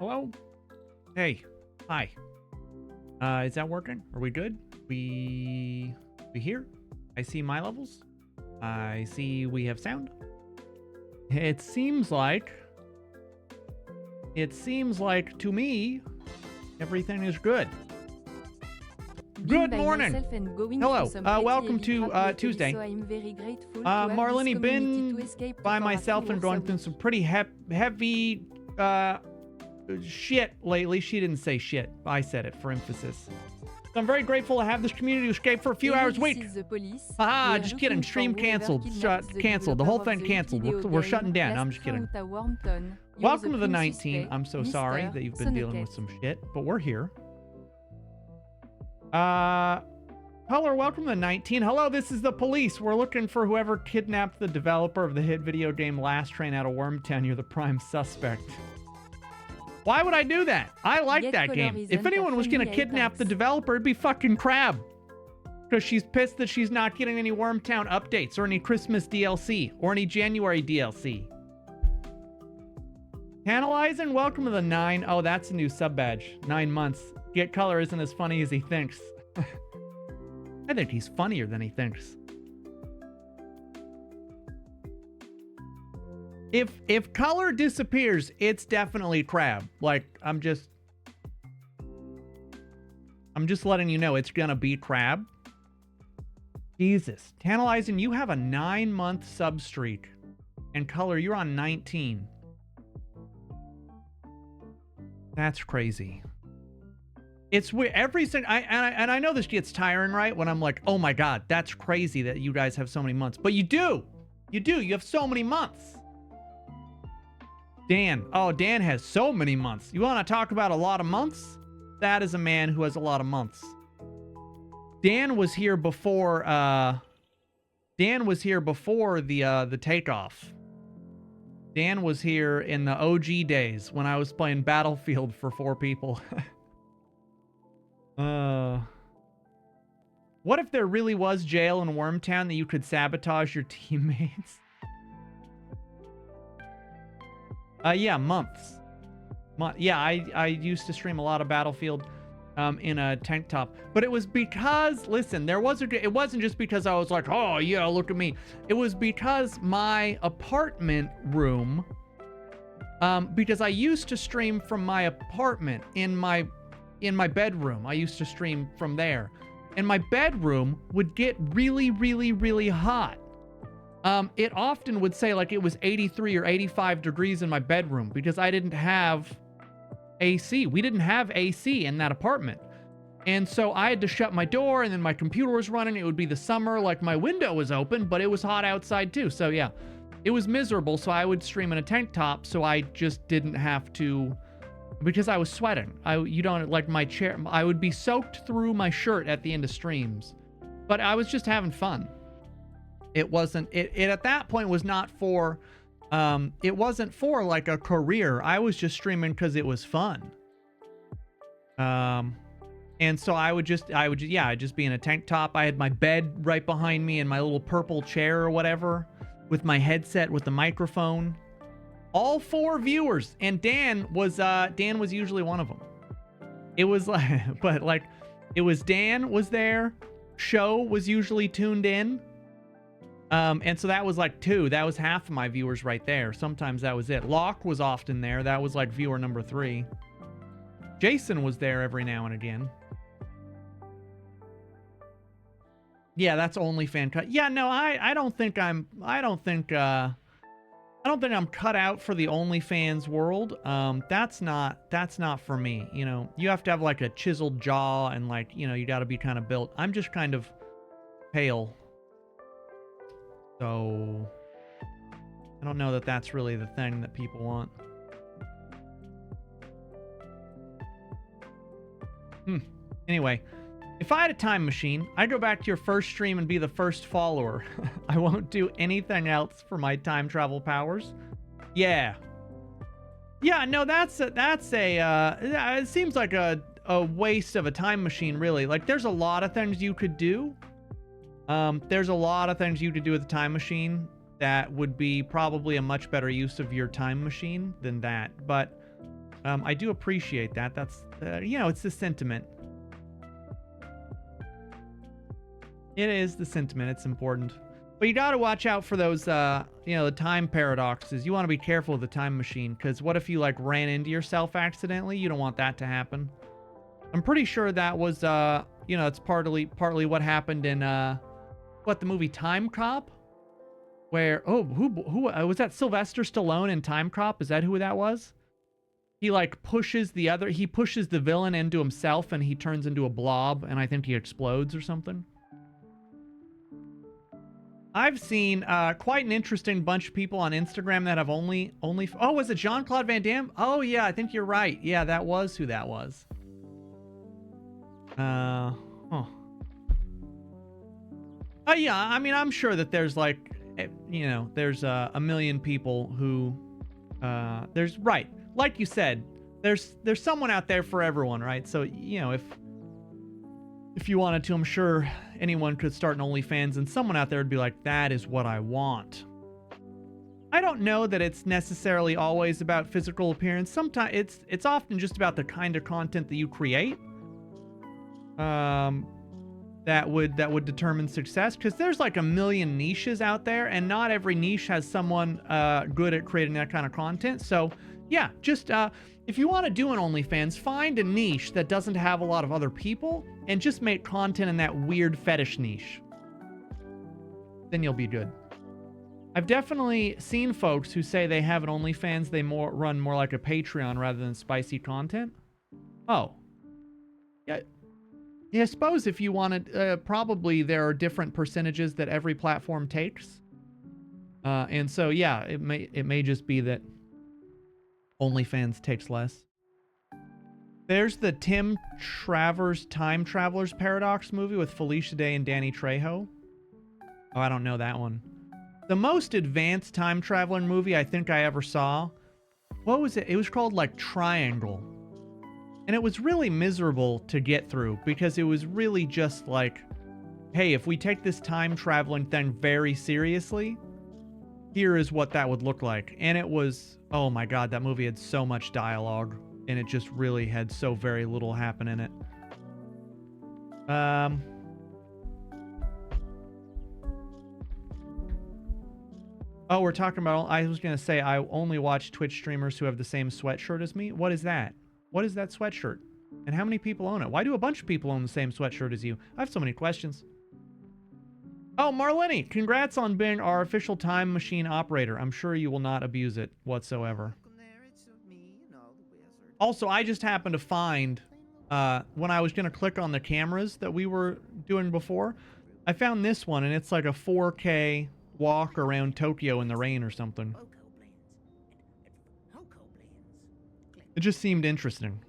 Hello? Hey. Hi. Is that working? Are we good? We here? I see my levels. I see we have sound. It seems like to me everything is good. Good morning. Hello. Welcome to Tuesday. Marlene, been by myself and going through some pretty heavy shit lately. She didn't say shit. I said it for emphasis. So I'm very grateful to have this community to escape for a few hours a week. Ah, just kidding. Stream canceled. Canceled. The whole thing canceled. We're shutting down. No, I'm just kidding. Welcome to the 19. I'm so sorry that you've been dealing with some shit, but we're here. Hello, welcome to the 19. Hello, this is the police. We're looking for whoever kidnapped the developer of the hit video game Last Train Out of Wormtown. You're the prime suspect. Why would I do that? I like that game. If anyone was gonna kidnap the developer, it'd be fucking Crab. Because she's pissed that she's not getting any Wormtown updates or any Christmas DLC or any January DLC. Tantalizing, welcome to the 9. Oh, that's a new sub badge. 9 months. Get Color isn't as funny as he thinks. I think he's funnier than he thinks. If Color disappears, it's definitely Crab. Like, I'm just letting you know it's gonna be Crab. Jesus. Tantalizing, you have a 9-month sub streak. And Color, you're on 19. That's crazy. It's weird. I know this gets tiring, right? When I'm like, oh my God, that's crazy that you guys have so many months. But you do. You have so many months. Dan. Oh, Dan has so many months. You want to talk about a lot of months? That is a man who has a lot of months. Dan was here before the takeoff. Dan was here in the OG days when I was playing Battlefield for 4 people. What if there really was jail in Wormtown that you could sabotage your teammates? Yeah, months. Yeah, I used to stream a lot of Battlefield in a tank top, but it was because, listen, it wasn't just because I was like, oh yeah, look at me. It was because my apartment room, because I used to stream from my apartment in my bedroom. I used to stream from there. And my bedroom would get really, really, really hot. It often would say like it was 83 or 85 degrees in my bedroom because I didn't have AC. We didn't have AC in that apartment. And so I had to shut my door, and then my computer was running. It would be the summer, like my window was open, but it was hot outside too. So yeah, it was miserable. So I would stream in a tank top so I just didn't have to, because I was sweating. You don't like my chair. I would be soaked through my shirt at the end of streams, but I was just having fun. It wasn't, it at that point was not for, it wasn't for like a career. I was just streaming because it was fun. And so I'd just be in a tank top. I had my bed right behind me and my little purple chair or whatever with my headset with the microphone. All 4 viewers, and Dan was usually one of them. It was like, but like, it was Dan was there, Show was usually tuned in, and so that was like 2. That was half of my viewers right there. Sometimes that was it. Locke was often there. That was like viewer number 3. Jason was there every now and again. Yeah, that's OnlyFan cut. Yeah, no, I don't think I'm cut out for the OnlyFans world. That's not for me. You know, you have to have like a chiseled jaw and like, you know, you got to be kind of built. I'm just kind of pale. So I don't know that that's really the thing that people want. Anyway, if I had a time machine, I'd go back to your first stream and be the first follower. I won't do anything else for my time travel powers. Yeah. Yeah, no, it seems like a waste of a time machine, really. Like, there's a lot of things you could do. There's a lot of things you could do with a time machine that would be probably a much better use of your time machine than that. But I do appreciate that. That's, you know, it's the sentiment. It is the sentiment. It's important. But you got to watch out for those, you know, the time paradoxes. You want to be careful with the time machine, because what if you, like, ran into yourself accidentally? You don't want that to happen. I'm pretty sure that was, you know, it's partly what happened in, what, the movie Time Cop? Where, oh, who was that Sylvester Stallone in Time Cop? Is that who that was? He, like, pushes the villain into himself, and he turns into a blob, and I think he explodes or something. I've seen quite an interesting bunch of people on Instagram that have only. Oh, was it Jean-Claude Van Damme? Oh yeah, I think you're right. Yeah, that was who that was. Oh yeah, I mean, I'm sure that there's, like, you know, there's a million people who there's, right, like you said, there's someone out there for everyone, right? So, you know, if you wanted to, I'm sure anyone could start an OnlyFans, and someone out there would be like, that is what I want. I don't know that it's necessarily always about physical appearance. Sometimes it's often just about the kind of content that you create. That would determine success, because there's like a million niches out there, and not every niche has someone good at creating that kind of content. So yeah, just if you want to do an OnlyFans, find a niche that doesn't have a lot of other people, and just make content in that weird fetish niche. Then you'll be good. I've definitely seen folks who say they have an OnlyFans, they run more like a Patreon rather than spicy content. Oh. Yeah. Yeah, I suppose if you wanted, probably there are different percentages that every platform takes. And so, yeah, it may just be that OnlyFans takes less. There's the Tim Travers Time Travelers Paradox movie with Felicia Day and Danny Trejo. Oh, I don't know that one. The most advanced time traveler movie I think I ever saw, what was it? It was called, like, Triangle. And it was really miserable to get through, because it was really just like, hey, if we take this time traveling thing very seriously, here is what that would look like. And it was, oh my God, that movie had so much dialogue, and it just really had so very little happen in it. Oh, we're talking about, I was going to say, I only watch Twitch streamers who have the same sweatshirt as me. What is that? What is that sweatshirt? And how many people own it? Why do a bunch of people own the same sweatshirt as you? I have so many questions. Oh, Marlene, congrats on being our official time machine operator. I'm sure you will not abuse it whatsoever. Also, I just happened to find, when I was going to click on the cameras that we were doing before, I found this one, and it's like a 4K walk around Tokyo in the rain or something. It just seemed interesting.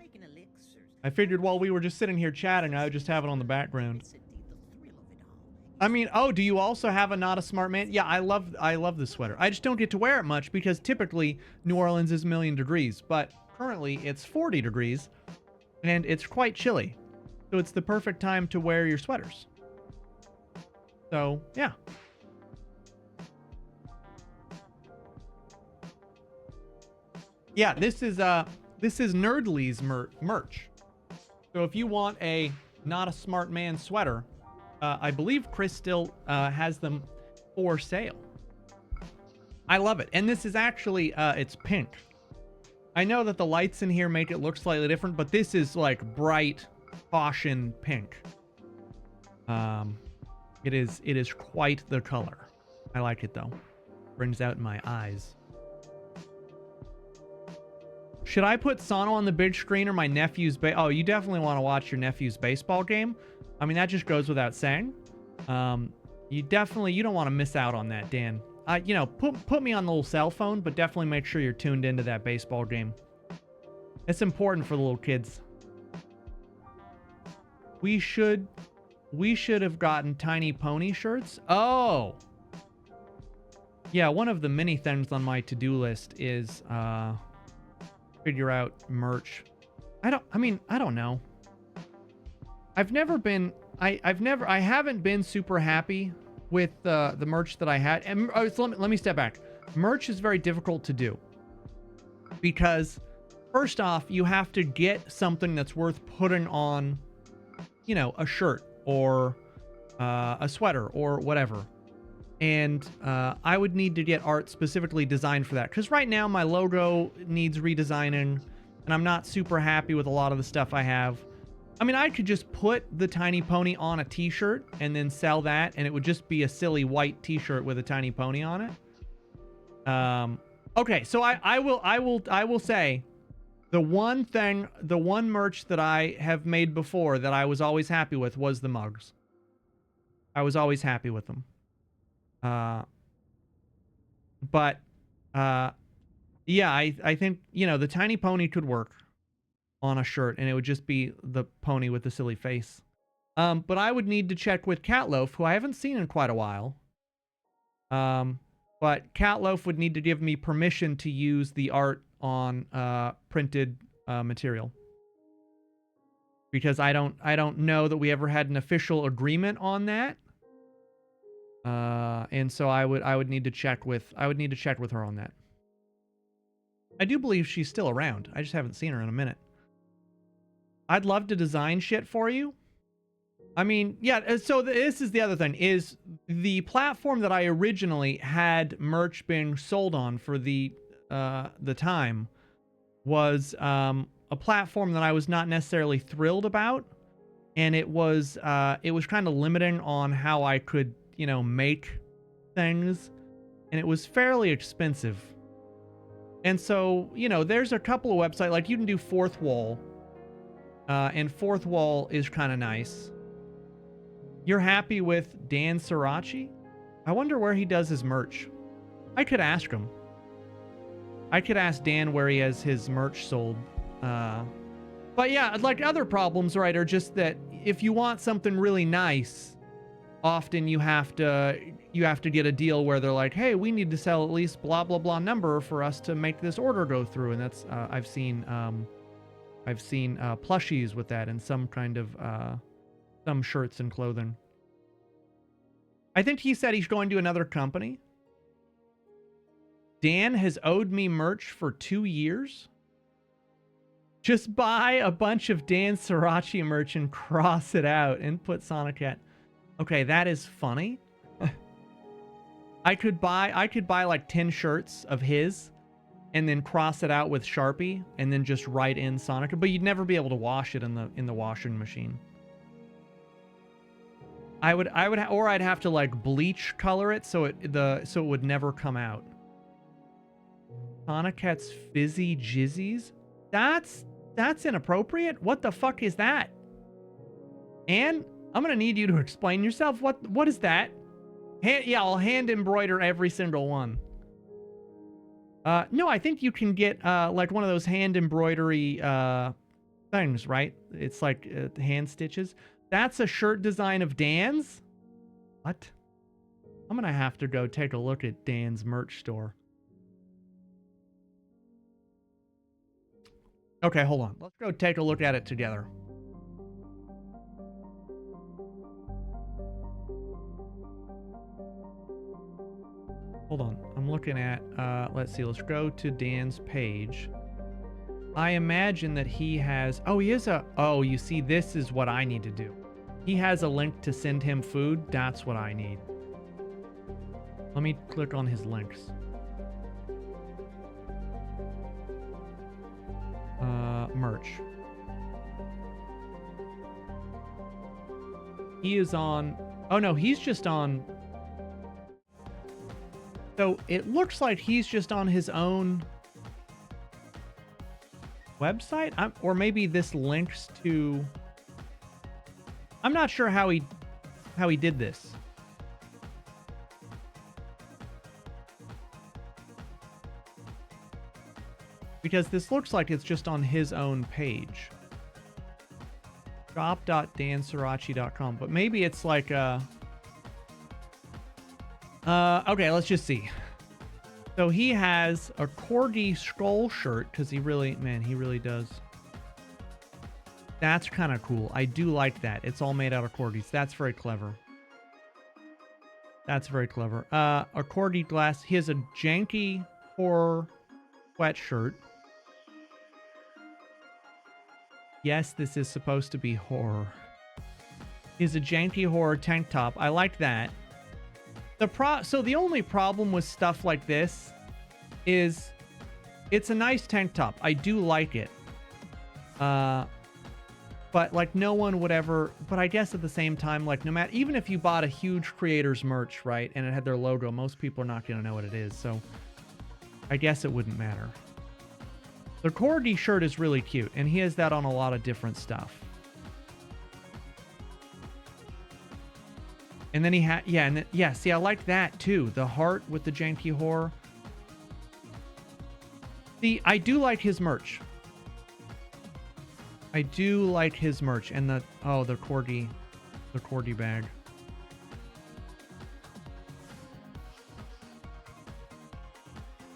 I figured while we were just sitting here chatting, I would just have it on the background. I mean, oh, do you also have a Not a Smart Man? Yeah, I love this sweater. I just don't get to wear it much, because typically New Orleans is 1,000,000 degrees, but currently it's 40 degrees and it's quite chilly. So it's the perfect time to wear your sweaters. So, yeah. Yeah, this is Nerdly's merch. So if you want a Not a Smart Man sweater, I believe Chris still has them for sale. I love it. And this is actually, it's pink. I know that the lights in here make it look slightly different, but this is like bright caution pink. It is quite the color. I like it though. Brings out my eyes. Should I put Sano on the big screen or my nephew's oh, you definitely want to watch your nephew's baseball game. I mean, that just goes without saying. You don't want to miss out on that, Dan. You know, put me on the little cell phone, but definitely make sure you're tuned into that baseball game. It's important for the little kids. We should have gotten Tiny Pony shirts. Oh. Yeah, one of the many things on my to-do list is figure out merch. I don't know. I haven't been super happy with the merch that I had. And so let me step back. Merch is very difficult to do, because first off, you have to get something that's worth putting on, you know, a shirt or a sweater or whatever. And I would need to get art specifically designed for that. Because right now my logo needs redesigning and I'm not super happy with a lot of the stuff I have. I mean, I could just put the Tiny Pony on a t-shirt and then sell that, and it would just be a silly white t-shirt with a Tiny Pony on it. Okay, so I will say the one merch that I have made before that I was always happy with was the mugs. I was always happy with them. Yeah, I think, you know, the Tiny Pony could work on a shirt, and it would just be the pony with the silly face. But I would need to check with Catloaf, who I haven't seen in quite a while. But Catloaf would need to give me permission to use the art on printed material. Because I don't know that we ever had an official agreement on that. And so I would need to check with her on that. I do believe she's still around. I just haven't seen her in a minute. I'd love to design shit for you. I mean, yeah, so this is the other thing, is the platform that I originally had merch being sold on for the time was a platform that I was not necessarily thrilled about, and it was kind of limiting on how I could, you know, make things, and it was fairly expensive. And so, you know, there's a couple of websites, like you can do Fourth Wall, and Fourth Wall is kind of nice. You're happy with Dan Sirachi? I wonder where he does his merch. I could ask him. I could ask Dan where he has his merch sold. But yeah, like other problems, right, are just that if you want something really nice, often you have to get a deal where they're like, hey, we need to sell at least blah blah blah number for us to make this order go through. And that's I've seen plushies with that and some kind of some shirts and clothing. I think he said he's going to another company. Dan has owed me merch for 2 years. Just buy a bunch of Dan Sirachi merch and cross it out and put Sonic Cat. Okay, that is funny. I could buy like 10 shirts of his and then cross it out with Sharpie and then just write in Sonic, but you'd never be able to wash it in the washing machine. Or I'd have to like bleach color it so it would never come out. Sonic Cat's fizzy jizzies? That's inappropriate. What the fuck is that? And I'm gonna need you to explain yourself. What is that? I'll hand embroider every single one. No, I think you can get like one of those hand embroidery things, right? It's like hand stitches. That's a shirt design of Dan's? What? I'm gonna have to go take a look at Dan's merch store. Okay, hold on. Let's go take a look at it together. Hold on. I'm looking at, let's see. Let's go to Dan's page. I imagine that he has, you see, this is what I need to do. He has a link to send him food. That's what I need. Let me click on his links. Merch. He is on, oh no, he's just on, so it looks like he's just on his own website, or maybe this links to, I'm not sure how he did this. Because this looks like it's just on his own page. Shop.dansirachi.com, but maybe it's like okay, let's just see. So he has a Corgi skull shirt, because he really does. That's kind of cool. I do like that. It's all made out of Corgis. That's very clever. That's very clever. A Corgi glass. He has a janky horror sweatshirt. Yes, this is supposed to be horror. Is a janky horror tank top. I like that. So the only problem with stuff like this is it's a nice tank top. I do like it. But like no one would ever, but I guess at the same time, like no matter, even if you bought a huge creator's merch, right, and it had their logo, most people are not going to know what it is. So I guess it wouldn't matter. The Corgi shirt is really cute, and he has that on a lot of different stuff. And then he had, yeah, and then, yeah, see, I like that too. The heart with the janky horror. See, I do like his merch. I do like his merch, and the corgi bag.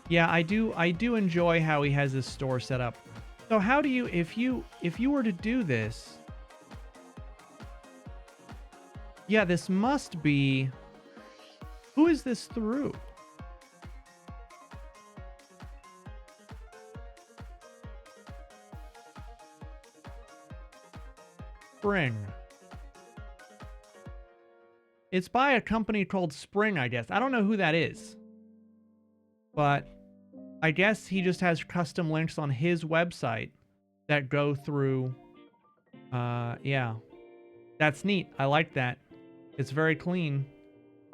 Yeah, I do enjoy how he has his store set up. So how do you, if you were to do this, yeah, this must be, who is this through? Spring. It's by a company called Spring, I guess. I don't know who that is. But I guess he just has custom links on his website that go through. Yeah. That's neat. I like that. It's very clean.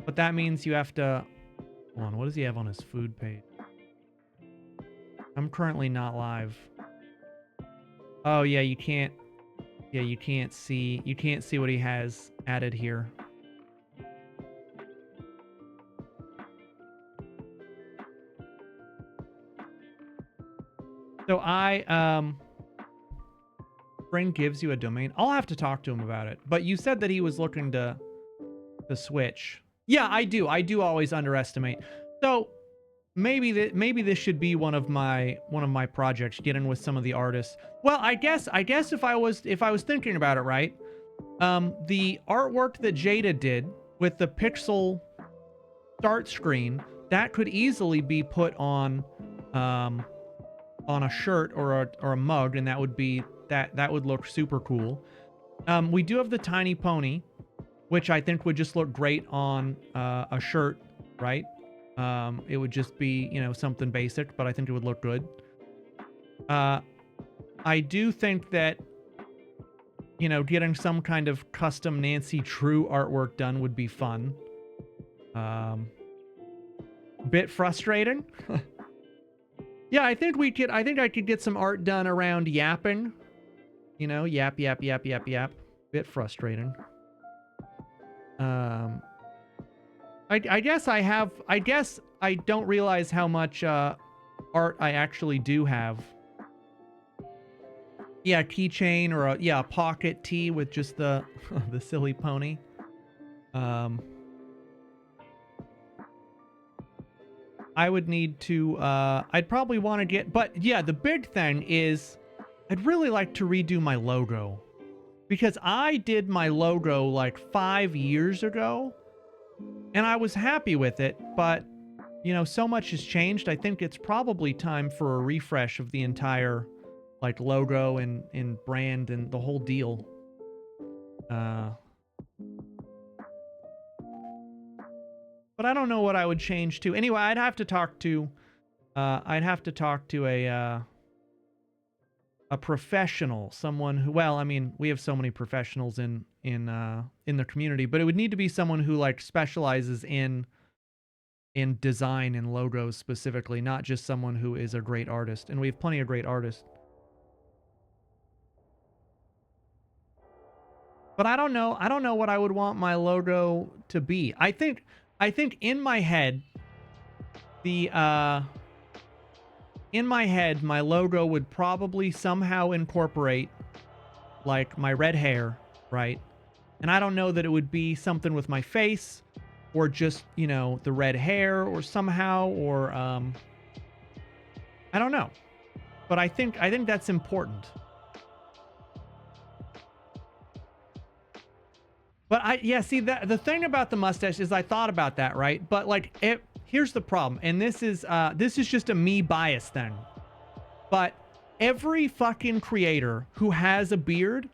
But that means you have to... Hold on, what does he have on his food page? I'm currently not live. Oh, yeah, you can't... Yeah, you can't see what he has added here. So Spring gives you a domain. I'll have to talk to him about it. But you said that he was looking to switch. Yeah, I do. I do always underestimate. So maybe this should be one of my projects, getting with some of the artists. Well, I guess if I was thinking about it right, the artwork that Jada did with the pixel start screen, that could easily be put on a shirt or a mug, and that would look super cool. We do have the tiny pony, which I think would just look great on a shirt, right? It would just be, something basic, but I think it would look good. I do think that, getting some kind of custom Nancy Drew artwork done would be fun. Bit frustrating. Yeah, I think I could get some art done around yapping. Yap, yap, yap, yap, yap. Bit frustrating. I guess I don't realize how much art I actually do have. Yeah, keychain or a pocket tee with just the the silly pony. I would need to I'd probably want to get, but yeah, the big thing is I'd really like to redo my logo, because I did my logo like 5 years ago and I was happy with it, but so much has changed. I think it's probably time for a refresh of the entire like logo and brand and the whole deal. But I don't know what I would change to. Anyway, I'd have to talk to a professional, someone who, well, I mean, we have so many professionals in the community, but it would need to be someone who like specializes in design and logos specifically, not just someone who is a great artist. And we have plenty of great artists. But I don't know what I would want my logo to be. I think in my head, my logo would probably somehow incorporate like my red hair, right? And I don't know that it would be something with my face or just, the red hair or somehow, or I don't know. But I think that's important. But see, the thing about the mustache is I thought about that, right? But like, here's the problem, and this is just a me bias thing. But every fucking creator who has a beard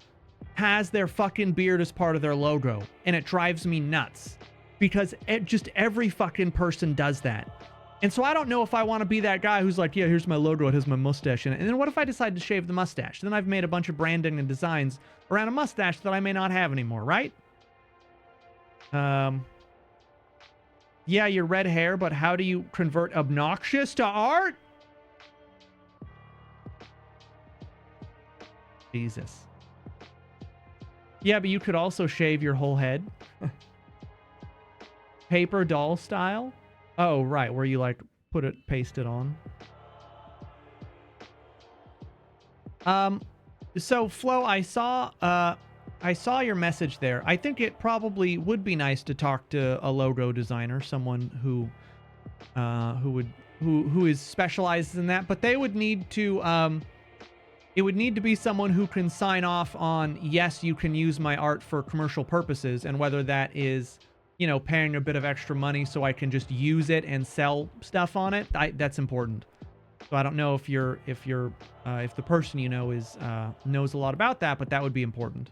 has their fucking beard as part of their logo, and it drives me nuts because just every fucking person does that. And so I don't know if I want to be that guy who's like, yeah, here's my logo, it has my mustache in it. And then what if I decide to shave the mustache? Then I've made a bunch of branding and designs around a mustache that I may not have anymore, right? Yeah, your red hair, but how do you convert obnoxious to art? Jesus. Yeah, but you could also shave your whole head. Paper doll style? Oh, right, where you like paste it on. So Flo, I saw your message there. I think it probably would be nice to talk to a logo designer, someone who is specialized in that, but they would need to it would need to be someone who can sign off on, yes, you can use my art for commercial purposes, and whether that is, you know, paying a bit of extra money so I can just use it and sell stuff on it. That's important. So I don't know if the person you know is knows a lot about that, but that would be important.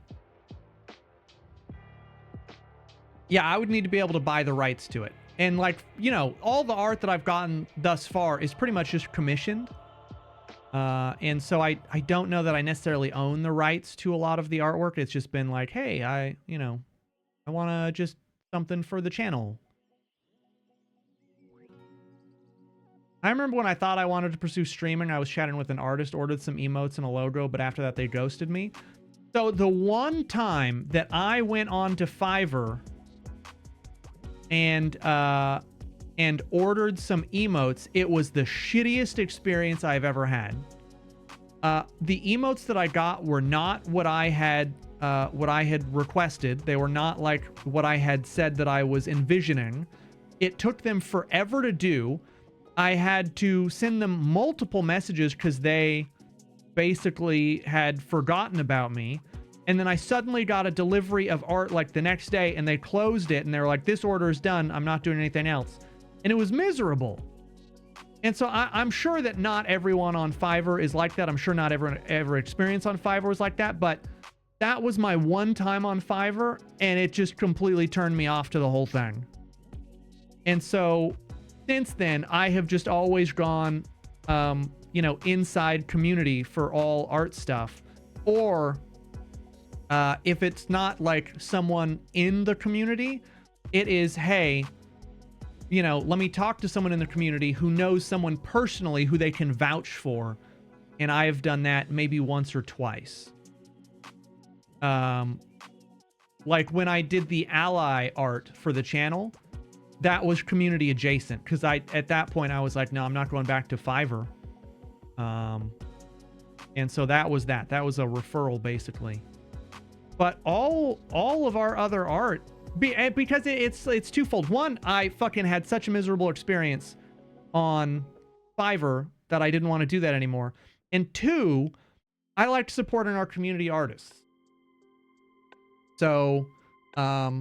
Yeah, I would need to be able to buy the rights to it. And like, you know, all the art that I've gotten thus far is pretty much just commissioned. And so I don't know that I necessarily own the rights to a lot of the artwork. It's just been like, hey, I want to just something for the channel. I remember when I thought I wanted to pursue streaming, I was chatting with an artist, ordered some emotes and a logo, but after that they ghosted me. So the one time that I went on to Fiverr and ordered some emotes, it was the shittiest experience I've ever had. The emotes that I got were not what I had requested. They were not like what I had said that I was envisioning. It took them forever to do. I had to send them multiple messages because they basically had forgotten about me. And then I suddenly got a delivery of art like the next day, and they closed it and they were like, this order is done, I'm not doing anything else. And it was miserable. And so I'm sure that not everyone on Fiverr is like that. I'm sure not everyone ever experienced on Fiverr was like that, but that was my one time on Fiverr, and it just completely turned me off to the whole thing. And so since then, I have just always gone, inside community for all art stuff. Or if it's not like someone in the community, it is, hey, let me talk to someone in the community who knows someone personally who they can vouch for. And I have done that maybe once or twice. Like when I did the ally art for the channel, that was community adjacent, because at that point I was like, no, I'm not going back to Fiverr. And so that was a referral basically. But all of our other art, because it's twofold. One, I fucking had such a miserable experience on Fiverr that I didn't want to do that anymore. And two, I like supporting our community artists. So, I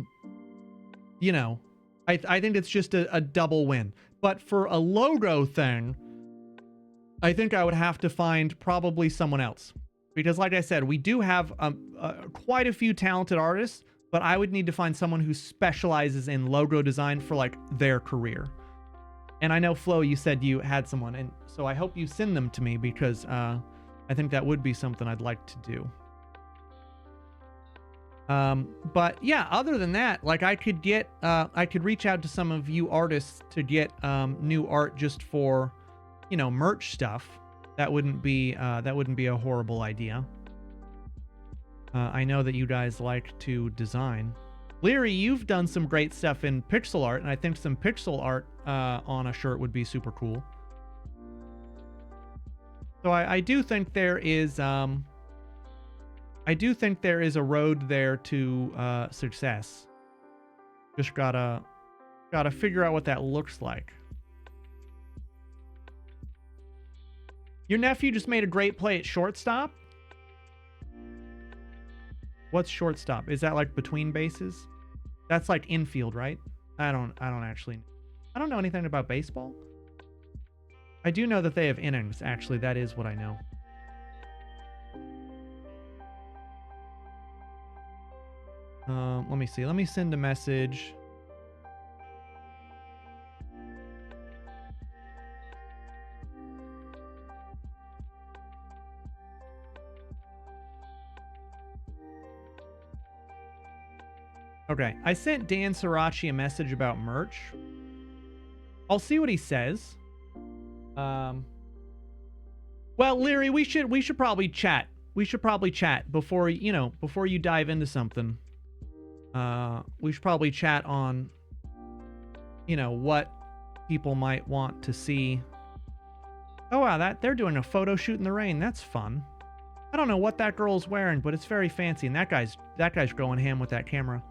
think it's just a double win. But for a logo thing, I think I would have to find probably someone else. Because like I said, we do have quite a few talented artists, but I would need to find someone who specializes in logo design for like their career. And I know, Flo, you said you had someone, and so I hope you send them to me, because I think that would be something I'd like to do. But yeah, other than that, like I could reach out to some of you artists to get new art just for, merch stuff. That wouldn't be a horrible idea. I know that you guys like to design. Leary, you've done some great stuff in pixel art, and I think some pixel art on a shirt would be super cool. So I do think there is a road there to success. Just gotta figure out what that looks like. Your nephew just made a great play at shortstop. What's shortstop? Is that like between bases? That's like infield, right? I don't know anything about baseball. I do know that they have innings, actually. That is what I know. Let me see. Let me send a message. Okay, I sent Dan Sirachi a message about merch. I'll see what he says. Well, Leary, we should probably chat. We should probably chat before, you know, before you dive into something. We should probably chat on, you know, what people might want to see. Oh wow, that they're doing a photo shoot in the rain. That's fun. I don't know what that girl's wearing, but it's very fancy, and that guy's going ham with that camera.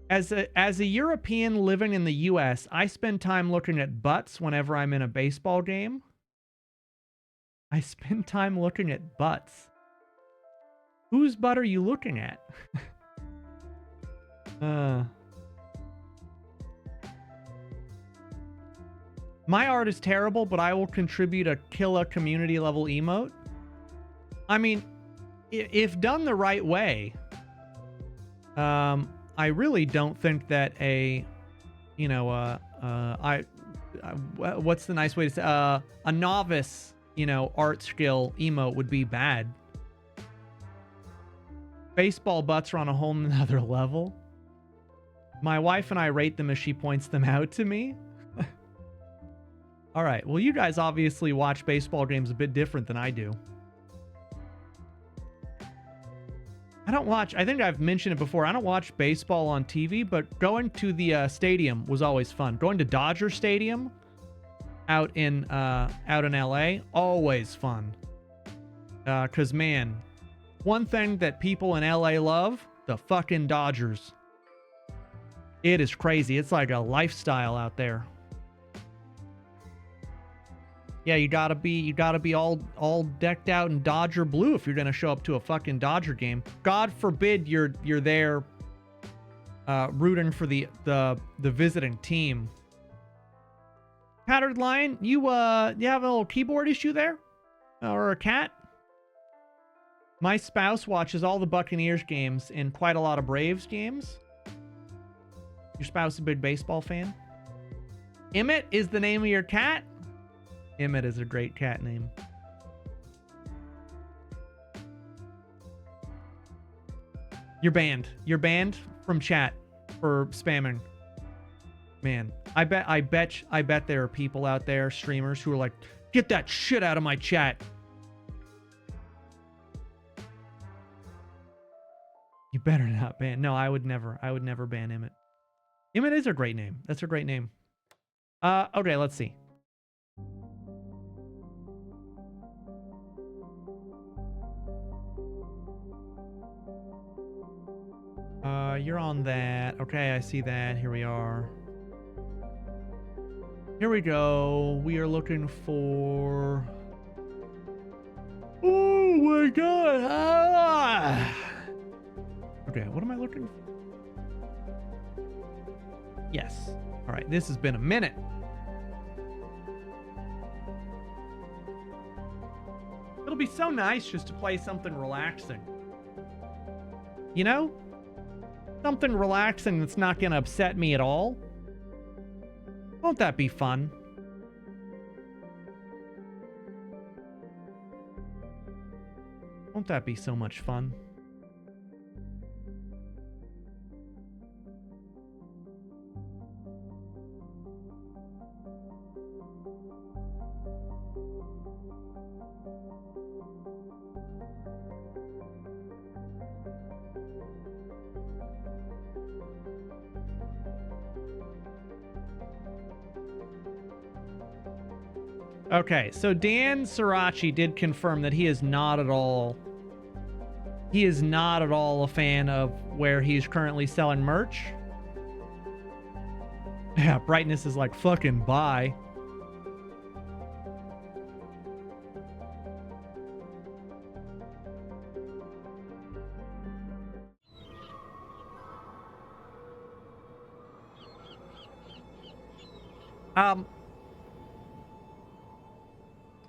As a European living in the US, I spend time looking at butts whenever I'm in a baseball game. I spend time looking at butts. Whose butt are you looking at? My art is terrible, but I will contribute a killer community level emote. I mean, if done the right way, I really don't think that a, you know, what's the nice way to say, a novice, you know, art skill emote would be bad. Baseball butts are on a whole nother level. My wife and I rate them as she points them out to me. All right. Well, you guys obviously watch baseball games a bit different than I do. I don't watch, I think I've mentioned it before, I don't watch baseball on TV, but going to the stadium was always fun. Going to Dodger Stadium out in LA, always fun. 'Cause man, one thing that people in LA love, the fucking Dodgers. It is crazy. It's like a lifestyle out there. Yeah, you gotta be all decked out in Dodger blue if you're gonna show up to a fucking Dodger game. God forbid you're there rooting for the visiting team. Tattered Lion, you have a little keyboard issue there? Or a cat? My spouse watches all the Buccaneers games and quite a lot of Braves games. Your spouse is a big baseball fan? Emmett is the name of your cat? Emmett is a great cat name. You're banned. You're banned from chat for spamming. Man, I bet there are people out there, streamers, who are like, get that shit out of my chat. You better not ban. No, I would never ban Emmett. Emmett is a great name. That's a great name. Okay, let's see. You're on that. Okay, I see that. Here we are. Here we go. We are looking for... Oh my god! Ah! Okay, what am I looking for? Yes. Alright, this has been a minute. It'll be so nice just to play something relaxing. You know? Something relaxing that's not going to upset me at all. Won't that be fun? Won't that be so much fun? Okay, so Dan Sirachi did confirm that he is not at all a fan of where he's currently selling merch. Yeah, Brightness is like, fucking bye.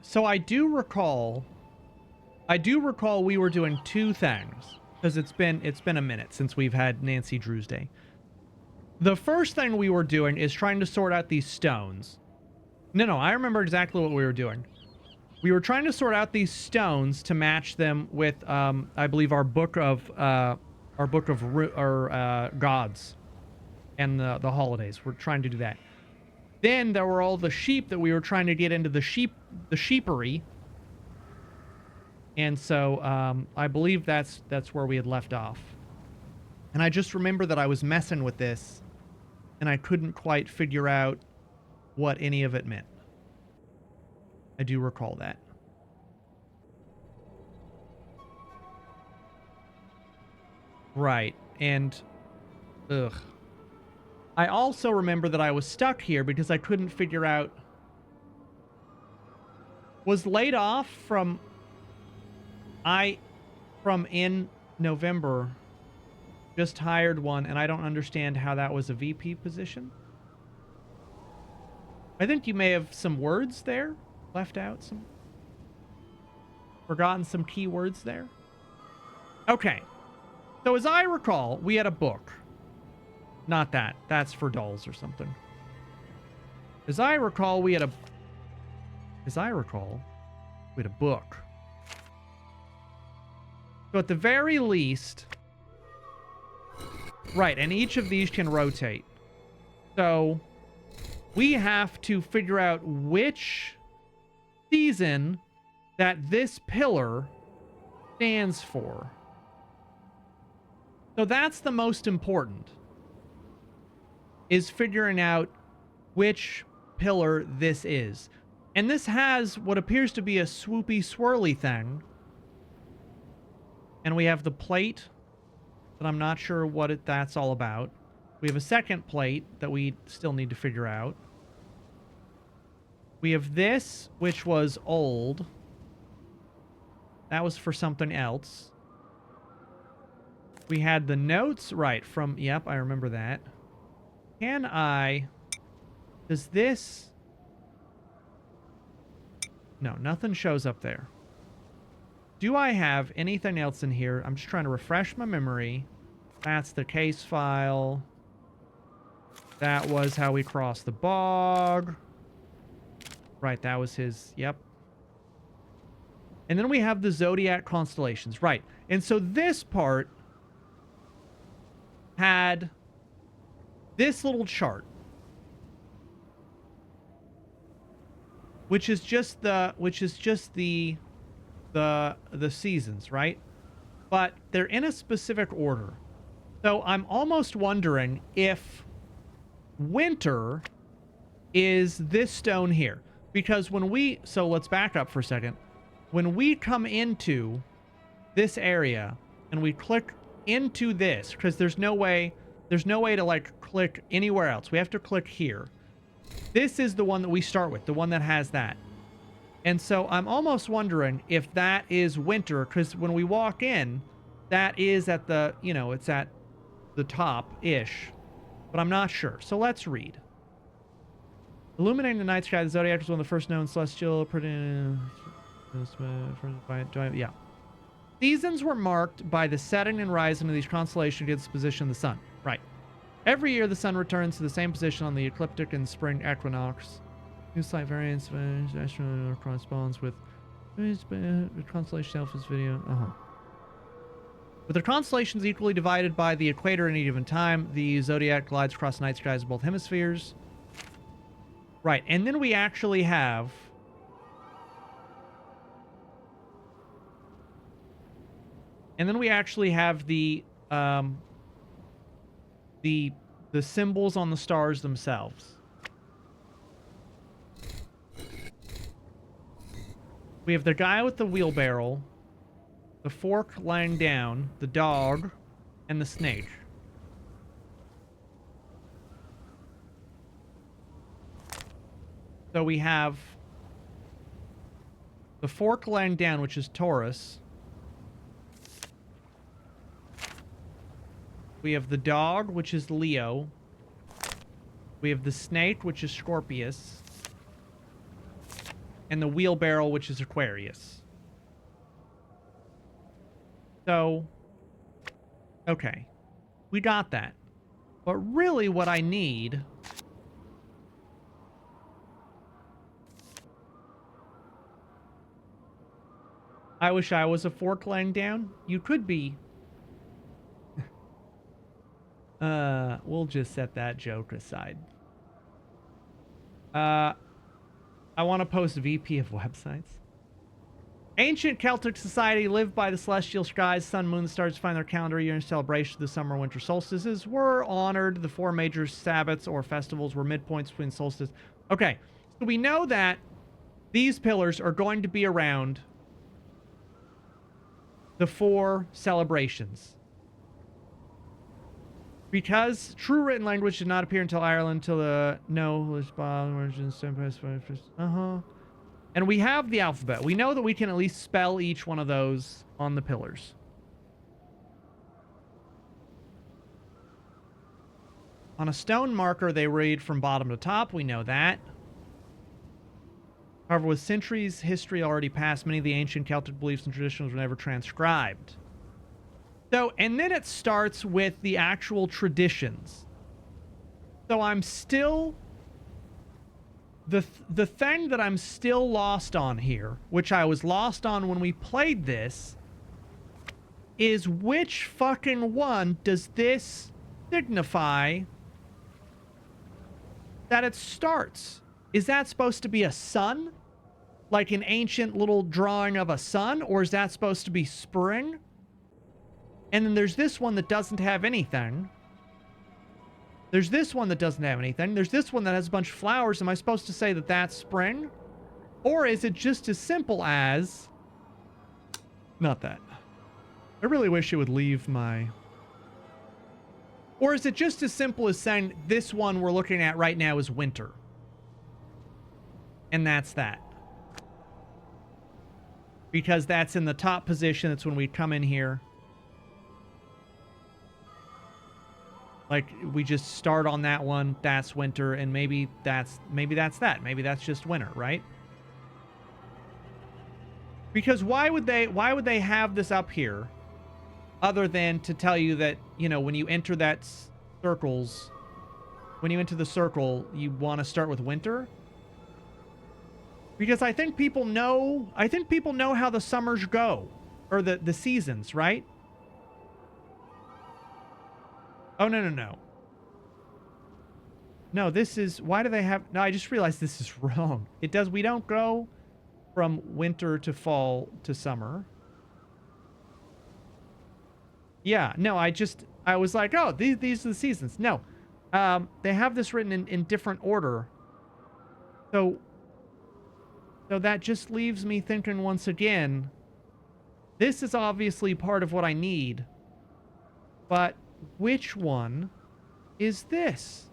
So I do recall we were doing two things. because it's been a minute since we've had Nancy Drew's Day. The first thing we were doing is trying to sort out these stones. No, I remember exactly what we were doing. We were trying to sort out these stones to match them with, I believe, our book of gods and the holidays. We're trying to do that. Then there were all the sheep that we were trying to get into the sheepery. And so I believe that's where we had left off. And I just remember that I was messing with this, and I couldn't quite figure out what any of it meant. I do recall that. Right, and ugh. I also remember that I was stuck here because I couldn't figure out... Was laid off from in November, just hired one, and I don't understand how that was a VP position. I think you may have some words there left out, forgotten some key words there. Okay, so as I recall, we had a book. Not that. That's for dolls or something. As I recall, we had a book. So at the very least... Right, and each of these can rotate. So we have to figure out which season that this pillar stands for. So that's the most important. Is figuring out which pillar this is. And this has what appears to be a swoopy, swirly thing. And we have the plate, but I'm not sure what that's all about. We have a second plate that we still need to figure out. We have this, which was old. That was for something else. We had the notes, right, from... Yep, I remember that. Can I... Does this... No, nothing shows up there. Do I have anything else in here? I'm just trying to refresh my memory. That's the case file. That was how we crossed the bog. Right, that was his... Yep. And then we have the zodiac constellations. Right. And so this part had this little chart, which is just the seasons, right? But they're in a specific order. So I'm almost wondering if winter is this stone here, because so let's back up for a second. When we come into this area and we click into this, because there's no way to like click anywhere else. We have to click here. This is the one that we start with, the one that has that. And so I'm almost wondering if that is winter, because when we walk in, that is at the, it's at the top-ish. But I'm not sure. So let's read. Illuminating the night sky, the zodiac is one of the first known celestial... Yeah. Seasons were marked by the setting and rising of these constellations against the position of the sun. Right. Every year, the sun returns to the same position on the ecliptic and spring equinox. New slight variance corresponds with the constellation Alpha's video. With the constellations equally divided by the equator at any given time, the zodiac glides across the night skies of both hemispheres. Right, and then we actually have... the symbols on the stars themselves. We have the guy with the wheelbarrow, the fork lying down, the dog, and the snake. So we have the fork lying down, which is Taurus. We have the dog, which is Leo. We have the snake, which is Scorpius. And the wheelbarrow, which is Aquarius. So, Okay. We got that. But really what I need... I wish I was a fork laying down. You could be. We'll just set that joke aside. I want to post VP of websites. Ancient Celtic society lived by the celestial skies, sun, moon, stars to find their calendar year in celebration of the summer and winter solstices were honored. The 4 major Sabbats or festivals were midpoints between solstices. Okay, so we know that these pillars are going to be around the 4 celebrations. Because true written language did not appear until Ireland, until the and we have the alphabet. We know that we can at least spell each one of those on the pillars. On a stone marker, they read from bottom to top. We know that. However, with centuries history already past, many of the ancient Celtic beliefs and traditions were never transcribed. So, and then it starts with the actual traditions. So I'm still... The thing that I'm still lost on here, which I was lost on when we played this, is which fucking one does this signify that it starts? Is that supposed to be a sun? Like an ancient little drawing of a sun? Or is that supposed to be spring? And then there's this one that doesn't have anything. There's this one that doesn't have anything. There's this one that has a bunch of flowers. Am I supposed to say that that's spring? Or is it just as simple as... Not that. I really wish it would leave my... Or is it just as simple as saying this one we're looking at right now is winter? And that's that. Because that's in the top position. That's when we come in here. Like, we just start on that one, that's winter, and maybe that's that. Maybe that's just winter, right? Because why would they have this up here other than to tell you that, you know, when you enter that circles, when you enter the circle, you want to start with winter? Because I think people know how the summers go, or the seasons, right? Oh, no. No, this is... Why do they have... No, I just realized this is wrong. It does... We don't go from winter to fall to summer. Yeah, no, I was like, oh, these are the seasons. No. They have this written in different order. So that just leaves me thinking once again, this is obviously part of what I need. But... which one is this?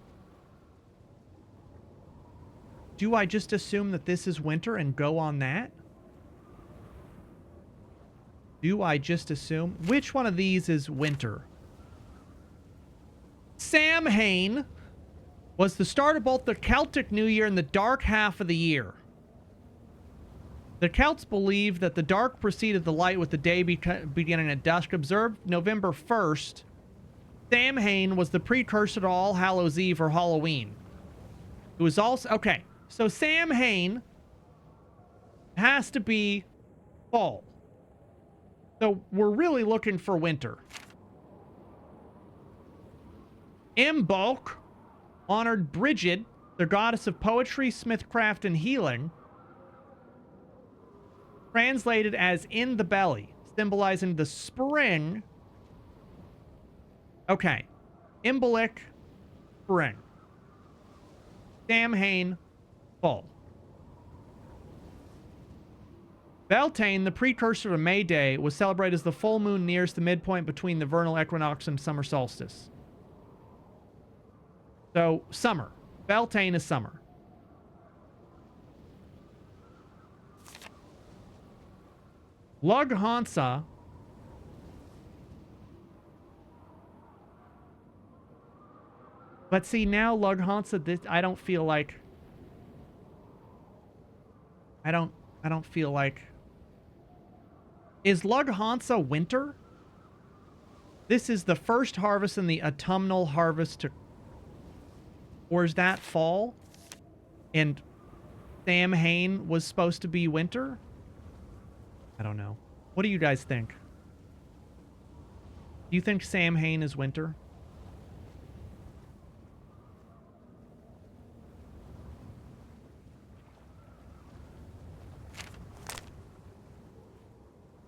Do I just assume that this is winter and go on that? Do I just assume? Which one of these is winter? Samhain was the start of both the Celtic New Year and the dark half of the year. The Celts believed that the dark preceded the light, with the day beginning at dusk. Observed November 1st. Samhain was the precursor to All Hallows Eve or Halloween. It was also... Okay, so Samhain has to be fall. So we're really looking for winter. Imbolc honored Bridget, the goddess of poetry, smithcraft, and healing, translated as in the belly, symbolizing the spring... Okay. Imbolc, spring. Samhain, fall. Beltane, the precursor to May Day, was celebrated as the full moon nears the midpoint between the vernal equinox and summer solstice. So, summer. Beltane is summer. Lug Hansa... But see, now Lug Hansa, this, I don't feel like... I don't feel like... Is Lug Hansa winter? This is the first harvest in the autumnal harvest to... Or is that fall? And Samhain was supposed to be winter? I don't know. What do you guys think? Do you think Samhain is winter?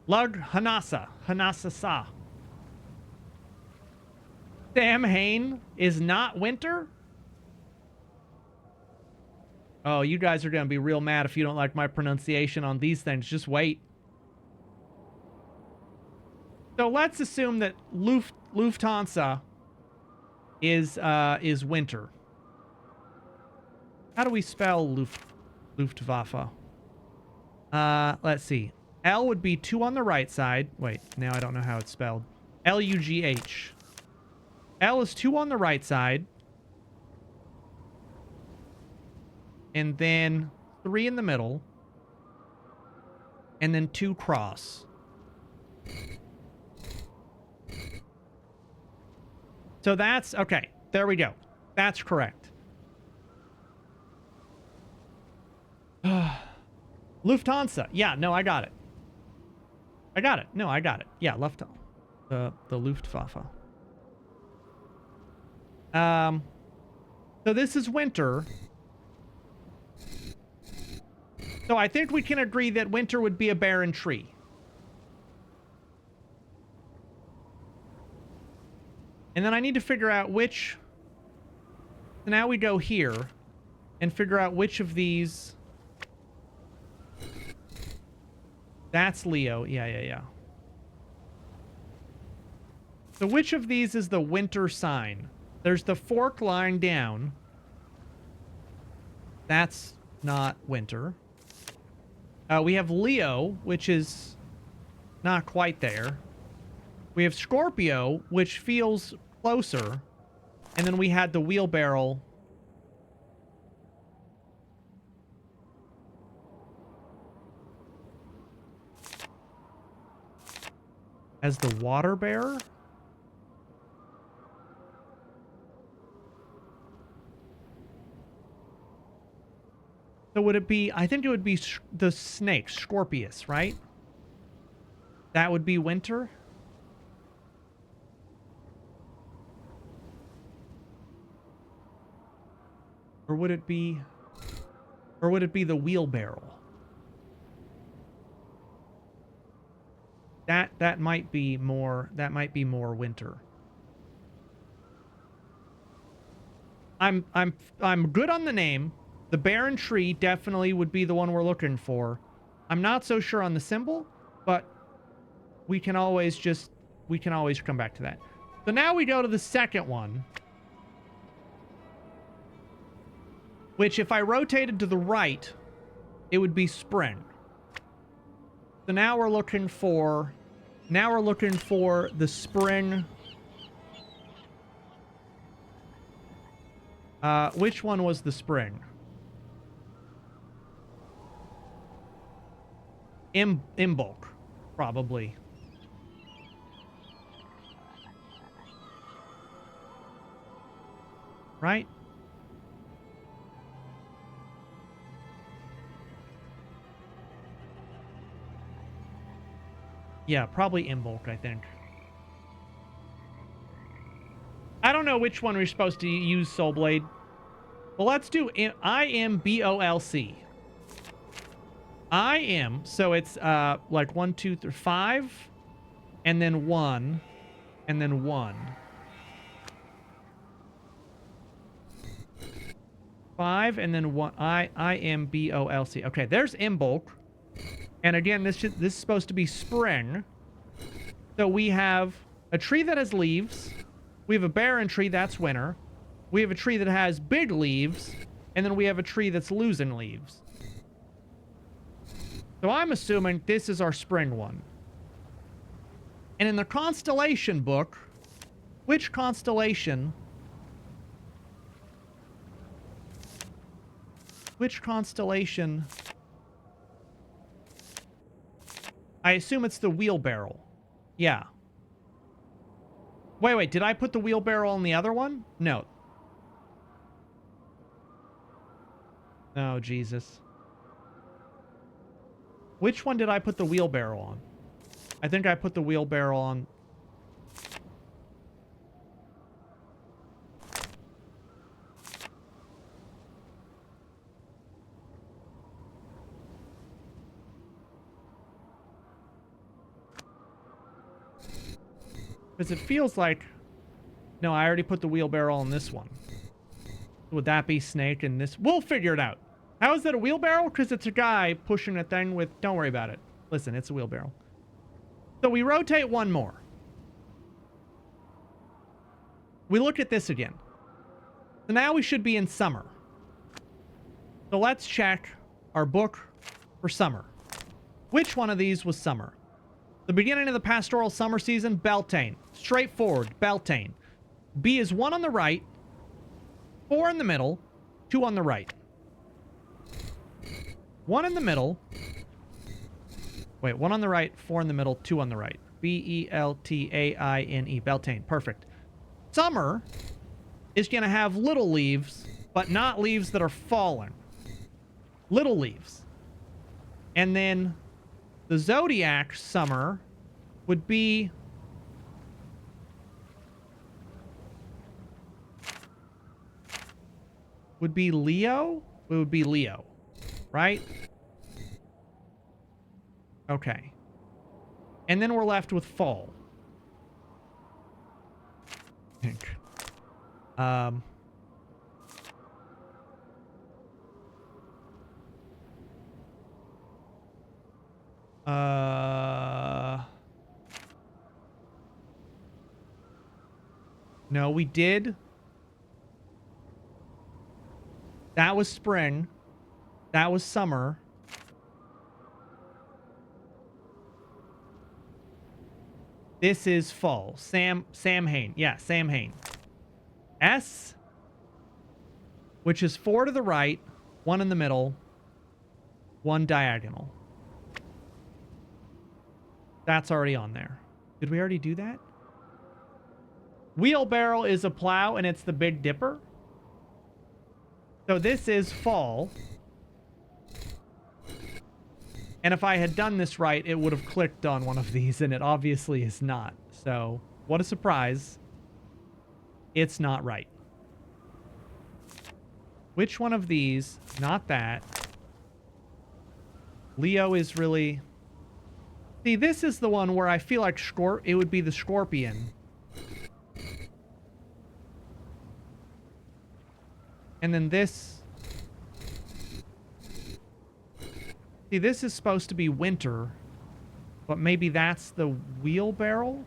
Lug Hanasa. Hanasa Sa. Samhain is not winter? Oh, you guys are going to be real mad if you don't like my pronunciation on these things. Just wait. So let's assume that Lufthansa is winter. How do we spell Luftwaffe? Let's see. L would be 2 on the right side. Wait, now I don't know how it's spelled. L-U-G-H. L is 2 on the right side. And then 3 in the middle. And then 2 cross. So that's... Okay, there we go. That's correct. Lufthansa. Yeah, no, I got it. I got it. No, I got it. Yeah, Lufthansa. The Luftwaffe. So this is winter. So I think we can agree that winter would be a barren tree. And then I need to figure out which... So now we go here and figure out which of these... That's Leo. Yeah. So which of these is the winter sign? There's the fork line down. That's not winter. We have Leo, which is not quite there. We have Scorpio, which feels closer. And then we had the wheelbarrow. As the water bearer? So would it be... I think it would be the snake, Scorpius, right? That would be winter? Or would it be... Or would it be the wheelbarrow? That might be more... That might be more winter. I'm good on the name. The barren tree definitely would be the one we're looking for. I'm not so sure on the symbol, but we can always come back to that. So now we go to the second one, which if I rotated to the right, it would be spring. So now we're looking for the spring. Which one was the spring? Imbolc, probably. Right? Yeah, probably Imbolc, I think. I don't know which one we're supposed to use Soul Blade. Well, let's do IMBOLC. I am, so it's like 1, 2, 3, 5, and then 1, and then 1. 5, and then 1. IMBOLC. Okay, there's Imbolc. And again, this is supposed to be spring. So we have a tree that has leaves. We have a barren tree, that's winter. We have a tree that has big leaves. And then we have a tree that's losing leaves. So I'm assuming this is our spring one. And in the constellation book, which constellation... I assume it's the wheelbarrow. Yeah. Wait, did I put the wheelbarrow on the other one? No. Oh, Jesus. Which one did I put the wheelbarrow on? I think I put the wheelbarrow on... Because it feels like... No, I already put the wheelbarrow on this one. Would that be Snake in this? We'll figure it out. How is that a wheelbarrow? Because it's a guy pushing a thing with... Don't worry about it. Listen, it's a wheelbarrow. So we rotate one more. We look at this again. So now we should be in summer. So let's check our book for summer. Which one of these was summer? The beginning of the pastoral summer season, Beltane. Straightforward, Beltane. B is 1 on the right, 4 in the middle, 2 on the right. 1 in the middle. Wait, 1 on the right, 4 in the middle, 2 on the right. B-E-L-T-A-I-N-E. Beltane. Perfect. Summer is going to have little leaves, but not leaves that are falling. Little leaves. And then the zodiac summer would be... Would be Leo? It would be Leo. Right? Okay. And then we're left with fall. Pink. No, we did. That was spring. That was summer. This is fall. Sam Hain. Yeah, Sam Hain. S, which is 4 to the right, 1 in the middle, 1 diagonal. That's already on there. Did we already do that? Wheelbarrow is a plow, and it's the Big Dipper. So this is fall. And if I had done this right, it would have clicked on one of these, and it obviously is not. So, what a surprise. It's not right. Which one of these? Not that. Leo is really... See, this is the one where I feel like it would be the Scorpion. And then this... See, this is supposed to be winter, but maybe that's the wheelbarrow?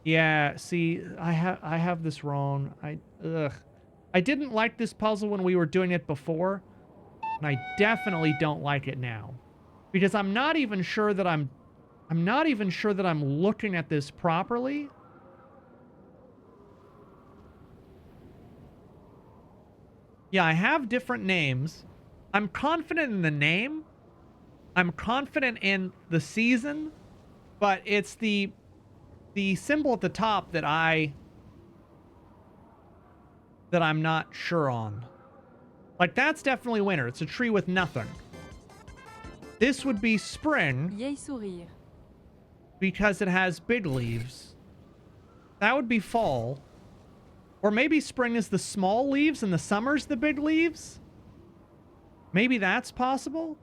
Yeah, see, I have this wrong. I didn't like this puzzle when we were doing it before, and I definitely don't like it now. Because I'm not even sure that I'm looking at this properly. Yeah, I have different names. I'm confident in the name. I'm confident in the season, but it's the symbol at the top that I'm not sure on. Like, that's definitely winter. It's a tree with nothing. This would be spring because it has big leaves. That would be fall. Or maybe spring is the small leaves and the summer's the big leaves. Maybe that's possible.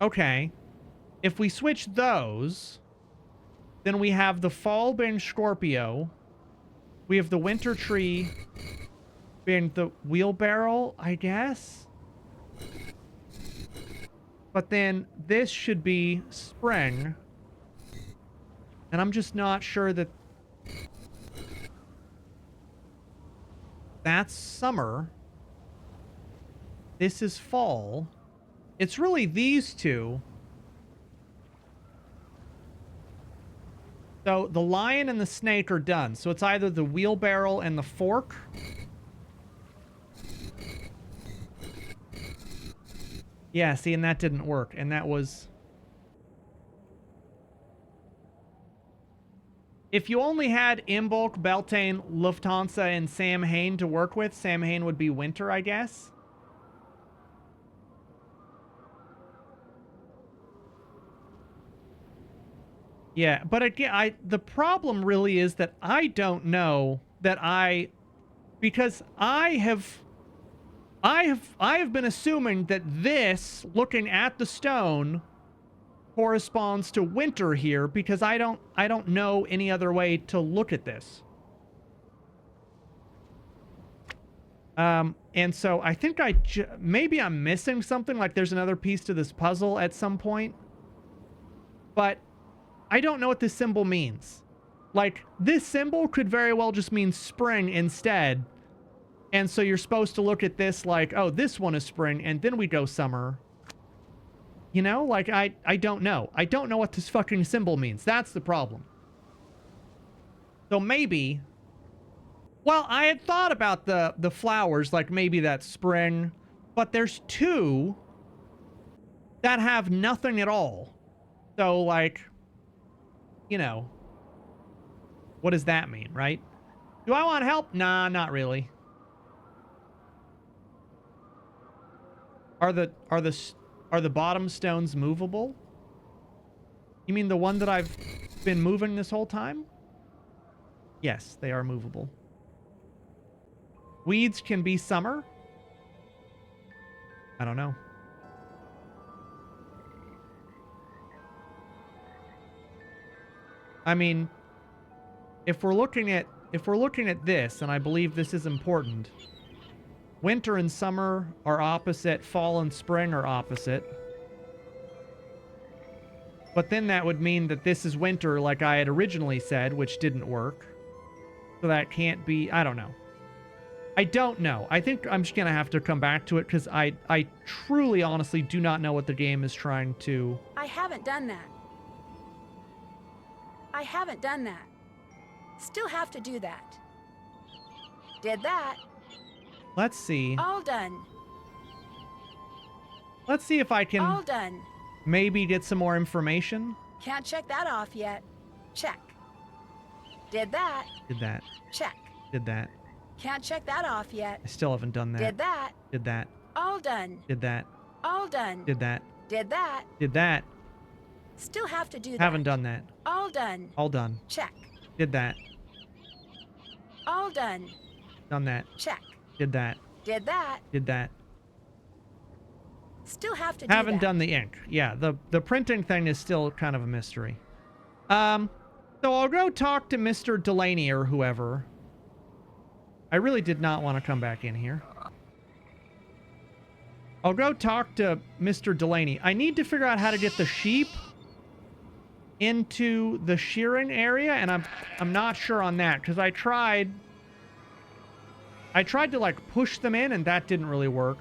Okay. If we switch those, then we have the fall being Scorpio. We have the winter tree being the wheelbarrow, I guess. But then this should be spring. And I'm just not sure that that's summer. This is fall. It's really these two. So the lion and the snake are done. So it's either the wheelbarrow and the fork. Yeah, see, and that didn't work. And that was... If you only had Imbolc, Beltane, Lufthansa, and Sam Hain to work with, Sam Hain would be winter, I guess. Yeah, but again, the problem really is that I don't know that because I have been assuming that this, looking at the stone, corresponds to winter here because I don't know any other way to look at this. And so I think maybe I'm missing something, like there's another piece to this puzzle at some point, but I don't know what this symbol means. Like, this symbol could very well just mean spring instead. And so you're supposed to look at this like, oh, this one is spring, and then we go summer. You know, like, I don't know. I don't know what this fucking symbol means. That's the problem. So maybe... Well, I had thought about the flowers, like maybe that's spring. But there's two that have nothing at all. So, like, you know, what does that mean, right? Do I want help? Nah, not really. Are the bottom stones movable? You mean the one that I've been moving this whole time? Yes, they are movable. Weeds can be summer? I don't know. I mean, if we're looking at this, and I believe this is important, winter and summer are opposite, fall and spring are opposite. But then that would mean that this is winter like I had originally said, which didn't work. So that can't be, I don't know. I don't know. I think I'm just going to have to come back to it because I truly, honestly do not know what the game is trying to... I haven't done that. I haven't done that. Still have to do that. Did that. Let's see. All done. Let's see if I can... All done. Maybe get some more information. Can't check that off yet. Check. Did that. Did that. Check. Did that. Can't check that off yet. I still haven't done that. Did that. Did that. All done. Did that. All done. Did that. Did that. Did that. Still have to do that. Haven't done that. All done. All done. Check. Did that. All done. Done that. Check. Did that. Did that. Did that. Still have to do Haven't that. done the ink. Yeah, the printing thing is still kind of a mystery. So I'll go talk to Mr. Delaney or whoever. I really did not want to come back in here. I'll go talk to Mr. Delaney. I need to figure out how to get the sheep into the shearing area, and I'm not sure on that because I tried to like push them in, and that didn't really work.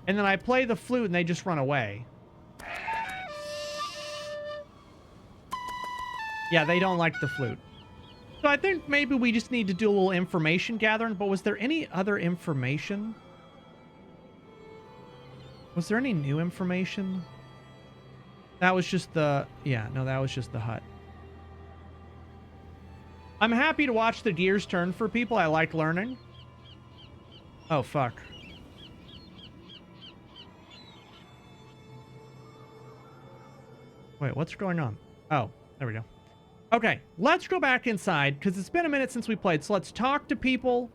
And then I play the flute and they just run away. Yeah, they don't like the flute. So I think maybe we just need to do a little information gathering, but was there any other information? Was there any new information? That was just the... Yeah, no, that was just the hut. I'm happy to watch the gears turn for people. I like learning. Oh, fuck. Wait, what's going on? Oh, there we go. Okay, let's go back inside, because it's been a minute since we played, so let's talk to people.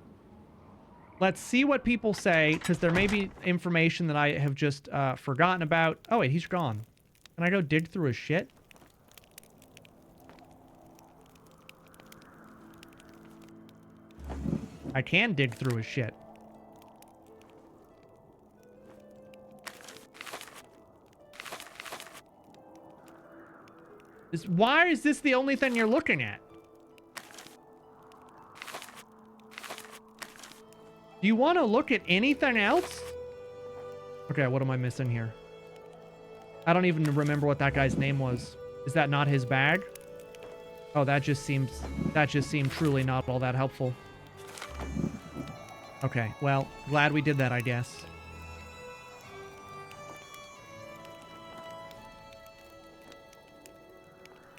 Let's see what people say, because there may be information that I have just forgotten about. Oh, wait, he's gone. Can I go dig through his shit? I can dig through his shit. Why is this the only thing you're looking at? Do you want to look at anything else? Okay, what am I missing here? I don't even remember what that guy's name was. Is that not his bag? Oh, that just seemed truly not all that helpful. Okay, well, glad we did that, I guess.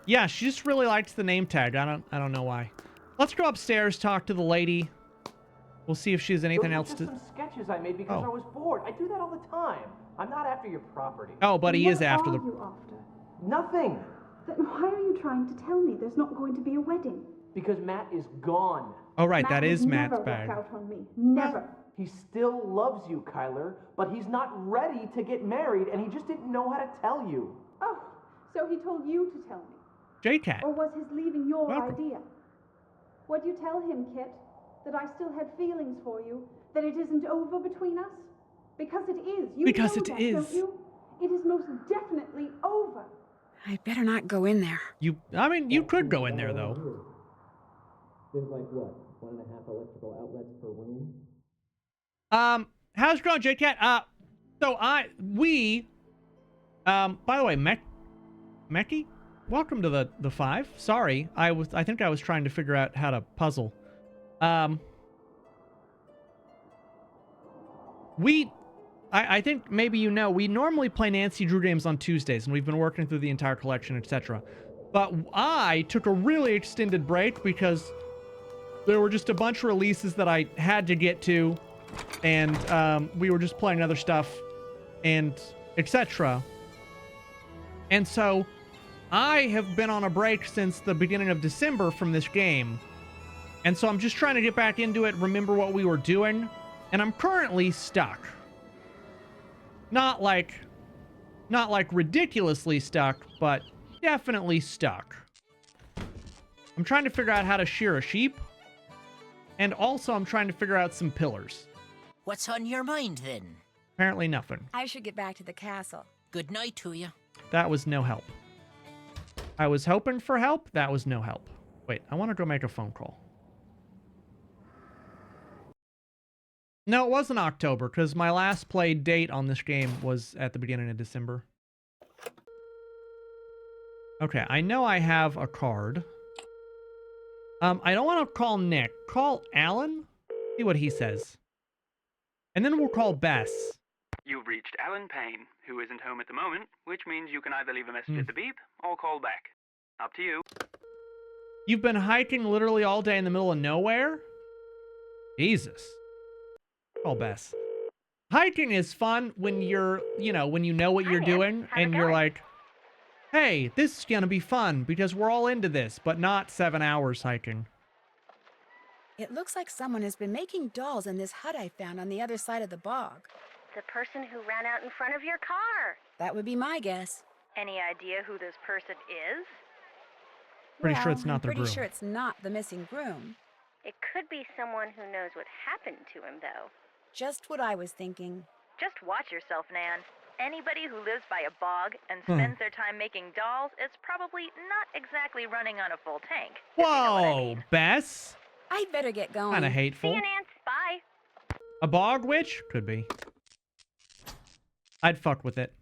Yeah, she just really likes the name tag. I don't know why. Let's go upstairs, talk to the lady. We'll see if she has anything else to... Some sketches I made because I was bored. I do that all the time. I'm not after your property. Oh, but he is after the... What are you after? Nothing. Then why are you trying to tell me there's not going to be a wedding? Because Matt is gone. Oh, right, that Matt is would Matt's never bag. walk out on me. Never. He still loves you, Kyler, but he's not ready to get married, and he just didn't know how to tell you. Oh, so he told you to tell me. J-Cat. Or was his leaving your Welcome. idea? What'd you tell him, Kit? That I still had feelings for you? That it isn't over between us? Because it is. You Because know it that, is. Don't you? It is most definitely over. I'd better not go in there. I mean, you could go in there, though. There's like, what, 1.5 electrical outlets per room? How's it going, J-Cat? By the way, Meki? Welcome to the 5. Sorry, I think I was trying to figure out how to puzzle. I think maybe you know, we normally play Nancy Drew games on Tuesdays, and we've been working through the entire collection, etc. But I took a really extended break because there were just a bunch of releases that I had to get to, and we were just playing other stuff, and etc. And so I have been on a break since the beginning of December from this game. And so I'm just trying to get back into it, remember what we were doing, and I'm currently stuck. Not like ridiculously stuck, but definitely stuck. I'm trying to figure out how to shear a sheep, and also I'm trying to figure out some pillars. What's on your mind, then? Apparently nothing. I should get back to the castle. Good night to you. That was no help. I was hoping for help. That was no help. Wait, I want to go make a phone call. No, it wasn't October, because my last played date on this game was at the beginning of December. Okay, I know I have a card. I don't want to call Nick. Call Alan? See what he says. And then we'll call Bess. You've reached Alan Payne, who isn't home at the moment, which means you can either leave a message at the beep or call back. Up to you. You've been hiking literally all day in the middle of nowhere? Jesus. Call Bess. Hiking is fun when you're, when you know what you're doing, and you're like, hey, this is gonna be fun because we're all into this, but not 7 hours hiking. It looks like someone has been making dolls in this hut I found on the other side of the bog. The person who ran out in front of your car. That would be my guess. Any idea who this person is? Pretty sure it's not their I'm groom. pretty sure it's not the missing groom. It could be someone who knows what happened to him, though. Just what I was thinking. Just watch yourself, Nan. Anybody who lives by a bog and spends their time making dolls is probably not exactly running on a full tank. if you know what I Whoa, mean. Bess? I'd better get going. Kinda See hateful. you, Nance. Bye. A bog witch? Could be. I'd fuck with it.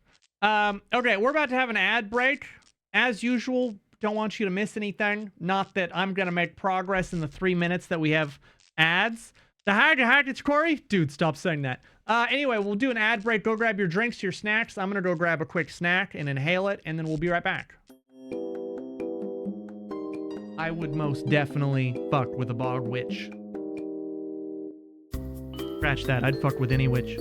Okay, we're about to have an ad break. As usual, don't want you to miss anything. Not that I'm gonna make progress in the 3 minutes that we have ads. The hack, it's Corey? Dude, stop saying that. Anyway, we'll do an ad break. Go grab your drinks, your snacks. I'm gonna go grab a quick snack and inhale it, and then we'll be right back. I would most definitely fuck with a bog witch. Scratch that. I'd fuck with any witch.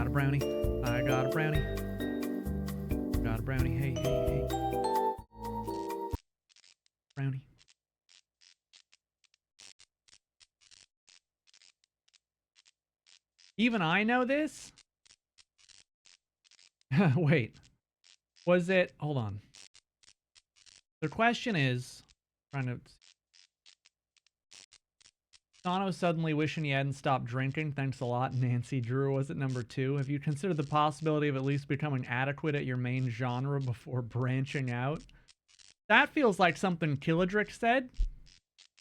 got a brownie. I got a brownie. Got a brownie. Hey, hey, hey. Brownie. Even I know this? Wait. Was it... Hold on. The question is... Trying to... Sano suddenly wishing he hadn't stopped drinking. Thanks a lot, Nancy Drew. Was it number 2? Have you considered the possibility of at least becoming adequate at your main genre before branching out? That feels like something Killadrick said.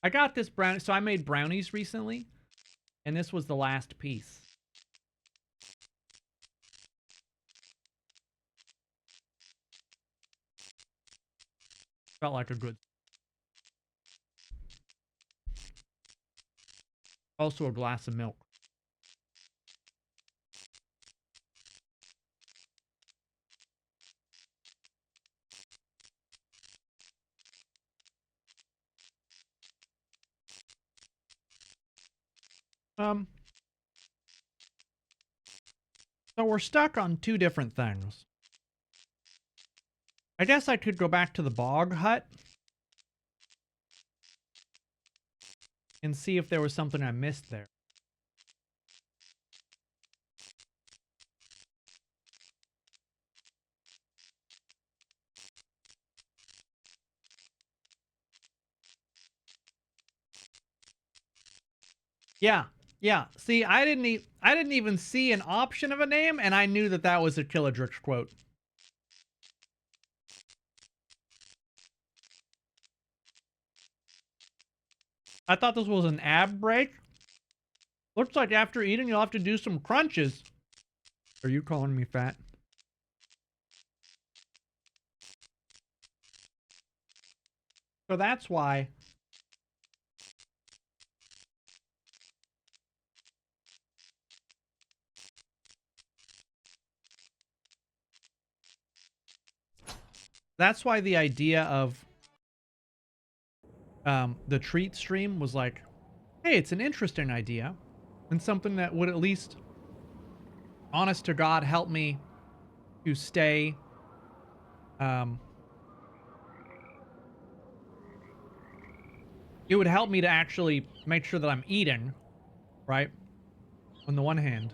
I got this brownie. So I made brownies recently. And this was the last piece. Felt like a good... Also a glass of milk. So we're stuck on 2 different things. I guess I could go back to the bog hut and see if there was something I missed there. Yeah. See, I didn't even see an option of a name, and I knew that that was a Killadrick quote. I thought this was an ab break. Looks like after eating, you'll have to do some crunches. Are you calling me fat? So that's why. That's why the idea of the treat stream was like, hey, it's an interesting idea and something that would at least, honest to God, help me to stay it would help me to actually make sure that I'm eating, right? On the one hand.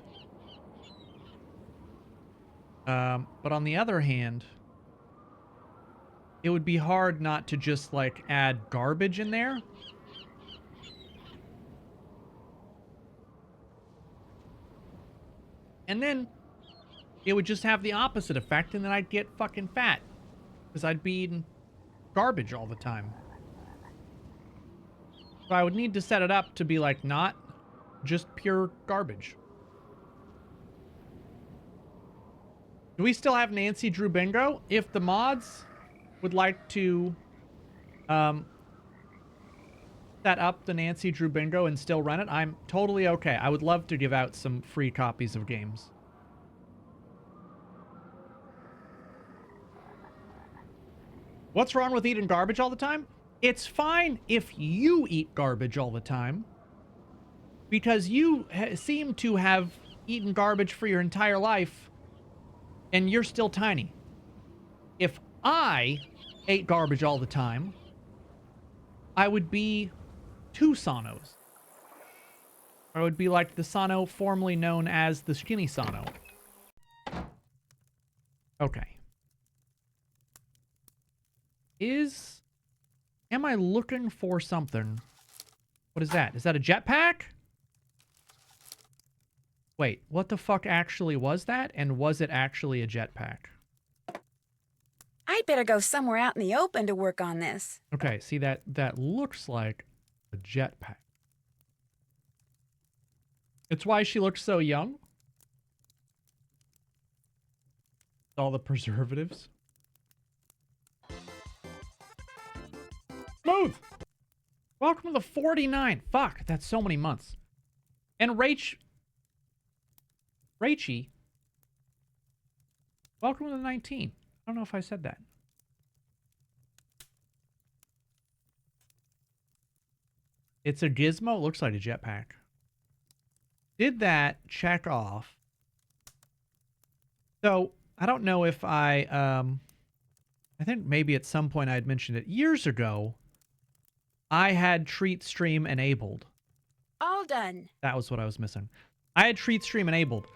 But on the other hand, it would be hard not to just, like, add garbage in there. And then it would just have the opposite effect, and then I'd get fucking fat. Because I'd be eating garbage all the time. So I would need to set it up to be, like, not just pure garbage. Do we still have Nancy Drew Bingo? If the mods would like to set up the Nancy Drew Bingo and still run it, I'm totally okay. I would love to give out some free copies of games. What's wrong with eating garbage all the time? It's fine if you eat garbage all the time, because you seem to have eaten garbage for your entire life, and you're still tiny. If I ate garbage all the time, I would be 2 Sanos. I would be like the Sano formerly known as the skinny Sano. Okay. Am I looking for something? What is that? Is that a jetpack? Wait, what the fuck actually was that? And was it actually a jetpack? I'd better go somewhere out in the open to work on this. Okay, see that looks like a jetpack. It's why she looks so young. All the preservatives. Smooth! Welcome to the 49. Fuck, that's so many months. And Rachie. Welcome to the 19. I don't know if I said that. It's a gizmo. It looks like a jetpack. Did that check off So I don't know if I think maybe at some point I had mentioned it years ago. I had Treat Stream enabled. All done. That was what I was missing. I had Treat Stream enabled.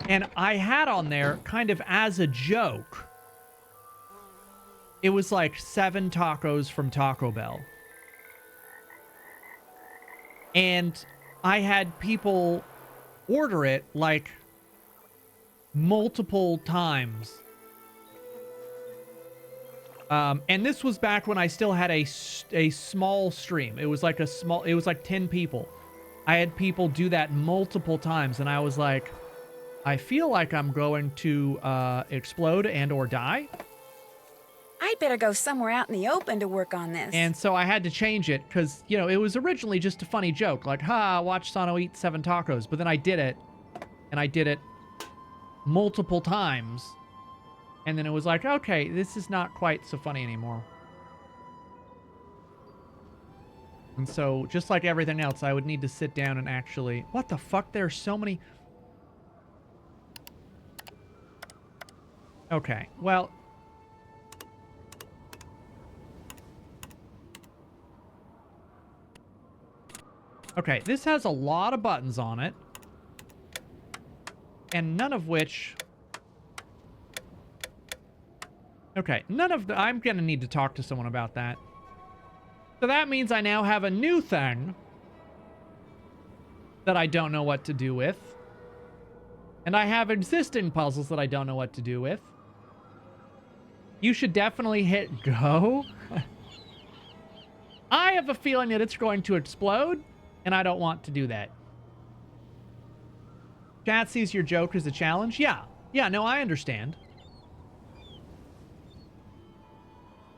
And I had on there, kind of as a joke, it was like 7 tacos from Taco Bell. And I had people order it like multiple times. And this was back when I still had a small stream. It was like it was like 10 people. I had people do that multiple times, and I was like, I feel like I'm going to explode and or die. I'd better go somewhere out in the open to work on this. And so I had to change it because, you know, it was originally just a funny joke. Like, watch Sano eat 7 tacos. But then I did it, and I did it multiple times. And then it was like, okay, this is not quite so funny anymore. And so, just like everything else, I would need to sit down and actually... What the fuck? There are so many... Okay, well... Okay, this has a lot of buttons on it. And none of which... Okay, none of the... I'm gonna need to talk to someone about that. So that means I now have a new thing that I don't know what to do with. And I have existing puzzles that I don't know what to do with. You should definitely hit go. I have a feeling that it's going to explode, and I don't want to do that. Chat sees your joke as a challenge? Yeah. Yeah, no, I understand.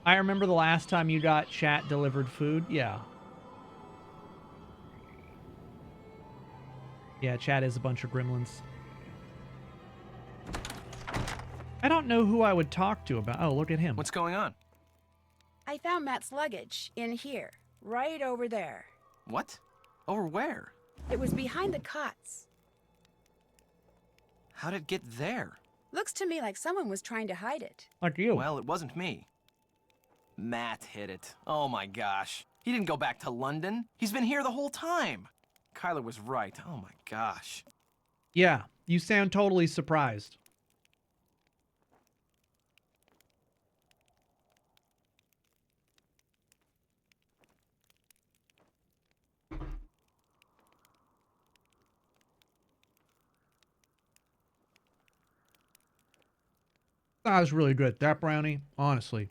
I remember the last time you got chat delivered food. Yeah. Yeah, chat is a bunch of gremlins. I don't know who I would talk to about... Oh, look at him. What's going on? I found Matt's luggage in here, right over there. What? Over where? It was behind the cots. How'd it get there? Looks to me like someone was trying to hide it. Like you. Well, it wasn't me. Matt hid it. Oh my gosh. He didn't go back to London. He's been here the whole time. Kyler was right. Oh my gosh. Yeah, you sound totally surprised. That was really good. That brownie, honestly.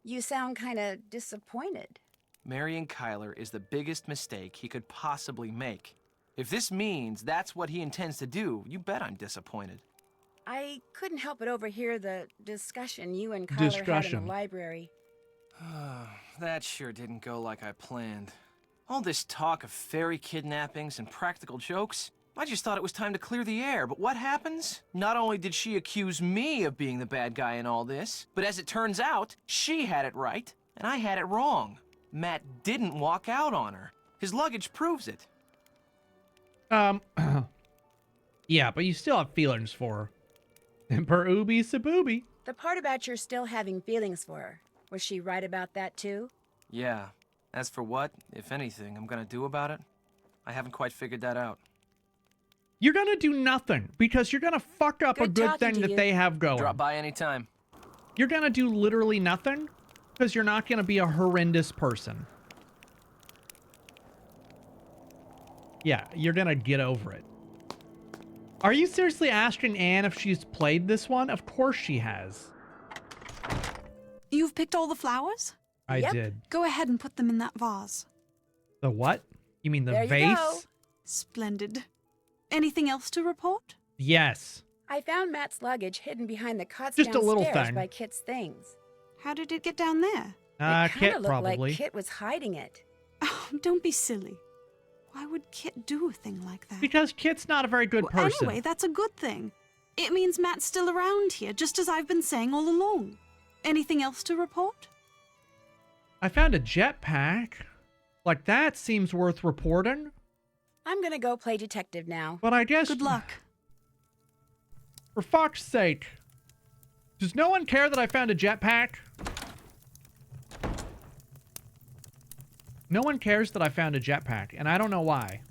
You sound kind of disappointed. Marrying Kyler is the biggest mistake he could possibly make. If this means that's what he intends to do, you bet I'm disappointed. I couldn't help but overhear the discussion you and Kyler had in the library. That sure didn't go like I planned. All this talk of fairy kidnappings and practical jokes, I just thought it was time to clear the air, but what happens? Not only did she accuse me of being the bad guy in all this, but as it turns out, she had it right, and I had it wrong. Matt didn't walk out on her. His luggage proves it. Yeah, but you still have feelings for her. And per ooby sabooby. The part about your still having feelings for her, was she right about that too? Yeah. As for what, if anything, I'm gonna do about it, I haven't quite figured that out. You're gonna do nothing, because you're gonna fuck up a good thing that they have going. Drop by anytime. You're gonna do literally nothing, because you're not gonna be a horrendous person. Yeah, you're gonna get over it. Are you seriously asking Anne if she's played this one? Of course she has. You've picked all the flowers? I did. Go ahead and put them in that vase. The what? You mean the There you vase? go. Splendid. Anything else to report? Yes. I found Matt's luggage hidden behind the cots Just a little downstairs thing. by Kit's things. How did it get down there? It Kit kinda looked probably. like Kit was hiding it. Oh, don't be silly. Why would Kit do a thing like that? Because Kit's not a very good Well, person. anyway, that's a good thing. It means Matt's still around here, just as I've been saying all along. Anything else to report? I found a jetpack. Like, that seems worth reporting. I'm gonna go play detective now. But I guess... Good luck. For fuck's sake. Does no one care that I found a jetpack? No one cares that I found a jetpack, and I don't know why.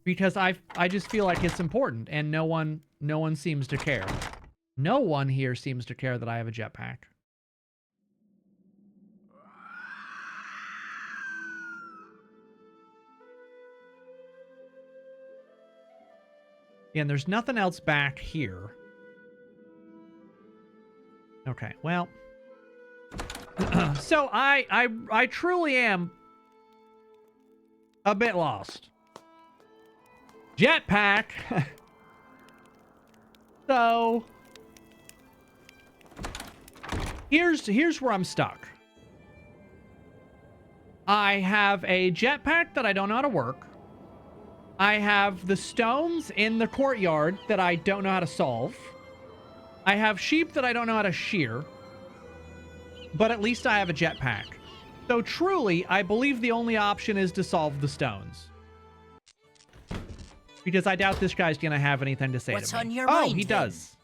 Because I just feel like it's important, and no one seems to care. No one here seems to care that I have a jetpack. Yeah, and there's nothing else back here. Okay, well. So I truly am a bit lost. Jetpack. So here's where I'm stuck. I have a jetpack that I don't know how to work. I have the stones in the courtyard that I don't know how to solve. I have sheep that I don't know how to shear. But at least I have a jetpack. So truly, I believe the only option is to solve the stones. Because I doubt this guy's gonna have anything to say What's to me. on your Oh, mind, he then? does.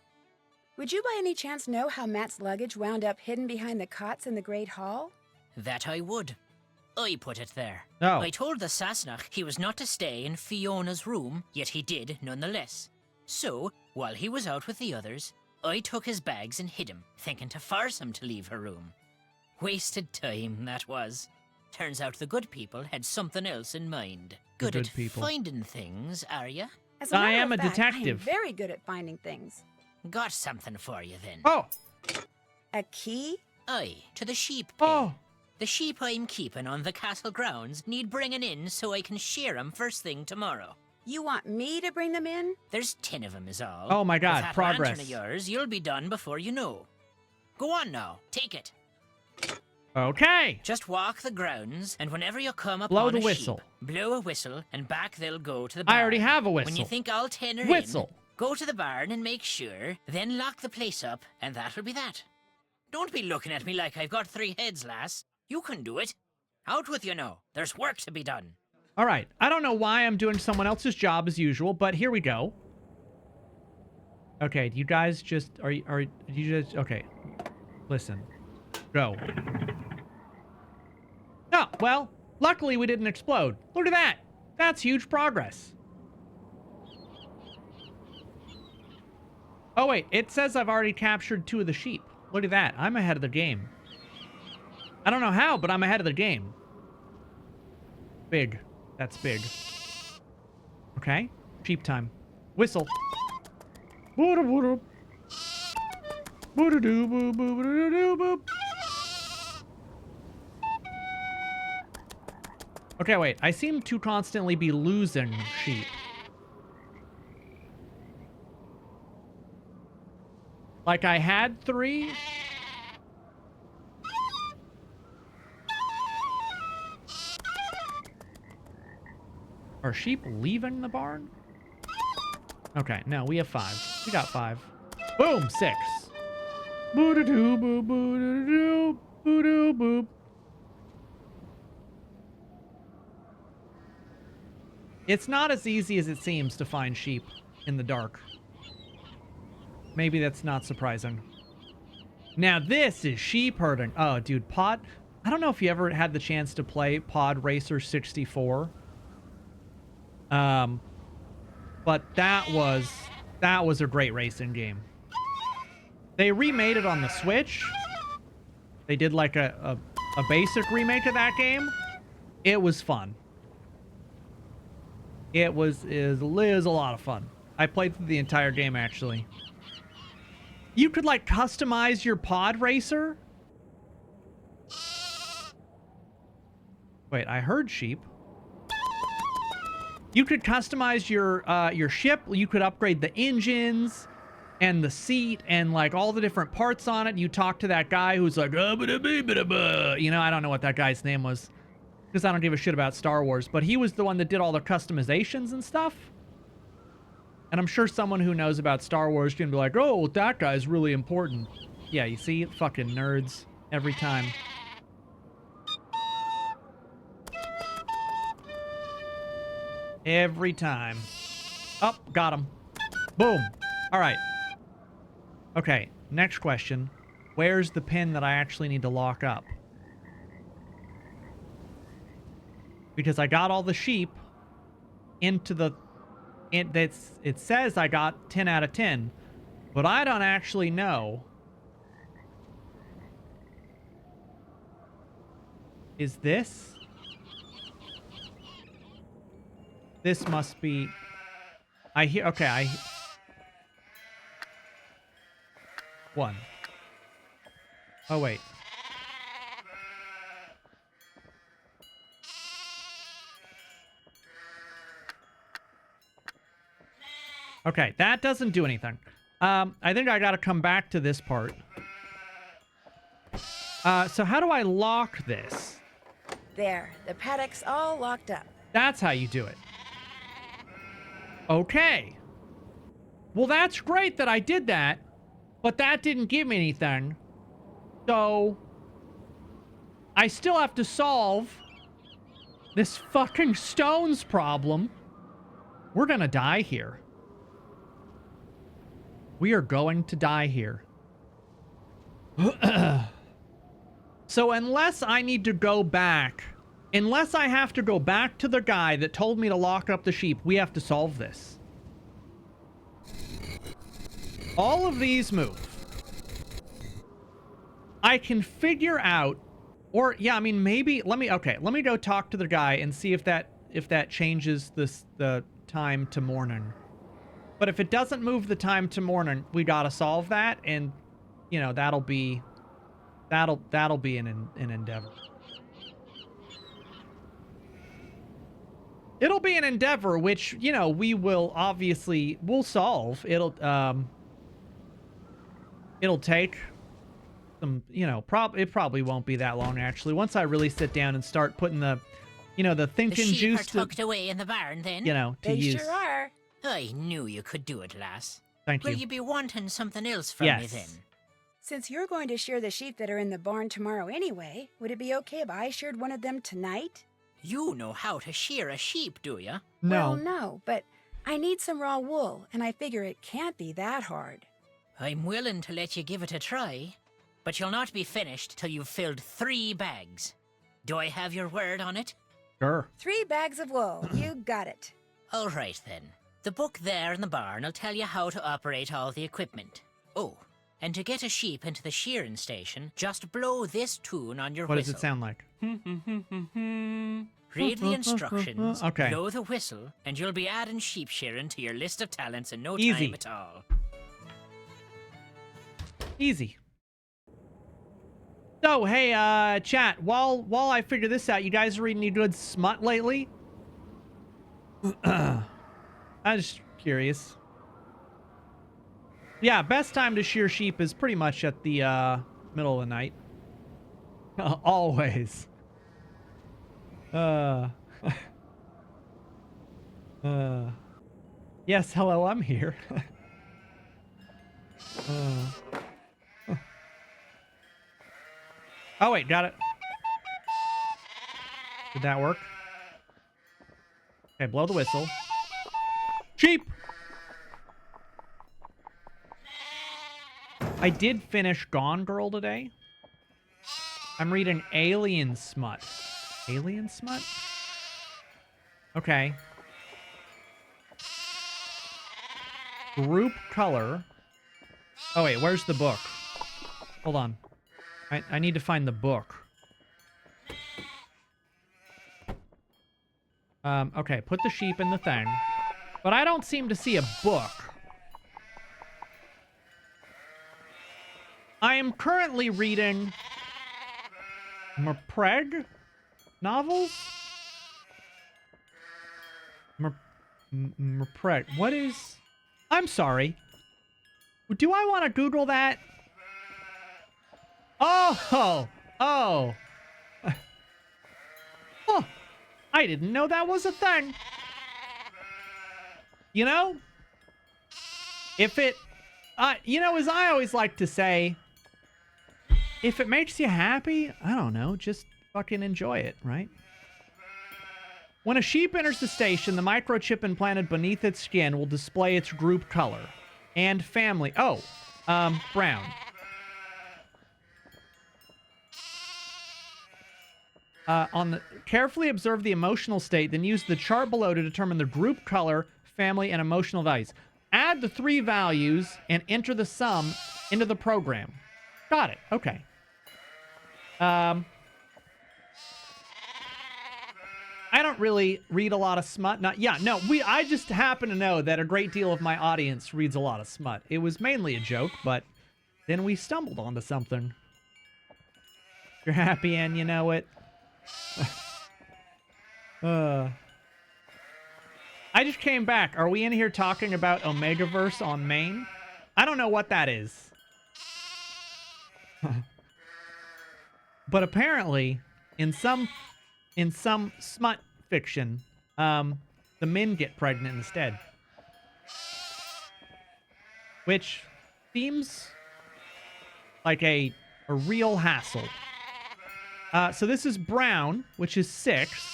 Would you by any chance know how Matt's luggage wound up hidden behind the cots in the Great Hall? That I would. I put it there. Oh. I told the Sassenach he was not to stay in Fiona's room, yet he did nonetheless. So, while he was out with the others, I took his bags and hid him, thinking to force him to leave her room. Wasted time, that was. Turns out the good people had something else in mind. The Good good at people. finding things, are ya? As a I matter am of a fact, detective. I am very good at finding things. Got something for you then. Oh, A key? Aye, to the sheep pen. oh. The sheep I'm keeping on the castle grounds need bringing in so I can shear 'em first thing tomorrow. You want me to bring them in? There's 10 of 'em is all. Oh my God, With that progress. lantern of yours, you'll be done before you know. Go on now, take it. Okay. Just walk the grounds, and whenever you come upon Blow the a whistle. sheep, blow a whistle, and back they'll go to the barn. I already have a When whistle. you think all 10 are Whistle. in, go to the barn and make sure, then lock the place up, and that'll be that. Don't be looking at me like I've got 3 heads, lass. You can do it. Out with you now. There's work to be done. All right. I don't know why I'm doing someone else's job as usual, but here we go. Okay, you guys just are you just okay. Listen. Go. Oh, well, luckily we didn't explode. Look at that. That's huge progress. Oh wait, it says I've already captured 2 of the sheep. Look at that. I'm ahead of the game. I don't know how, but I'm ahead of the game. Big. That's big. Okay. Sheep time. Whistle. Boo-da-boo-da. Boo-da-doo-boo-boo-boo-da-doo-boo. Okay, wait. I seem to constantly be losing sheep. Like I had 3. Are sheep leaving the barn? Okay, no, we have 5. We got 5. Boom, 6. Boo-da-doo, boo, boo-da-doo, boo-doo, boop. It's not as easy as it seems to find sheep in the dark. Maybe that's not surprising. Now this is sheep herding. Oh, dude, Pod... I don't know if you ever had the chance to play Pod Racer 64. But that was a great racing game. They remade it on the Switch. They did like a basic remake of that game. It was fun. It was a lot of fun. I played through the entire game actually. You could like customize your pod racer. Wait, I heard sheep. You could customize your ship. You could upgrade the engines and the seat and like all the different parts on it. You talk to that guy who's like, you know, I don't know what that guy's name was because I don't give a shit about Star Wars, but he was the one that did all the customizations and stuff. And I'm sure someone who knows about Star Wars can be like, oh, that guy's really important. Yeah, you see? Fucking nerds every time. Every time. Oh, got him. Boom. All right. Okay, next question. Where's the pin that I actually need to lock up? Because I got all the sheep into the... It says I got 10 out of 10, but I don't actually know. Is this? This must be... I hear... Okay, One. Oh, wait. Okay, that doesn't do anything. I think I gotta come back to this part. So how do I lock this? There, the paddock's all locked up. That's how you do it. Okay. Well, that's great that I did that, but that didn't give me anything. So I still have to solve this fucking stones problem. We're gonna die here. We are going to die here. So unless I need to go back, unless I have to go back to the guy that told me to lock up the sheep, we have to solve this. All of these move. I can figure out, or yeah, I mean maybe let me go talk to the guy and see if that changes the time to morning. But if it doesn't move the time to morning, we gotta solve that, and you know that'll be an endeavor. It'll be an endeavor, which you know we'll solve. It'll take some, you know, it probably won't be that long actually. Once I really sit down and start putting the, you know, the thinking the sheep juice are tucked away in the barn, then. You know, to They use. sure are. I knew you could do it, lass. Thank Will you. you be wanting something else from me Yes. then? Since you're going to shear the sheep that are in the barn tomorrow anyway, would it be okay if I sheared one of them tonight? You know how to shear a sheep, do you? No. Well, no, but I need some raw wool, and I figure it can't be that hard. I'm willing to let you give it a try, but you'll not be finished till you've filled 3 bags. Do I have your word on it? Sure. 3 bags of wool. You got it. All right, then. The book there in the barn will tell you how to operate all the equipment. Oh, and to get a sheep into the shearing station, just blow this tune on your What whistle. does it sound like? Read the instructions, Okay. blow the whistle, and you'll be adding sheep shearing to your list of talents in no Easy. time at all. Easy. So, hey, chat, while I figure this out, you guys read any good smut lately? I'm just curious. Yeah, best time to shear sheep is pretty much at the middle of the night. Always. Yes, hello, I'm here. Oh, wait, got it. Did that work? Okay, blow the whistle. Sheep! I did finish Gone Girl today. I'm reading Alien Smut. Alien Smut? Okay. Group color. Oh, wait, where's the book? Hold on. I need to find the book. Okay, put the sheep in the thing. But I don't seem to see a book. I am currently reading Merpreg novels? Merpreg. What is... I'm sorry. Do I want to Google that? Oh! Oh! Oh! I didn't know that was a thing. You know? If it... you know, as I always like to say, if it makes you happy, I don't know, just fucking enjoy it, right? When a sheep enters the station, the microchip implanted beneath its skin will display its group color. and family. Oh, brown. Carefully observe the emotional state, then use the chart below to determine the group color, family, and emotional values. Add the 3 values and enter the sum into the program. Got it. Okay. I don't really read a lot of smut. I just happen to know that a great deal of my audience reads a lot of smut. It was mainly a joke, but then we stumbled onto something. You're happy and you know it. I just came back. Are we in here talking about Omegaverse on main? I don't know what that is. But apparently, in some smut fiction, the men get pregnant instead. Which seems like a real hassle. So this is brown, which is 6.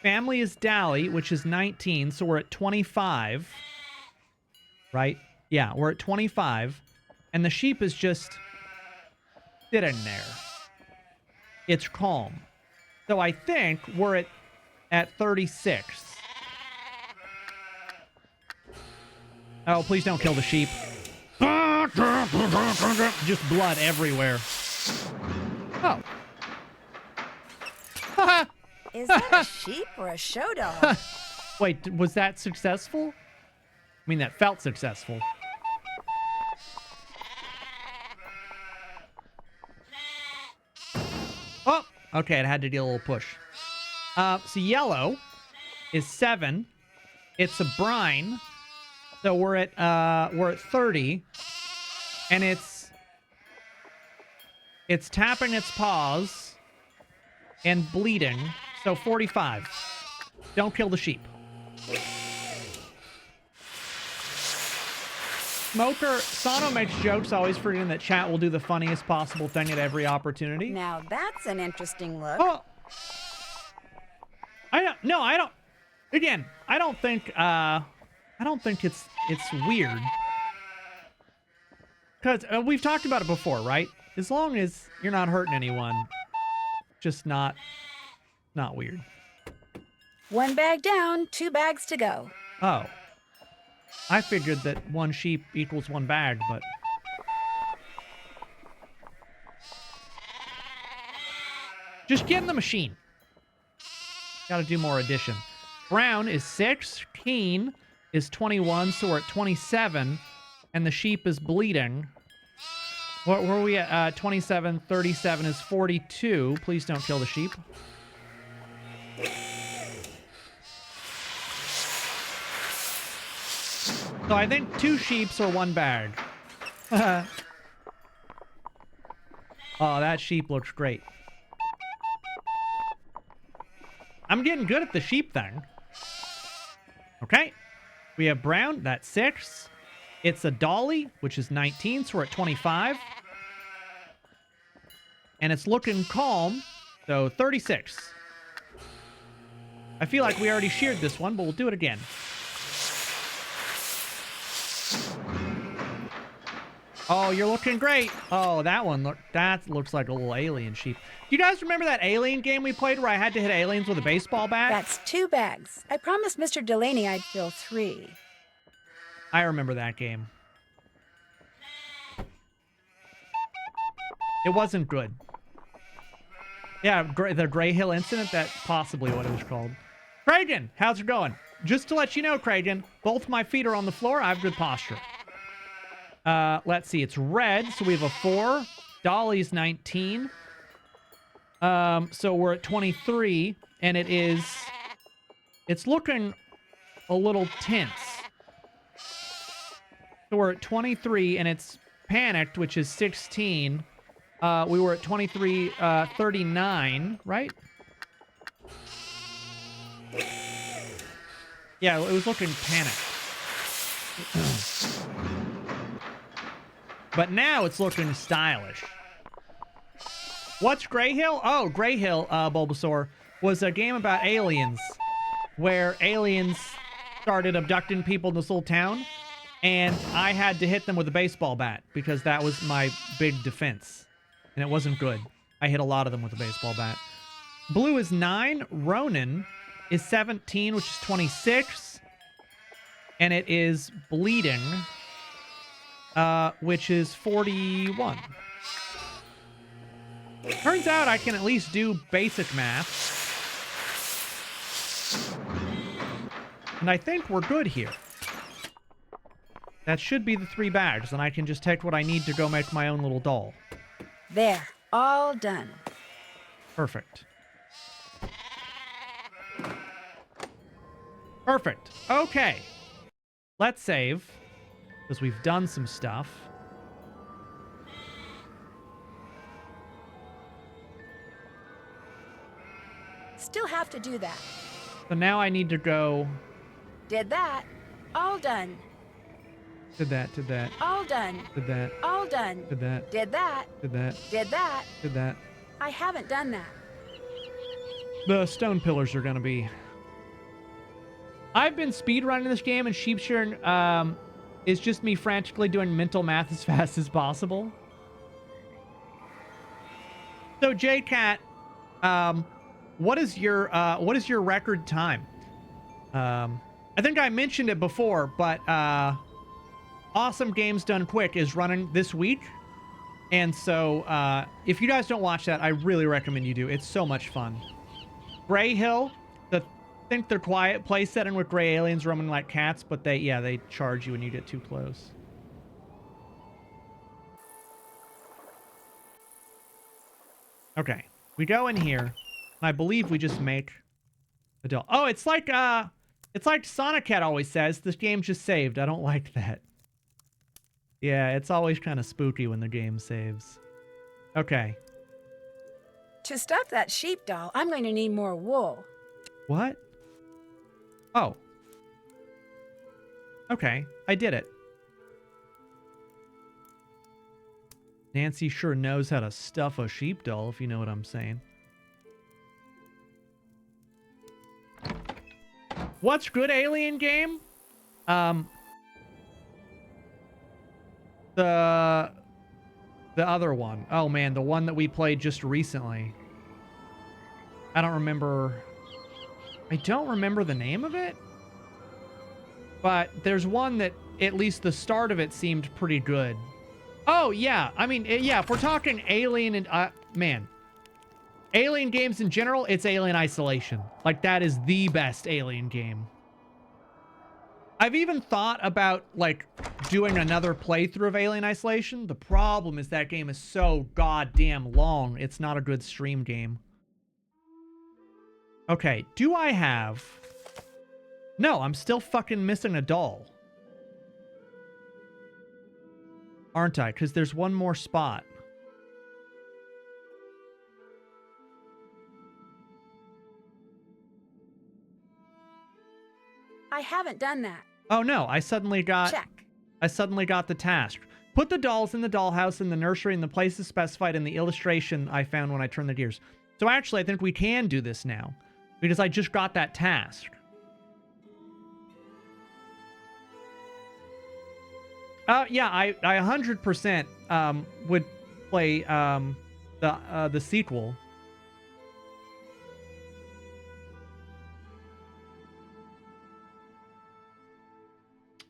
Family is Dally, which is 19, so we're at 25. Right? Yeah, we're at 25. And the sheep is just sitting there. It's calm. So I think we're at 36. Oh, please don't kill the sheep. Just blood everywhere. Oh. Is that a sheep or a show dog? Wait, was that successful? I mean, that felt successful. Oh, okay, it had to do a little push. So yellow is 7. It's a brine. So we're at 30. And it's tapping its paws and bleeding. So 45. Don't kill the sheep. Smoker, Sano makes jokes, always forgetting that chat will do the funniest possible thing at every opportunity. Now that's an interesting look. Oh. I don't think it's weird. Because we've talked about it before, right? As long as you're not hurting anyone, just not weird. 1 bag down, 2 bags to go. Oh. I figured that 1 sheep equals 1 bag, but... Just get in the machine. Gotta do more addition. Brown is 6. Keen is 21, so we're at 27. And the sheep is bleeding. What were we at? 27, 37 is 42. Please don't kill the sheep. So I think 2 sheeps or 1 bag. Oh, that sheep looks great. I'm getting good at the sheep thing. Okay. We have brown, that's 6. It's a dolly, which is 19, so we're at 25. And it's looking calm, so 36. I feel like we already sheared this one, but we'll do it again. Oh, you're looking great. Oh, that looks like a little alien sheep. Do you guys remember that alien game we played where I had to hit aliens with a baseball bat? That's 2 bags. I promised Mr. Delaney I'd fill 3. I remember that game. It wasn't good. Yeah, the Gray Hill incident, that's possibly what it was called. Kragan, how's it going? Just to let you know, Kragan, both my feet are on the floor. I have good posture. Let's see. It's red, so we have a 4. Dolly's 19. So we're at 23, and it's looking a little tense. So we're at 23, and it's panicked, which is 16. We were at 23, 39, right? Yeah, it was looking panicked. But now it's looking stylish. What's Gray Hill? Oh, Gray Hill, Bulbasaur, was a game about aliens, where aliens started abducting people in this little town. And I had to hit them with a baseball bat because that was my big defense. And it wasn't good. I hit a lot of them with a baseball bat. Blue is 9. Ronan is 17, which is 26. And it is bleeding, which is 41. Turns out I can at least do basic math. And I think we're good here. That should be the 3 bags, and I can just take what I need to go make my own little doll. There, all done. Perfect. Perfect. Okay. Let's save, because we've done some stuff. Still have to do that. So now I need to go... Did that. All done. Did that, did that, All done. did that, All done. did that, Did that. did that, Did that. did that. I haven't done that. The stone pillars are gonna be... I've been speedrunning this game, and Sheepshire is just me frantically doing mental math as fast as possible. So, JCat, what is your record time? I think I mentioned it before, but Awesome Games Done Quick is running this week. And so, if you guys don't watch that, I really recommend you do. It's so much fun. Grey Hill, think they're quiet place setting with gray aliens roaming like cats, but they charge you when you get too close. Okay, we go in here, and I believe we just make a doll. Oh, it's like Sonic Cat always says, this game just saved. I don't like that. Yeah, it's always kind of spooky when the game saves. Okay. To stuff that sheep doll, I'm going to need more wool. What? Oh. Okay, I did it. Nancy sure knows how to stuff a sheep doll, if you know what I'm saying. What's good alien game? The other one. Oh man, the one that we played just recently. I don't remember the name of it. But there's one that at least the start of it seemed pretty good. Oh yeah, I mean, yeah, if we're talking alien and man, alien games in general, it's Alien Isolation. Like, that is the best alien game. I've even thought about, like, doing another playthrough of Alien Isolation. The problem is that game is so goddamn long. It's not a good stream game. Okay, do I have... No, I'm still fucking missing a doll. Aren't I? Because there's one more spot. I haven't done that. Oh no, I suddenly got... Check. I suddenly got the task. Put the dolls in the dollhouse in the nursery in the places specified in the illustration I found when I turned the gears. So actually, I think we can do this now. Because I just got that task. Yeah, I 100% would play the sequel.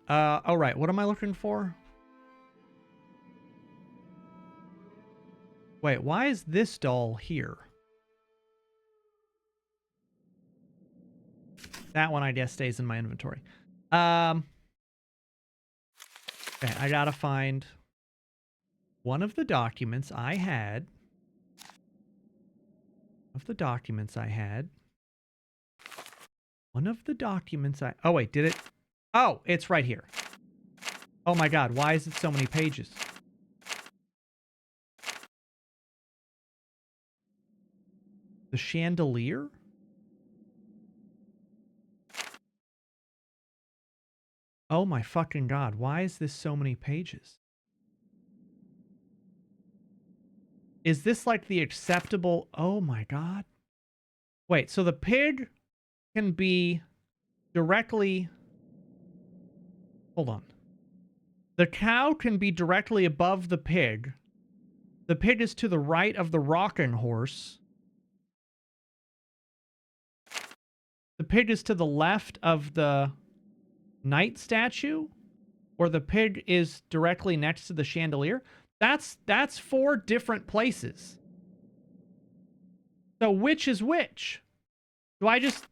All right, what am I looking for? Wait, why is this doll here? That one, I guess, stays in my inventory. Okay, I gotta find one of the documents I had. One of the documents I... Oh, wait, did it... Oh, it's right here. Oh my god, why is it so many pages? The chandelier? Oh my fucking god, why is this so many pages? Is this like the acceptable... Oh my god. Wait, so the pig can be directly... Hold on. The cow can be directly above the pig. The pig is to the right of the rocking horse. The pig is to the left of the knight statue, or the pig is directly next to the chandelier. That's 4 different places. So which is which? Do I just...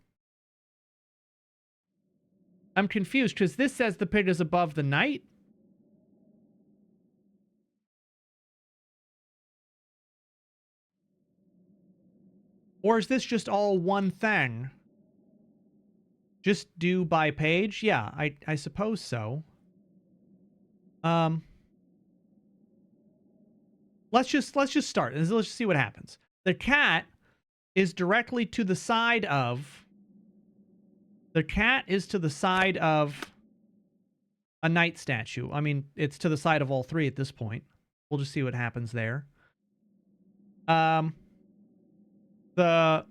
I'm confused because this says the pig is above the knight. Or is this just all one thing? Just do by page? Yeah, I suppose so. Let's just start. Let's just see what happens. The cat is directly to the side of... The cat is to the side of a knight statue. I mean, it's to the side of all 3 at this point. We'll just see what happens there. The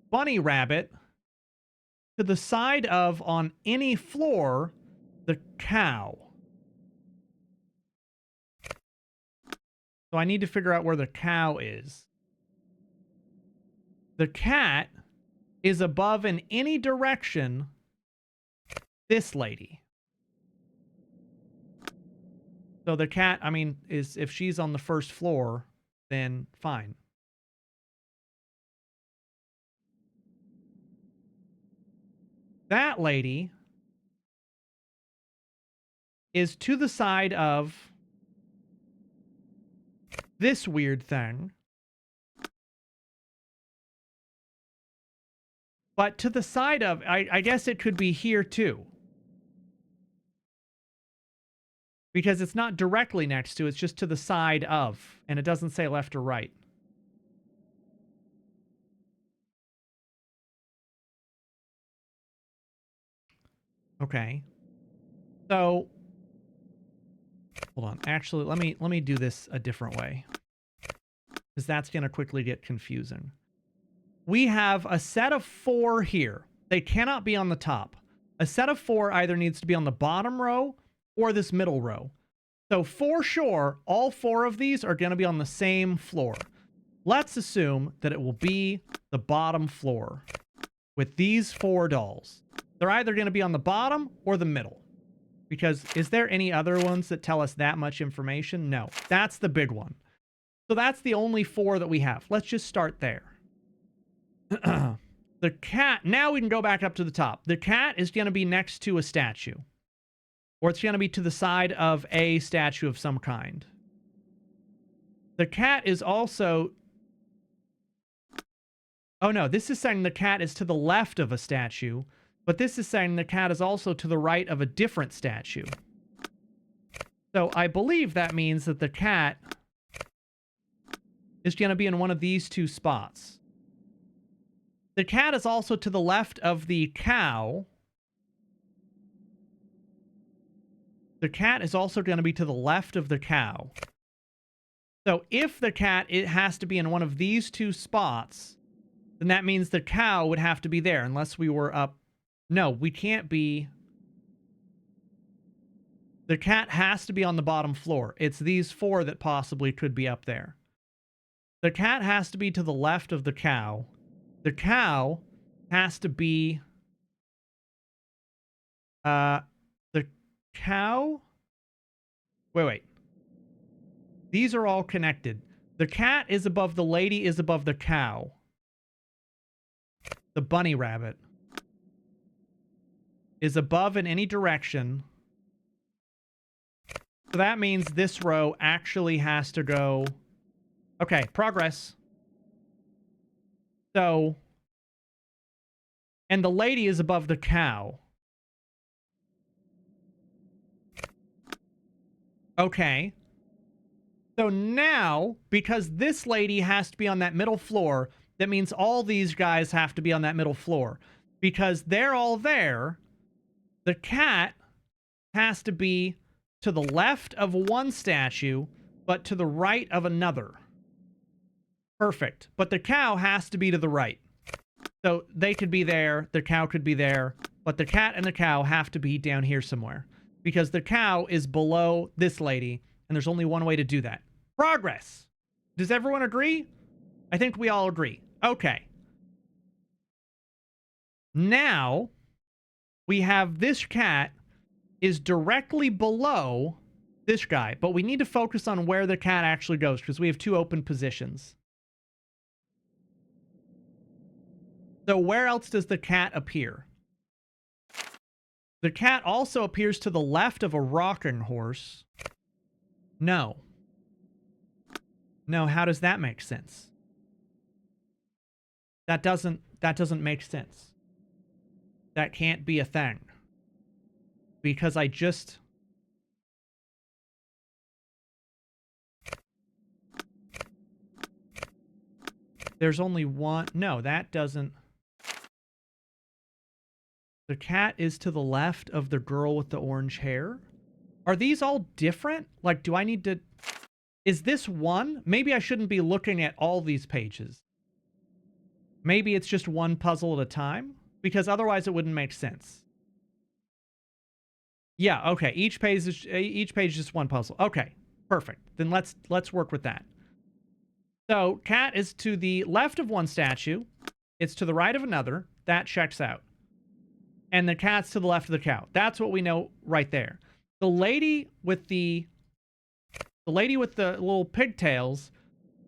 bunny rabbit to the side of, on any floor, the cow. So I need to figure out where the cow is. The cat is above in any direction this lady. So the cat, I mean, is if she's on the first floor, then fine. That lady is to the side of this weird thing. But to the side of, I guess it could be here too. Because it's not directly next to, it's just to the side of. And it doesn't say left or right. Okay. So, hold on. Actually, let me do this a different way. Because that's going to quickly get confusing. We have a set of 4 here. They cannot be on the top. A set of 4 either needs to be on the bottom row or this middle row. So for sure, all 4 of these are going to be on the same floor. Let's assume that it will be the bottom floor with these 4 dolls. They're either going to be on the bottom or the middle. Because is there any other ones that tell us that much information? No. That's the big one. So that's the only 4 that we have. Let's just start there. The cat, now we can go back up to the top. The cat is going to be next to a statue. Or it's going to be to the side of a statue of some kind. The cat is also... Oh no, this is saying the cat is to the left of a statue. But this is saying the cat is also to the right of a different statue. So I believe that means that the cat is going to be in one of these 2 spots. The cat is also to the left of the cow. The cat is also going to be to the left of the cow. So if the cat, it has to be in one of these 2 spots, then that means the cow would have to be there unless we were up. No, we can't be. The cat has to be on the bottom floor. It's these 4 that possibly could be up there. The cat has to be to the left of the cow. The cow has to be... the cow... Wait. These are all connected. The cat is above the lady is above the cow. The bunny rabbit is above in any direction. So that means this row actually has to go... Okay, progress. So... And the lady is above the cow. Okay. So now, because this lady has to be on that middle floor, that means all these guys have to be on that middle floor. Because they're all there, the cat has to be to the left of one statue, but to the right of another. Perfect. But the cow has to be to the right. So they could be there, the cow could be there, but the cat and the cow have to be down here somewhere. because the cow is below this lady, and there's only one way to do that. Progress. Does everyone agree? I think we all agree. Okay. Now, we have this cat is directly below this guy, but we need to focus on where the cat actually goes because we have two open positions. So where else does the cat appear? The cat also appears to the left of a rocking horse. No. No, how does that make sense? That doesn't make sense. That can't be a thing. Because I just... There's only one... No, that doesn't... The cat is to the left of the girl with the orange hair? Are these all different? Like, do I need to... Is this one? Maybe I shouldn't be looking at all these pages. Maybe it's just one puzzle at a time? Because otherwise it wouldn't make sense. Yeah, okay. Each page is just one puzzle. Okay, perfect. Then let's work with that. So, cat is to the left of one statue. It's to the right of another. That checks out. And the cat's to the left of the cow. That's what we know right there. The lady with the little pigtails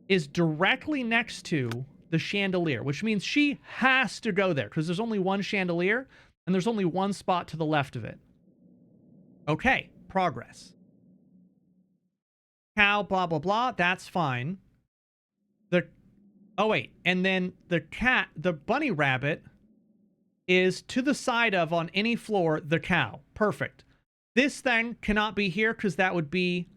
is directly next to the chandelier, which means she has to go there because there's only one chandelier and there's only one spot to the left of it. Okay, progress. Cow, blah, blah, blah. That's fine. Oh, wait. And then the cat, the bunny rabbit, is to the side of, on any floor, the cow. Perfect. This thing cannot be here because that would be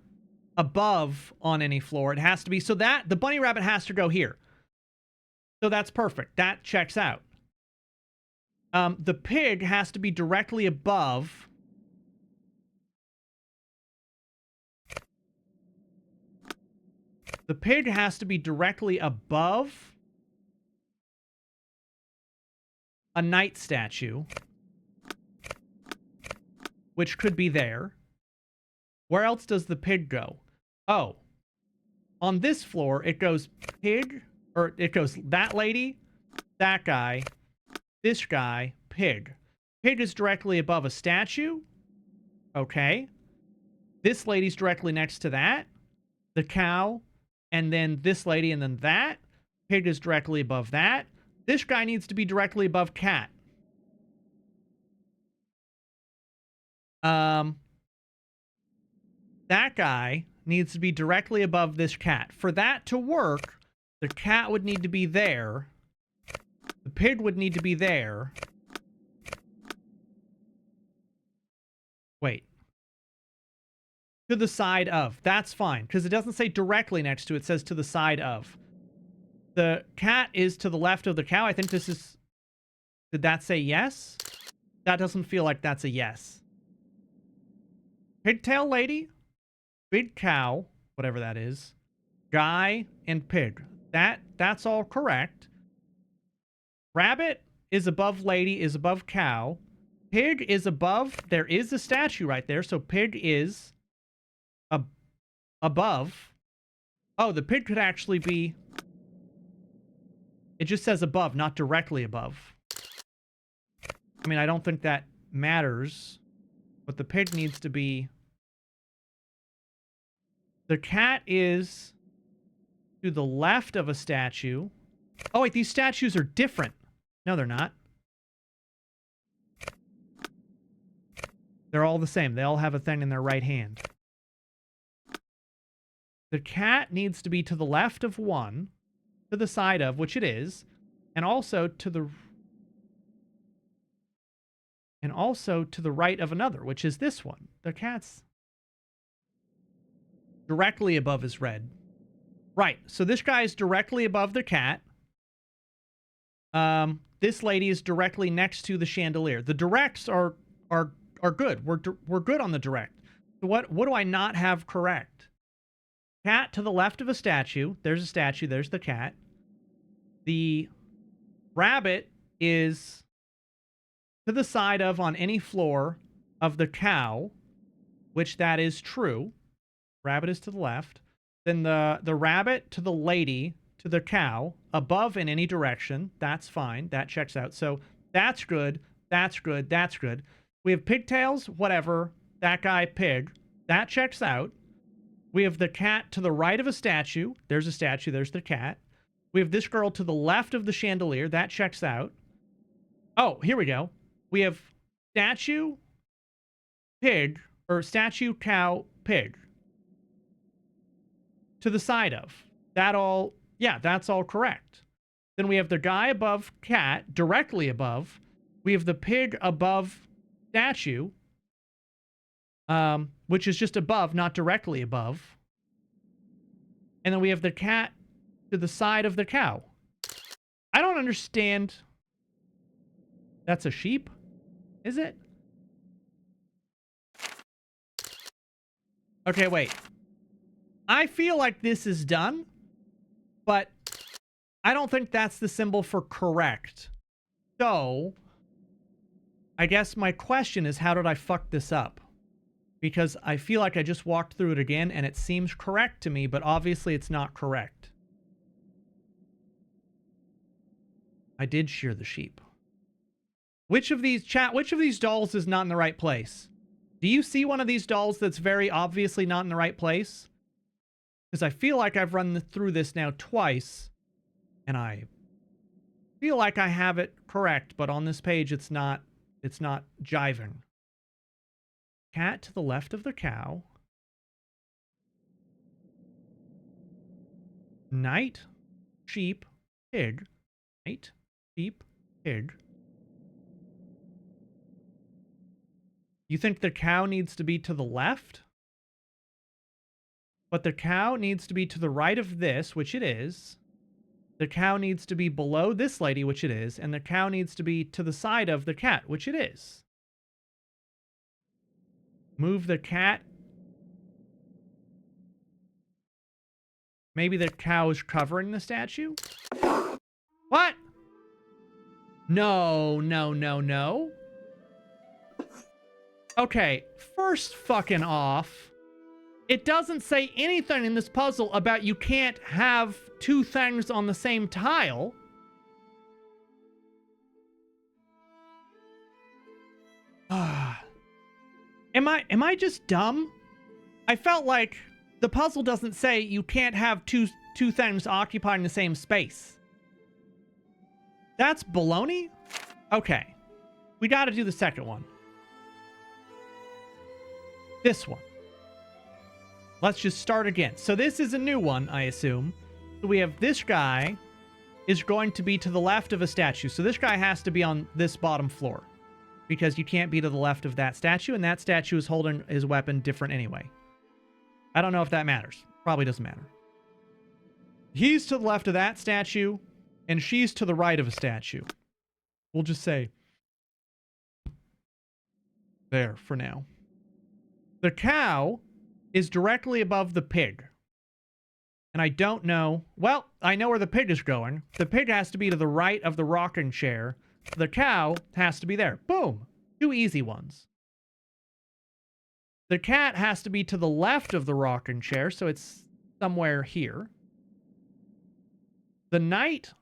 above on any floor. It has to be. So that, the bunny rabbit has to go here. So that's perfect. That checks out. The pig has to be directly above. The pig has to be directly above a knight statue, which could be there. Where else does the pig go? Oh, on this floor, it goes pig, or it goes that lady, that guy, this guy, pig. Pig is directly above a statue. Okay. This lady's directly next to that. The cow. And then this lady, and then that. Pig is directly above that. This guy needs to be directly above cat. That guy needs to be directly above this cat. For that to work, the cat would need to be there. The pig would need to be there. Wait. To the side of. That's fine, because it doesn't say directly next to it. It says to the side of. The cat is to the left of the cow. I think this is... Did that say yes? That doesn't feel like that's a yes. Pigtail lady, big cow, whatever that is, guy, and pig. That's all correct. Rabbit is above lady, is above cow. Pig is above... There is a statue right there, so pig is... above. Oh, the pig could actually be... It just says above, not directly above. I mean, I don't think that matters. But the pig needs to be... The cat is to the left of a statue. Oh, wait, these statues are different. No, they're not. They're all the same. They all have a thing in their right hand. The cat needs to be to the left of one, to the side of, which it is, and also to the right of another, which is this one. The cat's directly above is red. Right, so this guy is directly above the cat. This lady is directly next to the chandelier. The directs are good. We're good on the direct. So what do I not have correct? Cat to the left of a statue. There's a statue. There's the cat. The rabbit is to the side of, on any floor, of the cow. which that is true. Rabbit is to the left. Then the rabbit to the lady to the cow, above in any direction. That's fine. That checks out. So that's good. That's good. That's good. We have pigtails, whatever. That guy, pig. That checks out. We have the cat to the right of a statue. There's a statue. There's the cat. We have this girl to the left of the chandelier. That checks out. Oh, here we go. We have statue, pig, or statue, cow, pig. To the side of. That all, yeah, that's all correct. Then we have the guy above cat, directly above. We have the pig above statue, which is just above, not directly above. And then we have the cat to the side of the cow. I don't understand. That's a sheep? Is it? Okay, wait. I feel like this is done, but I don't think that's the symbol for correct. So, I guess my question is, how did I fuck this up? Because I feel like I just walked through it again and it seems correct to me, but obviously it's not correct. I did shear the sheep. Which of these dolls is not in the right place? Do you see one of these dolls that's very obviously not in the right place? Because I feel like I've run through this now twice, and I feel like I have it correct, but on this page it's not jiving. Cat to the left of the cow. Knight, sheep, pig. Knight, sheep, pig. You think the cow needs to be to the left? But the cow needs to be to the right of this, which it is. The cow needs to be below this lady, which it is. And the cow needs to be to the side of the cat, which it is. Move the cat. Maybe the cow is covering the statue? What? No, no, no, no. Okay, first fucking off, it doesn't say anything in this puzzle about you can't have two things on the same tile. Am I just dumb? I felt like the puzzle doesn't say you can't have two things occupying the same space. That's baloney? Okay. We gotta do the second one. This one. Let's just start again. So this is a new one, I assume. So we have this guy is going to be to the left of a statue. So this guy has to be on this bottom floor. Because you can't be to the left of that statue, and that statue is holding his weapon different anyway. I don't know if that matters. Probably doesn't matter. He's to the left of that statue, and she's to the right of a statue. We'll just say there for now. The cow is directly above the pig. And I don't know... Well, I know where the pig is going. The pig has to be to the right of the rocking chair. The cow has to be there. Boom. Two easy ones. The cat has to be to the left of the rocking chair, so it's somewhere here. The knight,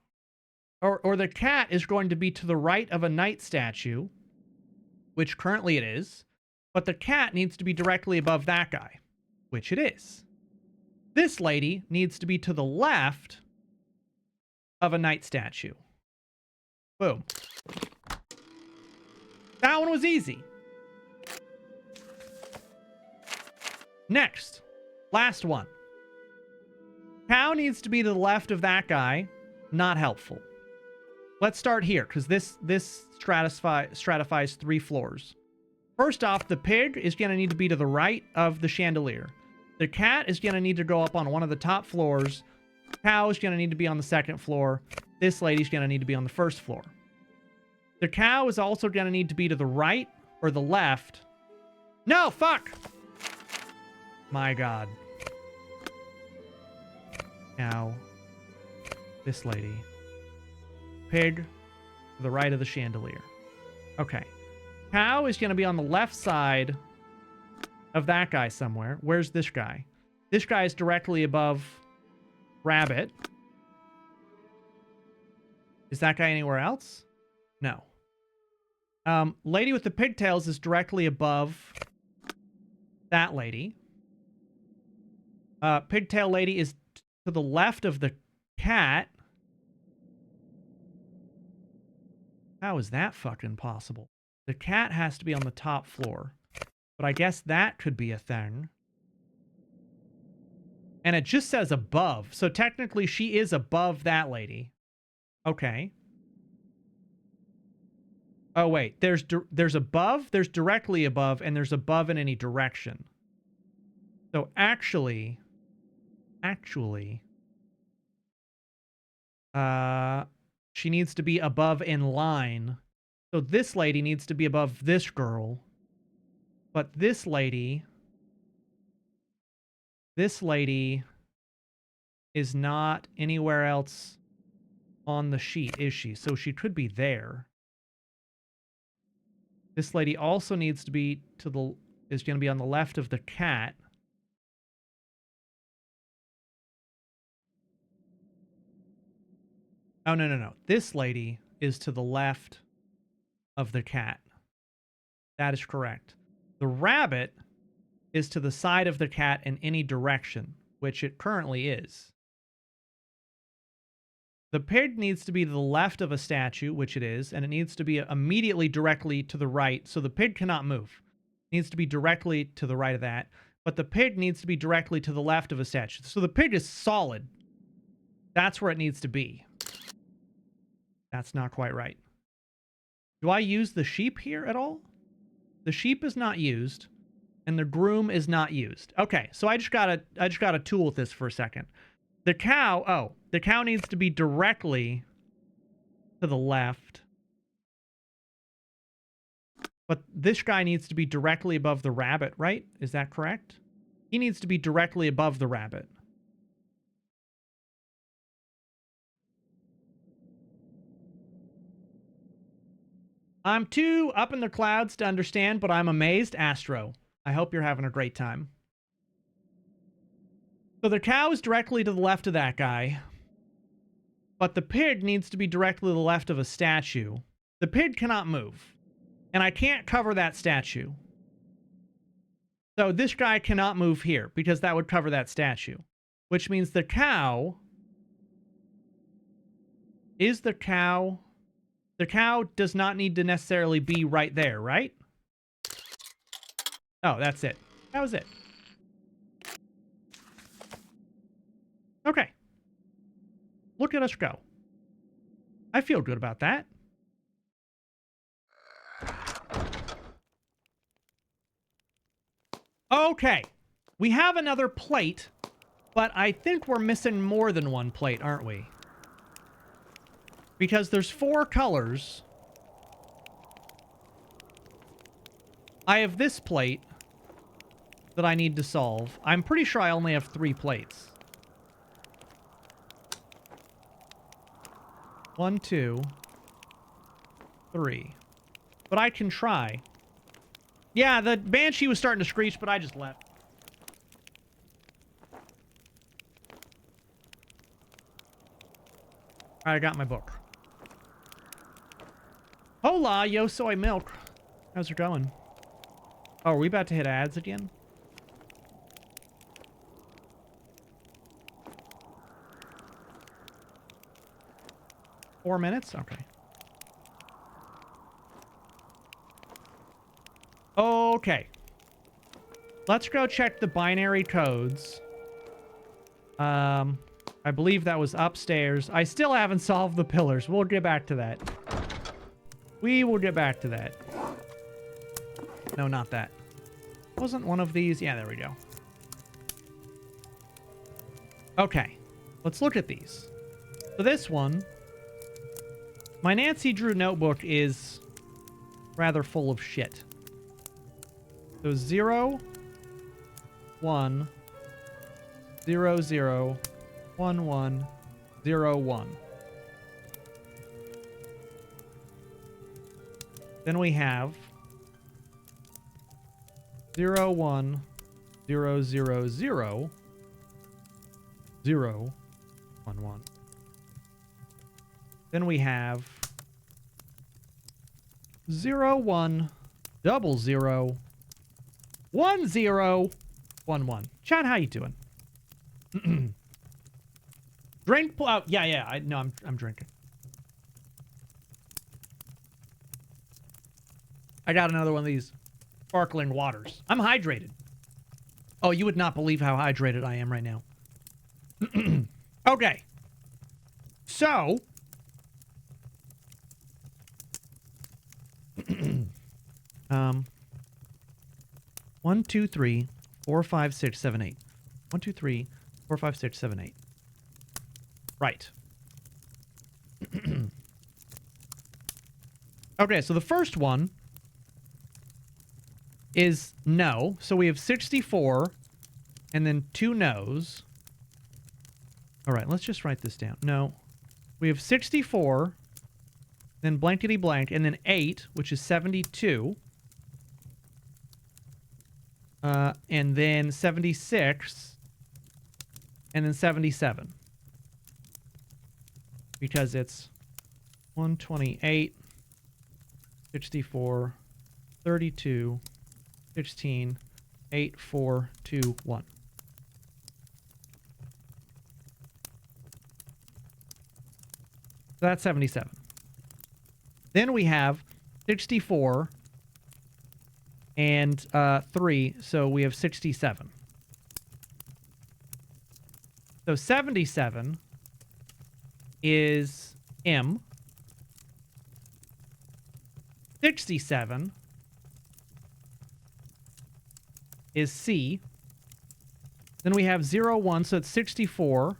or the cat is going to be to the right of a knight statue, which currently it is, but the cat needs to be directly above that guy, which it is. This lady needs to be to the left of a knight statue. Boom. That one was easy. Next. Last one. Cow needs to be to the left of that guy. Not helpful. Let's start here, because this stratifies 3 floors. First off, the pig is going to need to be to the right of the chandelier. The cat is going to need to go up on one of the top floors. Cow is going to need to be on the 2nd floor. This lady's going to need to be on the 1st floor. The cow is also going to need to be to the right or the left. No, fuck! My God. Cow. This lady. Pig to the right of the chandelier. Okay. Cow is going to be on the left side of that guy somewhere. Where's this guy? This guy is directly above Rabbit. Is that guy anywhere else? No. Lady with the pigtails is directly above that lady. Pigtail lady is to the left of the cat. How is that fucking possible? The cat has to be on the top floor. But I guess that could be a thing. And it just says above. So technically she is above that lady. Okay. Oh, wait. There's above, there's directly above, and there's above in any direction. So actually, she needs to be above in line. So this lady needs to be above this girl. But this lady is not anywhere else on the sheet, is she? So she could be there. This lady also needs to be is going to be on the left of the cat. Oh, no. This lady is to the left of the cat. That is correct. The rabbit is to the side of the cat in any direction, which it currently is. The pig needs to be to the left of a statue, which it is, and it needs to be immediately directly to the right, so the pig cannot move. It needs to be directly to the right of that, but the pig needs to be directly to the left of a statue. So the pig is solid. That's where it needs to be. That's not quite right. Do I use the sheep here at all? The sheep is not used, and the groom is not used. Okay, so I just gotta tool with this for a second. The cow, the cow needs to be directly to the left. But this guy needs to be directly above the rabbit, right? Is that correct? He needs to be directly above the rabbit. I'm too up in the clouds to understand, but I'm amazed, Astro. I hope you're having a great time. So the cow is directly to the left of that guy. But the pig needs to be directly to the left of a statue. The pig cannot move. And I can't cover that statue. So this guy cannot move here, because that would cover that statue. Which means the cow... Is the cow... The cow does not need to necessarily be right there, right? Oh, that's it. That was it. Okay. Look at us go. I feel good about that. Okay. We have another plate, but I think we're missing more than one plate, aren't we? Because there's 4 colors. I have this plate that I need to solve. I'm pretty sure I only have 3 plates. 1, 2, 3. But I can try. Yeah, the banshee was starting to screech, but I just left. Alright, I got my book. Hola, yo soy milk. How's it going? Oh, are we about to hit ads again? Four minutes? Okay. Okay. Let's go check the binary codes. I believe that was upstairs. I still haven't solved the pillars. We'll get back to that. We will get back to that. No, not that. Wasn't one of these? Yeah, there we go. Okay. Let's look at these. So this one... My Nancy Drew notebook is rather full of shit. So 0, 1, 0, 0, 1, 1, 0, 1. Then we have 0, 1, 0, 0, 0, 0, 1, 1. Then we have 0, 1, 0, 0, 1, 0, 1, 1. Chad, how you doing? Drink. Oh, yeah. I'm drinking. I got another one of these sparkling waters. I'm hydrated. Oh, you would not believe how hydrated I am right now. Okay. So. 1, 2, 3, 4, 5, 6, 7, 8. 1, 2, 3, 4, 5, 6, 7, 8. Right. Okay, so the first one is no. So we have 64 and then 2 no's. All right, let's just write this down. No. We have 64, then blankety blank, and then 8, which is 72. And then 76, and then 77. Because it's 128, 64, 32, 16, 8, 4, 2, 1. So that's 77. Then we have 64 and 3, so we have 67. So 77 is M. 67 is C. Then we have 0, 1, so it's 64.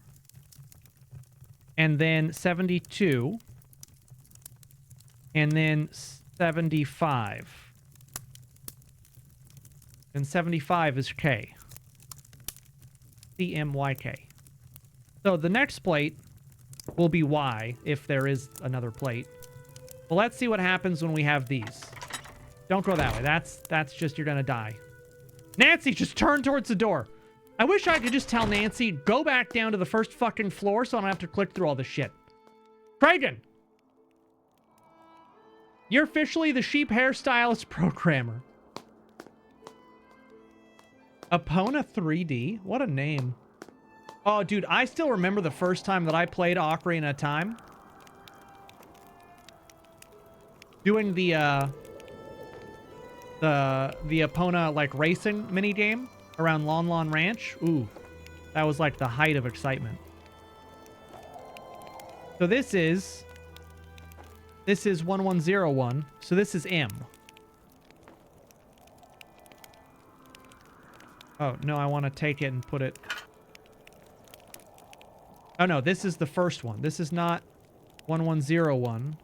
And then 72. And then 75. And 75 is K. C-M-Y-K. So the next plate will be Y, if there is another plate. Well, let's see what happens when we have these. Don't go that way. That's just, you're gonna die. Nancy, just turn towards the door. I wish I could just tell Nancy, go back down to the first fucking floor so I don't have to click through all this shit. Kragan! You're officially the sheep hairstylist programmer. Epona 3D? What a name. Oh, dude, I still remember the first time that I played Ocarina of Time. Doing the Epona, like, racing minigame around Lon Lon Ranch. Ooh, that was, like, the height of excitement. So this is 1101. So this is M. Oh, no, I want to take it and put it... Oh, no, this is the first one. This is not 1101.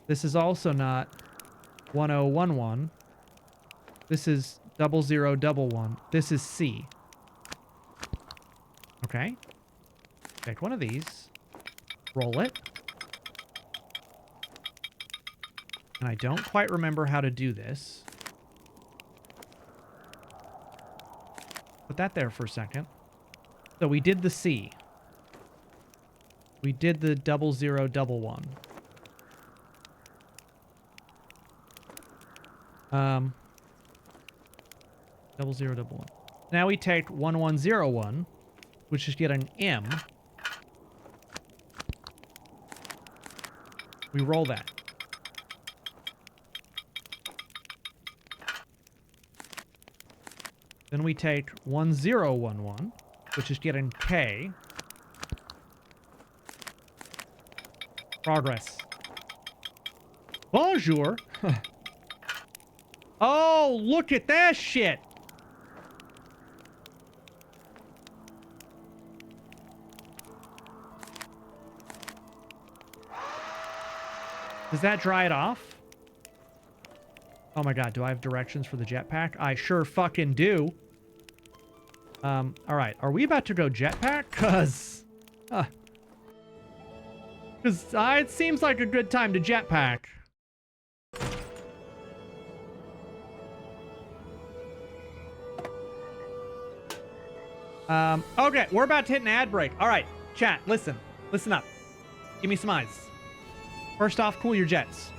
This is also not 1011. This is 0011. This is C. Okay. Take one of these. Roll it. And I don't quite remember how to do this. Put that there for a second. So we did the C. We did the 0011. 0011. Now we take 1101, which is getting M. We roll that. Then we take 1011, which is getting K. Progress. Bonjour. Oh, look at that shit. Does that dry it off? Oh my god, do I have directions for the jetpack? I sure fucking do. Alright. Are we about to go jetpack? Cause it seems like a good time to jetpack. Okay, we're about to hit an ad break. All right, chat, listen up. Give me some eyes. First off, cool your jets.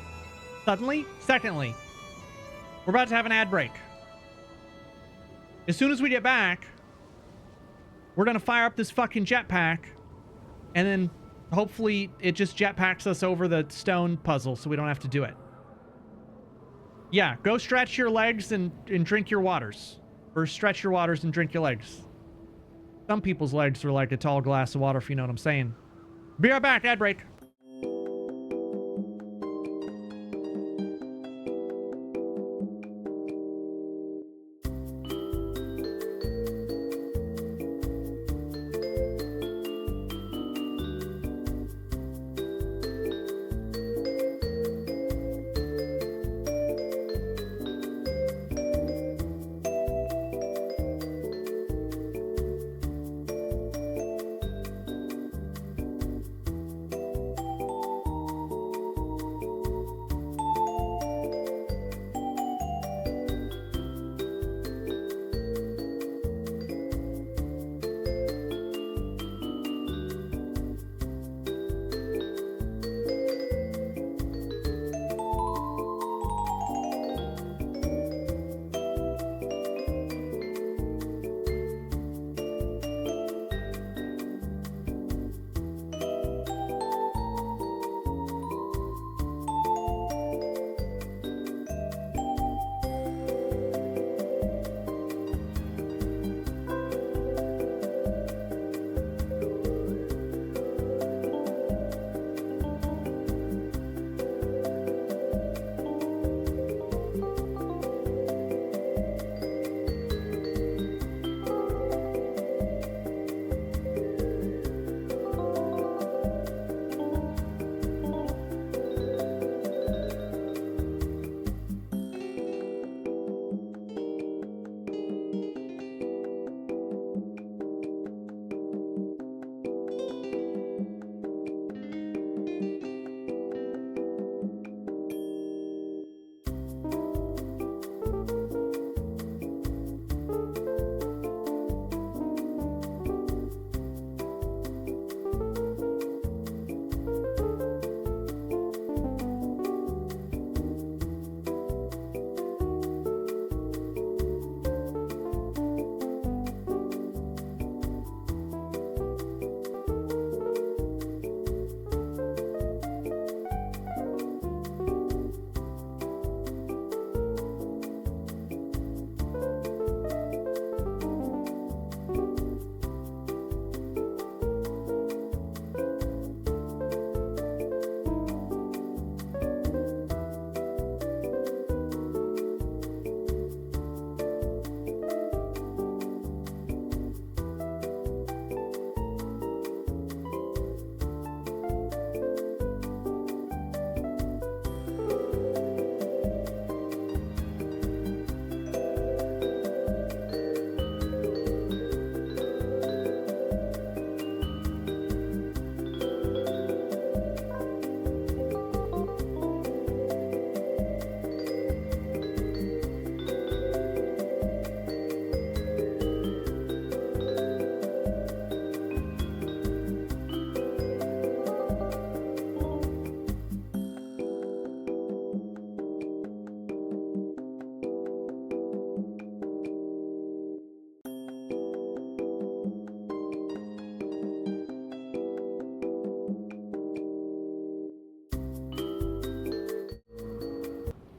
Secondly, we're about to have an ad break. As soon as we get back, we're gonna fire up this fucking jetpack, and then hopefully it just jetpacks us over the stone puzzle so we don't have to do it. Yeah, go stretch your legs and drink your waters. Or stretch your waters and drink your legs. Some people's legs are like a tall glass of water, if you know what I'm saying. Be right back, ad break.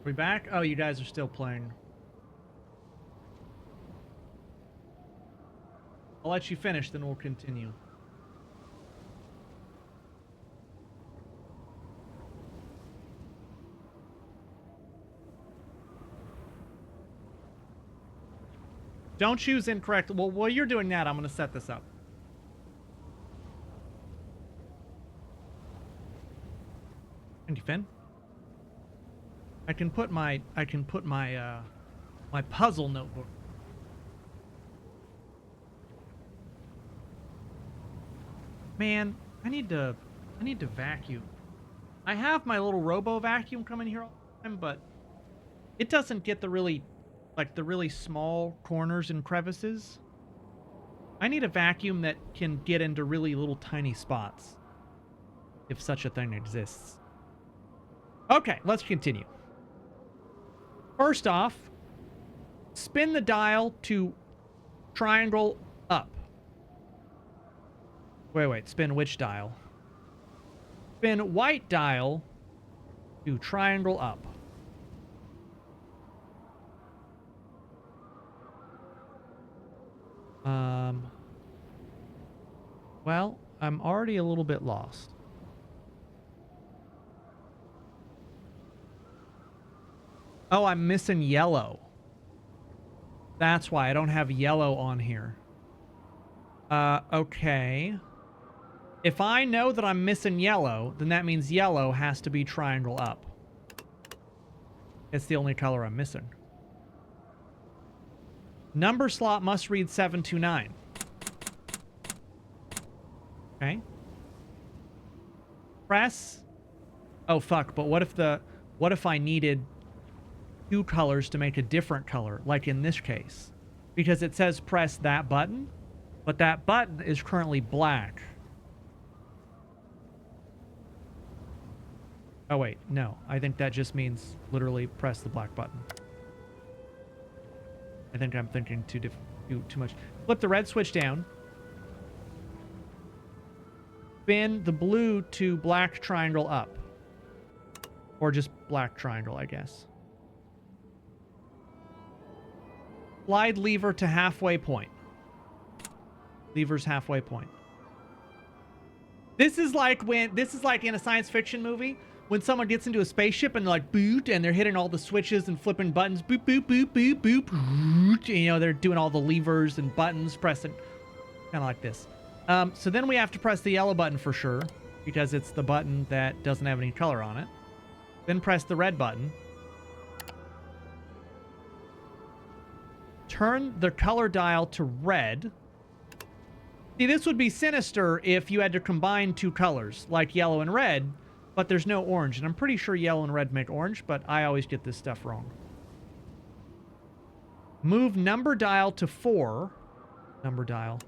We back? Oh, you guys are still playing. I'll let you finish, then we'll continue. Don't choose incorrect. Well, while you're doing that, I'm going to set this up. And you, Finn? I can put my my puzzle notebook. Man, I need to vacuum. I have my little robo vacuum coming here all the time, but it doesn't get the really small corners and crevices. I need a vacuum that can get into really little tiny spots. If such a thing exists. Okay, let's continue. First off, spin the dial to triangle up. Wait, spin which dial? Spin white dial to triangle up. Well, I'm already a little bit lost. Oh, I'm missing yellow. That's why I don't have yellow on here. Okay. If I know that I'm missing yellow, then that means yellow has to be triangle up. It's the only color I'm missing. Number slot must read 729. Okay. Press. Oh, fuck. But what if I needed 2 colors to make a different color, like in this case? Because it says press that button, but that button is currently black. Oh, wait. No. I think that just means literally press the black button. I think I'm thinking too much. Flip the red switch down. Spin the blue to black triangle up. Or just black triangle, I guess. Slide lever to halfway point. Lever's halfway point. This is like in a science fiction movie when someone gets into a spaceship and they're like boot and they're hitting all the switches and flipping buttons, boop boop boop boop boop. And, you know, they're doing all the levers and buttons, pressing kind of like this. So then we have to press the yellow button for sure because it's the button that doesn't have any color on it. Then press the red button. Turn the color dial to red. See, this would be sinister if you had to combine 2 colors, like yellow and red, but there's no orange. And I'm pretty sure yellow and red make orange, but I always get this stuff wrong. Move number dial to 4. Number dial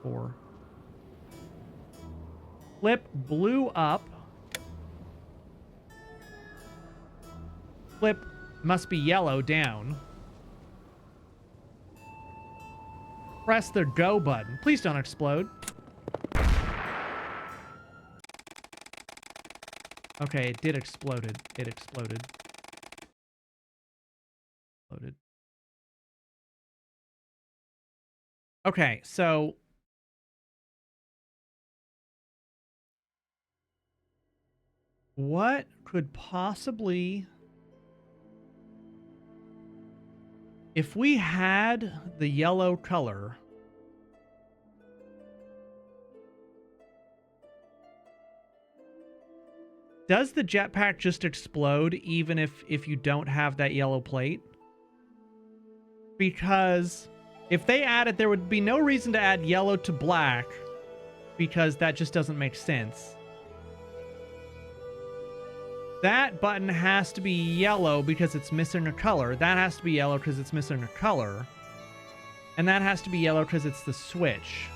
4. Flip blue up. Flip must be yellow down. Press the go button. Please don't explode. Okay, it did exploded. It exploded. Exploded. Okay, so what could possibly... If we had the yellow color... Does the jetpack just explode even if you don't have that yellow plate? Because if they added, there would be no reason to add yellow to black because that just doesn't make sense. That button has to be yellow because it's missing a color. That has to be yellow because it's missing a color. And that has to be yellow because it's the switch.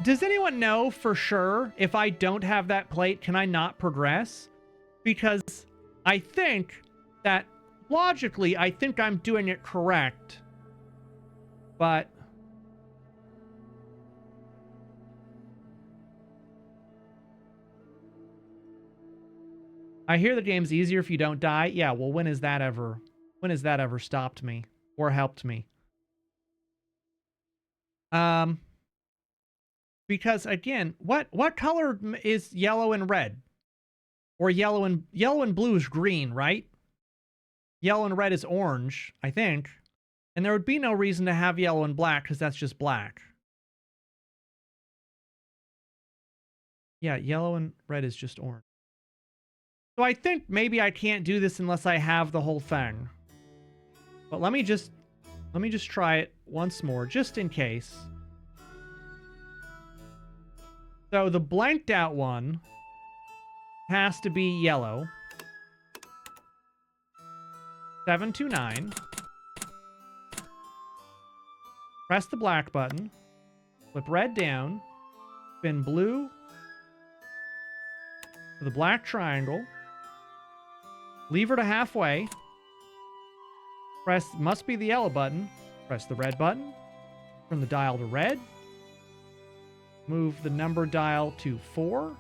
Does anyone know for sure if I don't have that plate, can I not progress? Because I think that logically, I think I'm doing it correct. But I hear the game's easier if you don't die. Yeah, well, when has that ever stopped me or helped me? Because again, what color is yellow and red? Or yellow and blue is green, right? Yellow and red is orange, I think. And there would be no reason to have yellow and black because that's just black. Yeah, yellow and red is just orange. So I think maybe I can't do this unless I have the whole thing. But let me just try it once more, just in case. So the blanked out one has to be yellow. 729. Press the black button. Flip red down. Spin blue to the black triangle. Lever to halfway. Press, must be the yellow button. Press the red button. Turn the dial to red. Move the number dial to 4.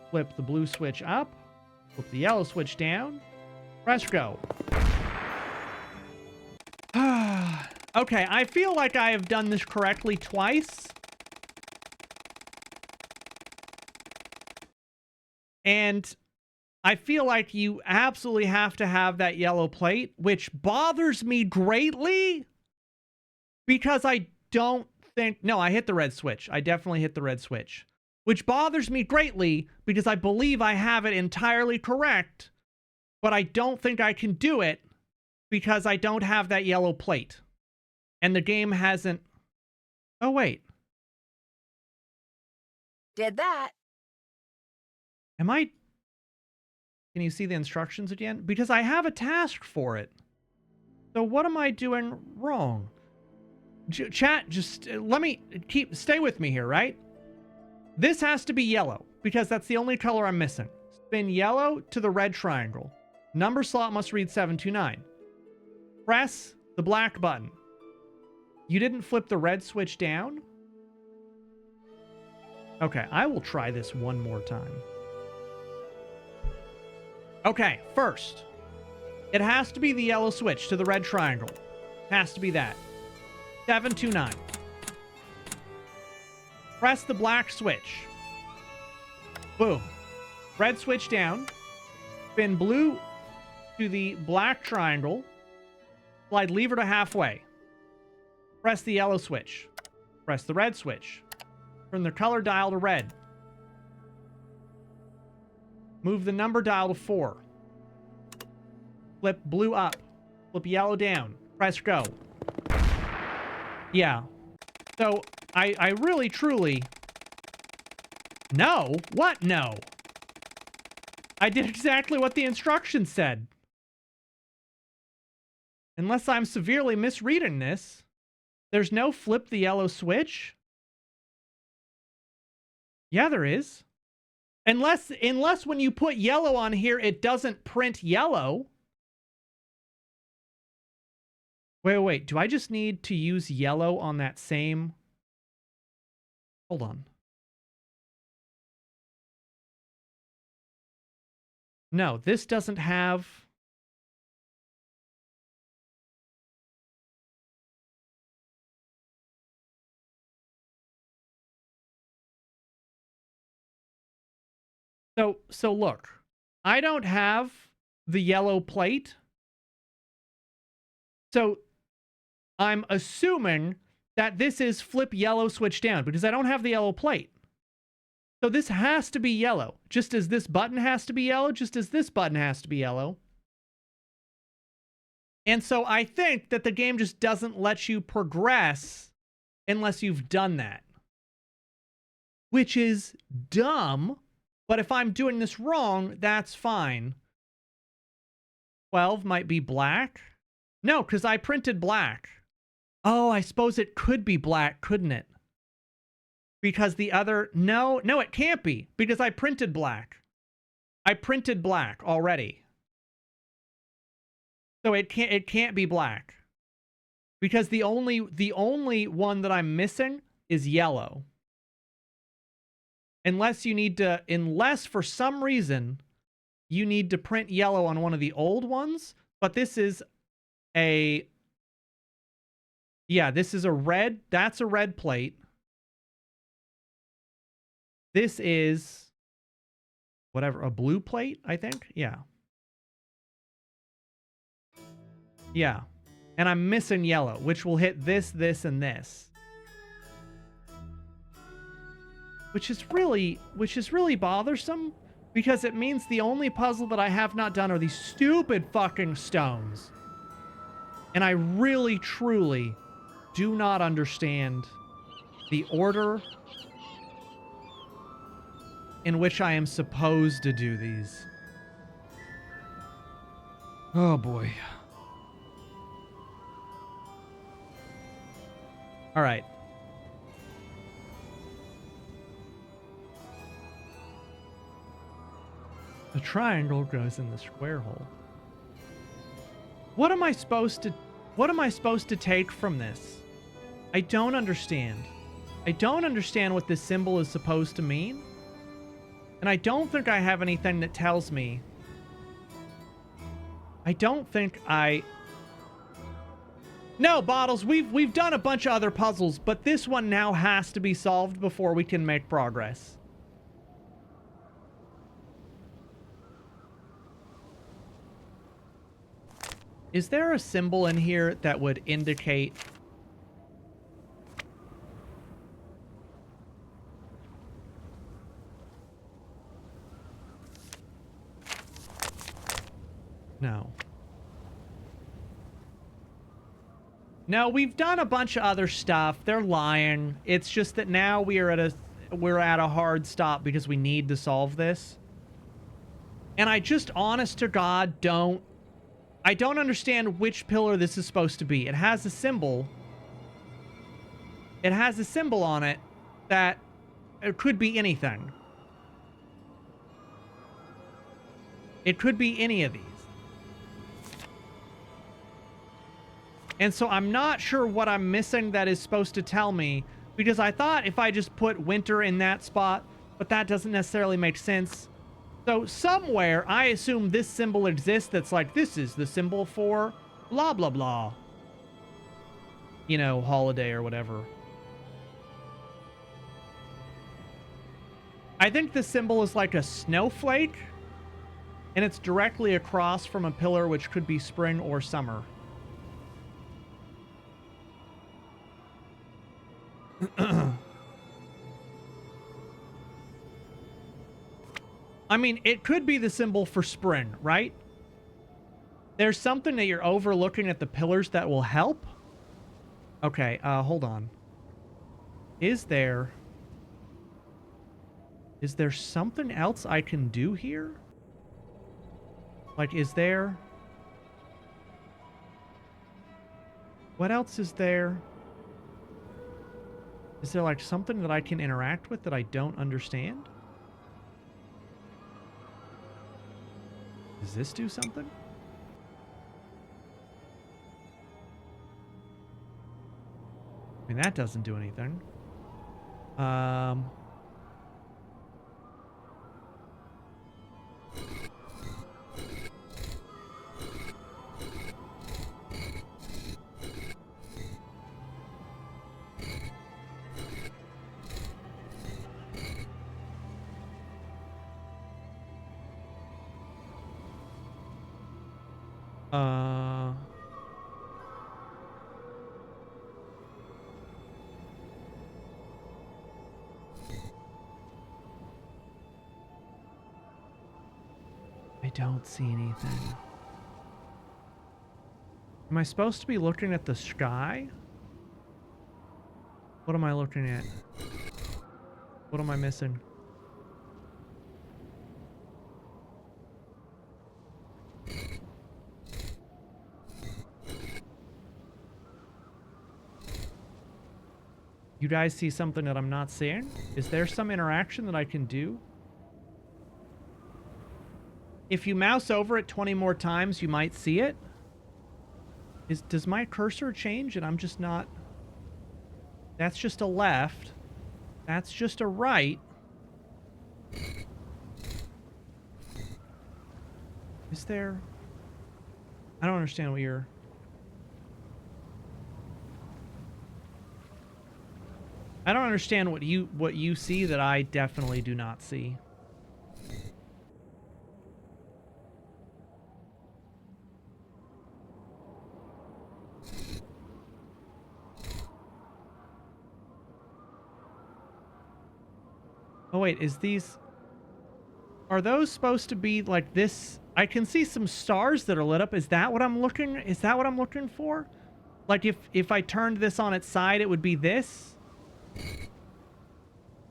Flip the blue switch up. Flip the yellow switch down. Press go. Okay, I feel like I have done this correctly twice. And I feel like you absolutely have to have that yellow plate, which bothers me greatly because I don't think... No, I hit the red switch. I definitely hit the red switch, which bothers me greatly because I believe I have it entirely correct, but I don't think I can do it because I don't have that yellow plate. And the game hasn't... Oh, wait. Did that. Am I... Can you see the instructions again? Because I have a task for it. So what am I doing wrong? Chat, just let me stay with me here, right? This has to be yellow because that's the only color I'm missing. Spin yellow to the red triangle. Number slot must read 729. Press the black button. You didn't flip the red switch down? Okay, I will try this one more time. Okay, first, it has to be the yellow switch to the red triangle. Has to be that. 729. Press the black switch. Boom. Red switch down. Spin blue to the black triangle. Slide lever to halfway. Press the yellow switch. Press the red switch. Turn the color dial to red. Move the number dial to 4. Flip blue up. Flip yellow down. Press go. Yeah. So, I really, truly... No? What no? I did exactly what the instructions said. Unless I'm severely misreading this. There's no flip the yellow switch? Yeah, there is. Unless when you put yellow on here, it doesn't print yellow. Wait. Do I just need to use yellow on that same... Hold on. No, this doesn't have... So look, I don't have the yellow plate. So I'm assuming that this is flip yellow switch down because I don't have the yellow plate. So this has to be yellow, just as this button has to be yellow, just as this button has to be yellow. And so I think that the game just doesn't let you progress unless you've done that. Which is dumb. But if I'm doing this wrong, that's fine. 12 might be black. No, because I printed black. Oh, I suppose it could be black, couldn't it? Because the other... No, it can't be. Because I printed black. I printed black already. So it can't be black. Because the only one that I'm missing is yellow. Unless for some reason you need to print yellow on one of the old ones, but this is a red, that's a red plate. This is whatever, a blue plate, I think. Yeah. Yeah. And I'm missing yellow, which will hit this, and this. Which is really bothersome, because it means the only puzzle that I have not done are these stupid fucking stones. And I really, truly do not understand the order in which I am supposed to do these. Oh boy. All right. The triangle goes in the square hole. What am I supposed to take from this? I don't understand. I don't understand what this symbol is supposed to mean. And I don't think I have anything that tells me. I don't think I... No, Bottles, we've done a bunch of other puzzles, but this one now has to be solved before we can make progress. Is there a symbol in here that would indicate... No. No, we've done a bunch of other stuff. They're lying. It's just that now we're at a hard stop because we need to solve this. And I just, honest to God, I don't understand which pillar this is supposed to be. It has a symbol. It has a symbol on it that it could be anything. It could be any of these. And so I'm not sure what I'm missing that is supposed to tell me, because I thought if I just put winter in that spot, but that doesn't necessarily make sense. So somewhere, I assume this symbol exists that's like, this is the symbol for blah, blah, blah. You know, holiday or whatever. I think the symbol is like a snowflake, and it's directly across from a pillar which could be spring or summer. I mean, it could be the symbol for spring, right? There's something that you're overlooking at the pillars that will help. Okay, hold on. Is there something else I can do here? Like, is there... What else is there? Is there, like, something that I can interact with that I don't understand? Does this do something? I mean, that doesn't do anything. I don't see anything. Am I supposed to be looking at the sky? What am I looking at? What am I missing? You guys see something that I'm not seeing? Is there some interaction that I can do? If you mouse over it 20 more times, you might see it. Does my cursor change and I'm just not... That's just a left. That's just a right. Is there... I don't understand what you're... I don't understand what you see that I definitely do not see. Oh wait, is these... Are those supposed to be like this? I can see some stars that are lit up. Is that what I'm looking for? Like if I turned this on its side, it would be this?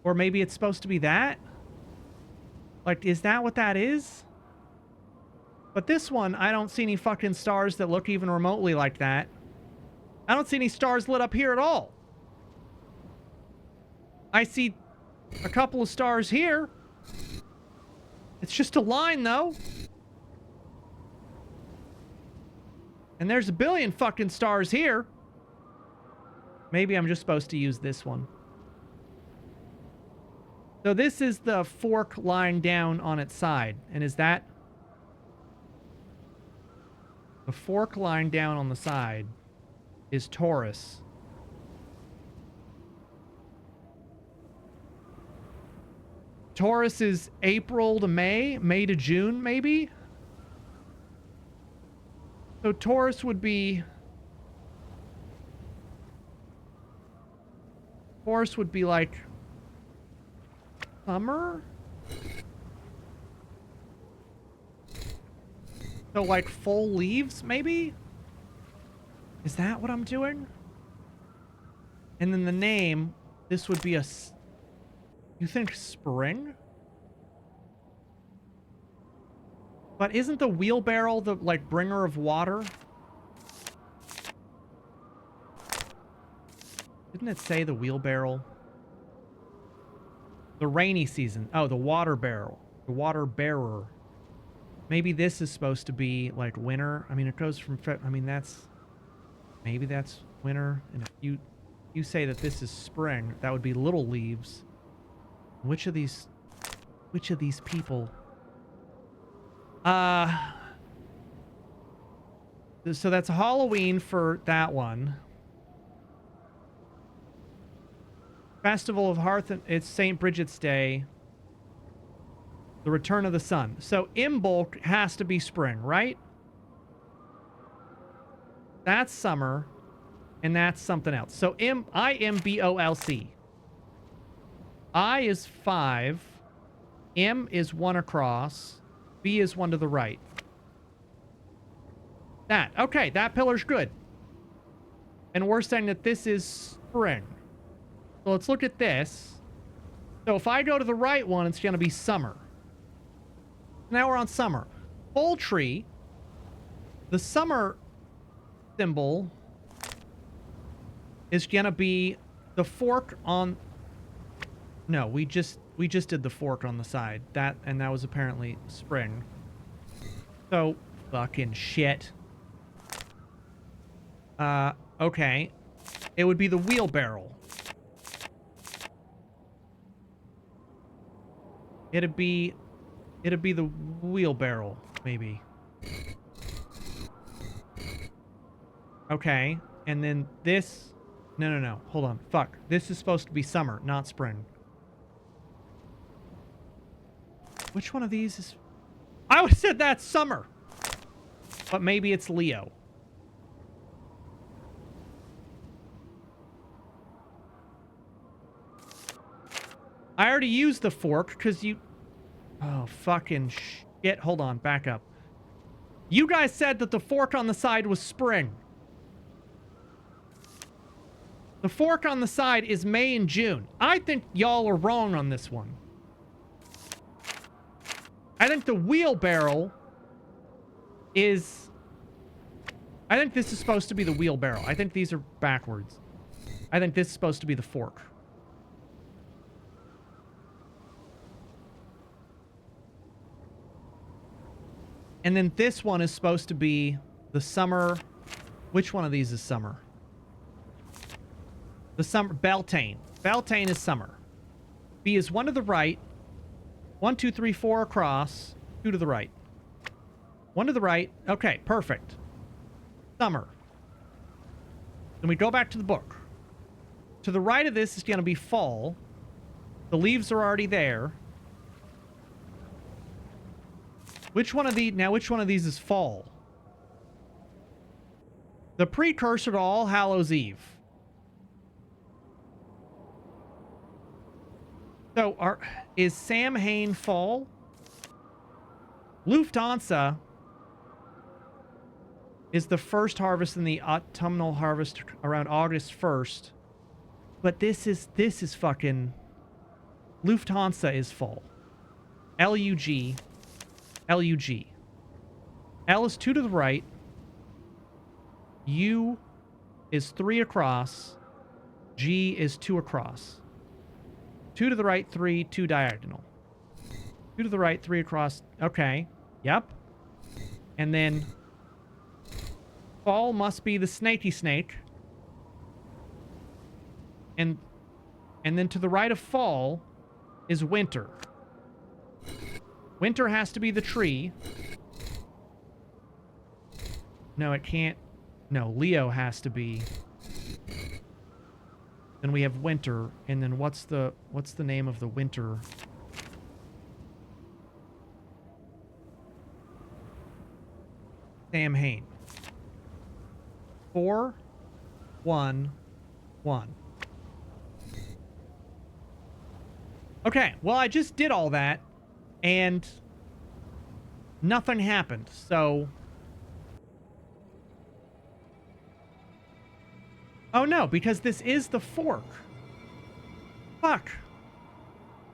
Or maybe it's supposed to be that? Like, is that what that is? But this one, I don't see any fucking stars that look even remotely like that. I don't see any stars lit up here at all. I see a couple of stars here. It's just a line, though. And there's a billion fucking stars here. Maybe I'm just supposed to use this one. So this is the fork lying down on its side. And is that... The fork lying down on the side is Taurus. Taurus is April to May, May to June, maybe? So Taurus would be... Taurus would be like... Summer? So like full leaves, maybe? Is that what I'm doing? And then the name, this would be a... You think spring? But isn't the wheelbarrow the, like, bringer of water? Didn't it say the wheelbarrow? The rainy season. Oh, the water barrel. The water bearer. Maybe this is supposed to be, like, winter. I mean, it goes from... I mean, that's... Maybe that's winter. And if you say that this is spring, that would be little leaves. Which of these people? So that's Halloween for that one. Festival of Hearth, it's St. Bridget's Day. The Return of the Sun. So Imbolc has to be spring, right? That's summer. And that's something else. So Imbolc. I is 5. M is 1 across. B is 1 to the right. That. Okay, that pillar's good. And we're saying that this is spring. So let's look at this. So if I go to the right one, it's going to be summer. Now we're on summer. Poultry. The summer symbol is going to be the fork on... No, we just did the fork on the side. That was apparently spring. So, fucking shit. Okay. It would be the wheelbarrow. It'd be the wheelbarrow, maybe. Okay. And then this... No. Hold on. Fuck. This is supposed to be summer, not spring. Which one of these is... I would have said that's summer. But maybe it's Leo. I already used the fork because you... Oh, fucking shit. Hold on. Back up. You guys said that the fork on the side was spring. The fork on the side is May and June. I think y'all are wrong on this one. I think the wheelbarrow is... I think this is supposed to be the wheelbarrow. I think these are backwards. I think this is supposed to be the fork. And then this one is supposed to be the summer... Which one of these is summer? The summer... Beltane. Beltane is summer. B is 1 to the right. 1, 2, 3, 4 across. 2 to the right. 1 to the right. Okay, perfect. Summer. Then we go back to the book. To the right of this is going to be fall. The leaves are already there. Which one of these is fall? The precursor to All Hallows Eve. So, is Samhain fall? Lufthansa is the first harvest in the autumnal harvest around August 1st. But this is fucking... Lufthansa is fall. L-U-G. L-U-G. L is 2 to the right. U is 3 across. G is 2 across. 2 to the right, 3, 2 diagonal. 2 to the right, 3 across. Okay. Yep. And then fall must be the snaky snake. And then to the right of fall is winter. Winter has to be the tree. No, it can't. No, Leo has to be. Then we have winter, and then what's the name of the winter? Sam Hain. 4, 1, 1. Okay, well, I just did all that, and nothing happened, so... Oh, no, because this is the fork. Fuck.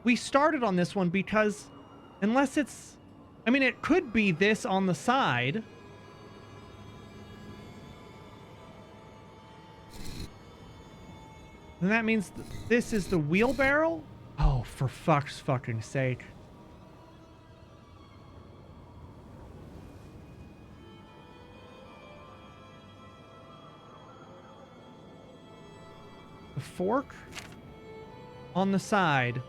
We started on this one because, unless it's... I mean, it could be this on the side. And that means this is the wheelbarrow? Oh, for fuck's fucking sake. The fork on the side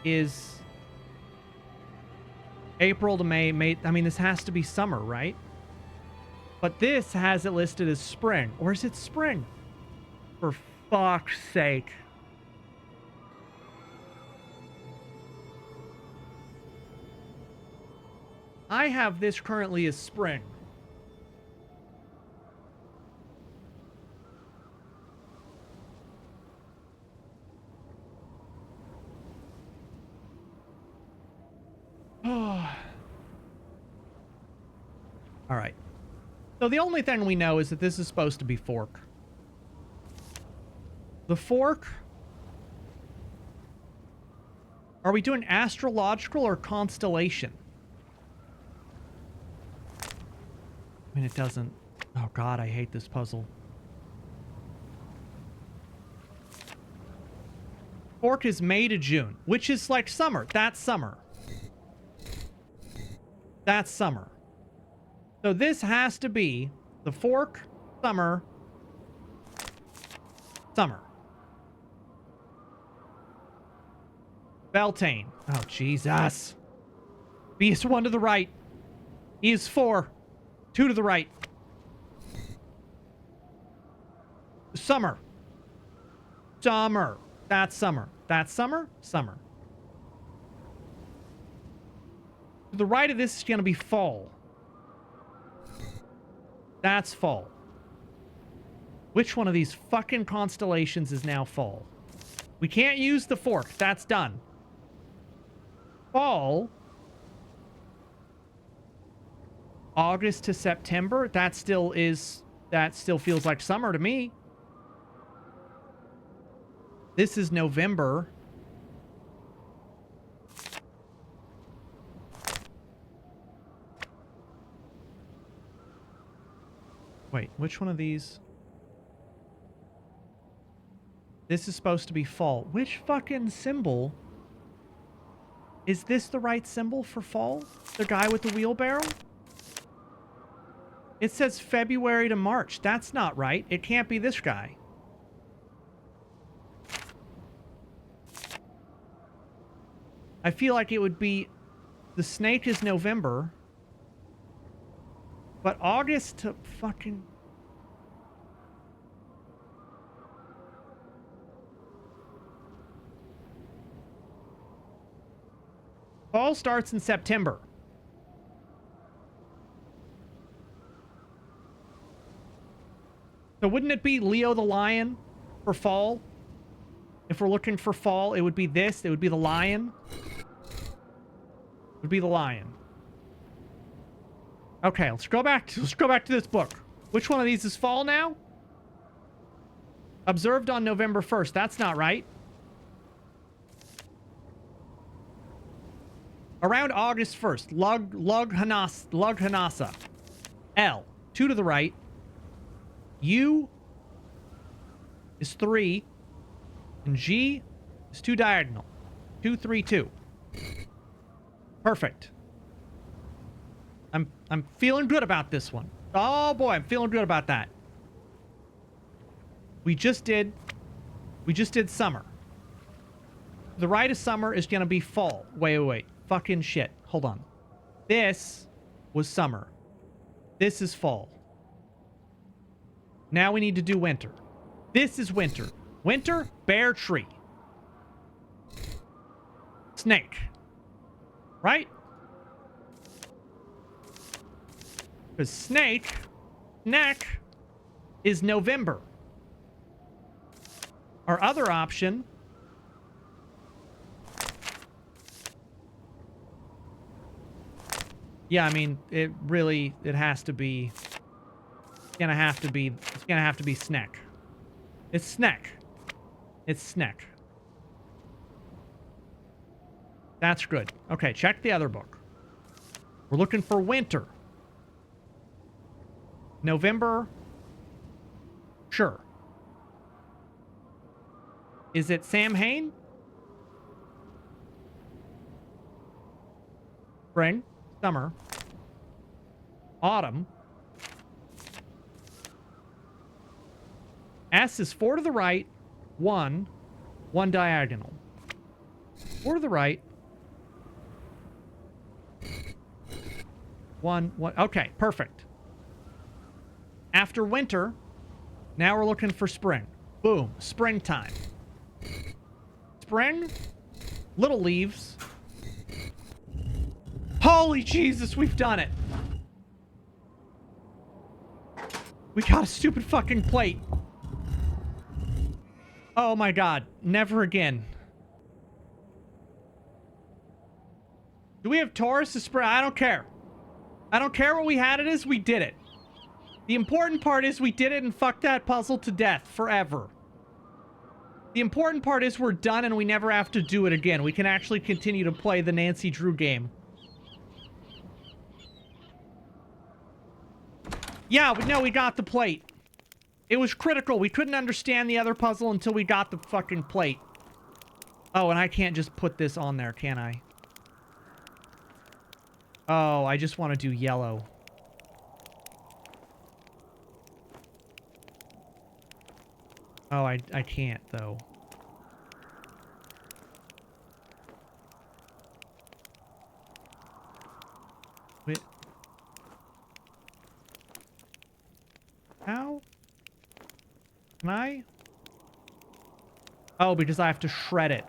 is April to May. I mean, this has to be summer, right? But this has it listed as spring. Or is it spring? For fuck's sake. I have this currently as spring. All right. So the only thing we know is that this is supposed to be fork. The fork... Are we doing astrological or constellation? I mean, it doesn't... Oh, God, I hate this puzzle. Fork is May to June, which is like summer. That's summer. That's summer. So this has to be the fork, summer, summer. Beltane. Oh, Jesus. B is 1 to the right. E is 4. 2 to the right. Summer. Summer. That's summer. That's summer. Summer. To the right of this is going to be fall. That's fall. Which one of these fucking constellations is now fall? We can't use the fork. That's done. Fall. August to September. That still feels like summer to me. This is November. Wait, which one of these? This is supposed to be fall. Which fucking symbol? Is this the right symbol for fall? The guy with the wheelbarrow? It says February to March. That's not right. It can't be this guy. I feel like it would be... The snake is November. But August to fucking... Fall starts in September. So wouldn't it be Leo the lion for fall? If we're looking for fall, it would be this. It would be the lion. It would be the lion. Okay, let's go back to this book. Which one of these is fall now? Observed on November 1st. That's not right. Around August 1st. Lug Hanasa. L. 2 to the right. U is 3. And G It's 2 diagonal. 2, 3, 2. Perfect. I'm feeling good about this one. Oh boy, I'm feeling good about that. We just did summer. The right of summer is gonna be fall. Wait. Fucking shit. Hold on. This was summer. This is fall. Now we need to do winter. This is winter. Winter, bear tree. Snake. Right? Because snake, neck, is November. Our other option yeah, I mean, it has to be, it's gonna have to be snack. It's snack. It's snack. That's good. Okay, check the other book. We're looking for winter. November. Sure. Is it Sam Hain? Spring. Summer. Autumn. S is 4 to the right, 1 diagonal. 4 to the right. 1. Okay, perfect. After winter, now we're looking for spring. Boom, springtime. Spring, little leaves. Holy Jesus, we've done it. We got a stupid fucking plate. Oh my god, never again. Do we have Taurus to spread? I don't care. I don't care what we had it as, we did it. The important part is we did it and fucked that puzzle to death forever. The important part is we're done and we never have to do it again. We can actually continue to play the Nancy Drew game. Yeah, no, we got the plate. It was critical. We couldn't understand the other puzzle until we got the fucking plate. Oh, and I can't just put this on there, can I? Oh, I just want to do yellow. Oh, I can't, though. Wait. How? Can I? Oh, because I have to shred it.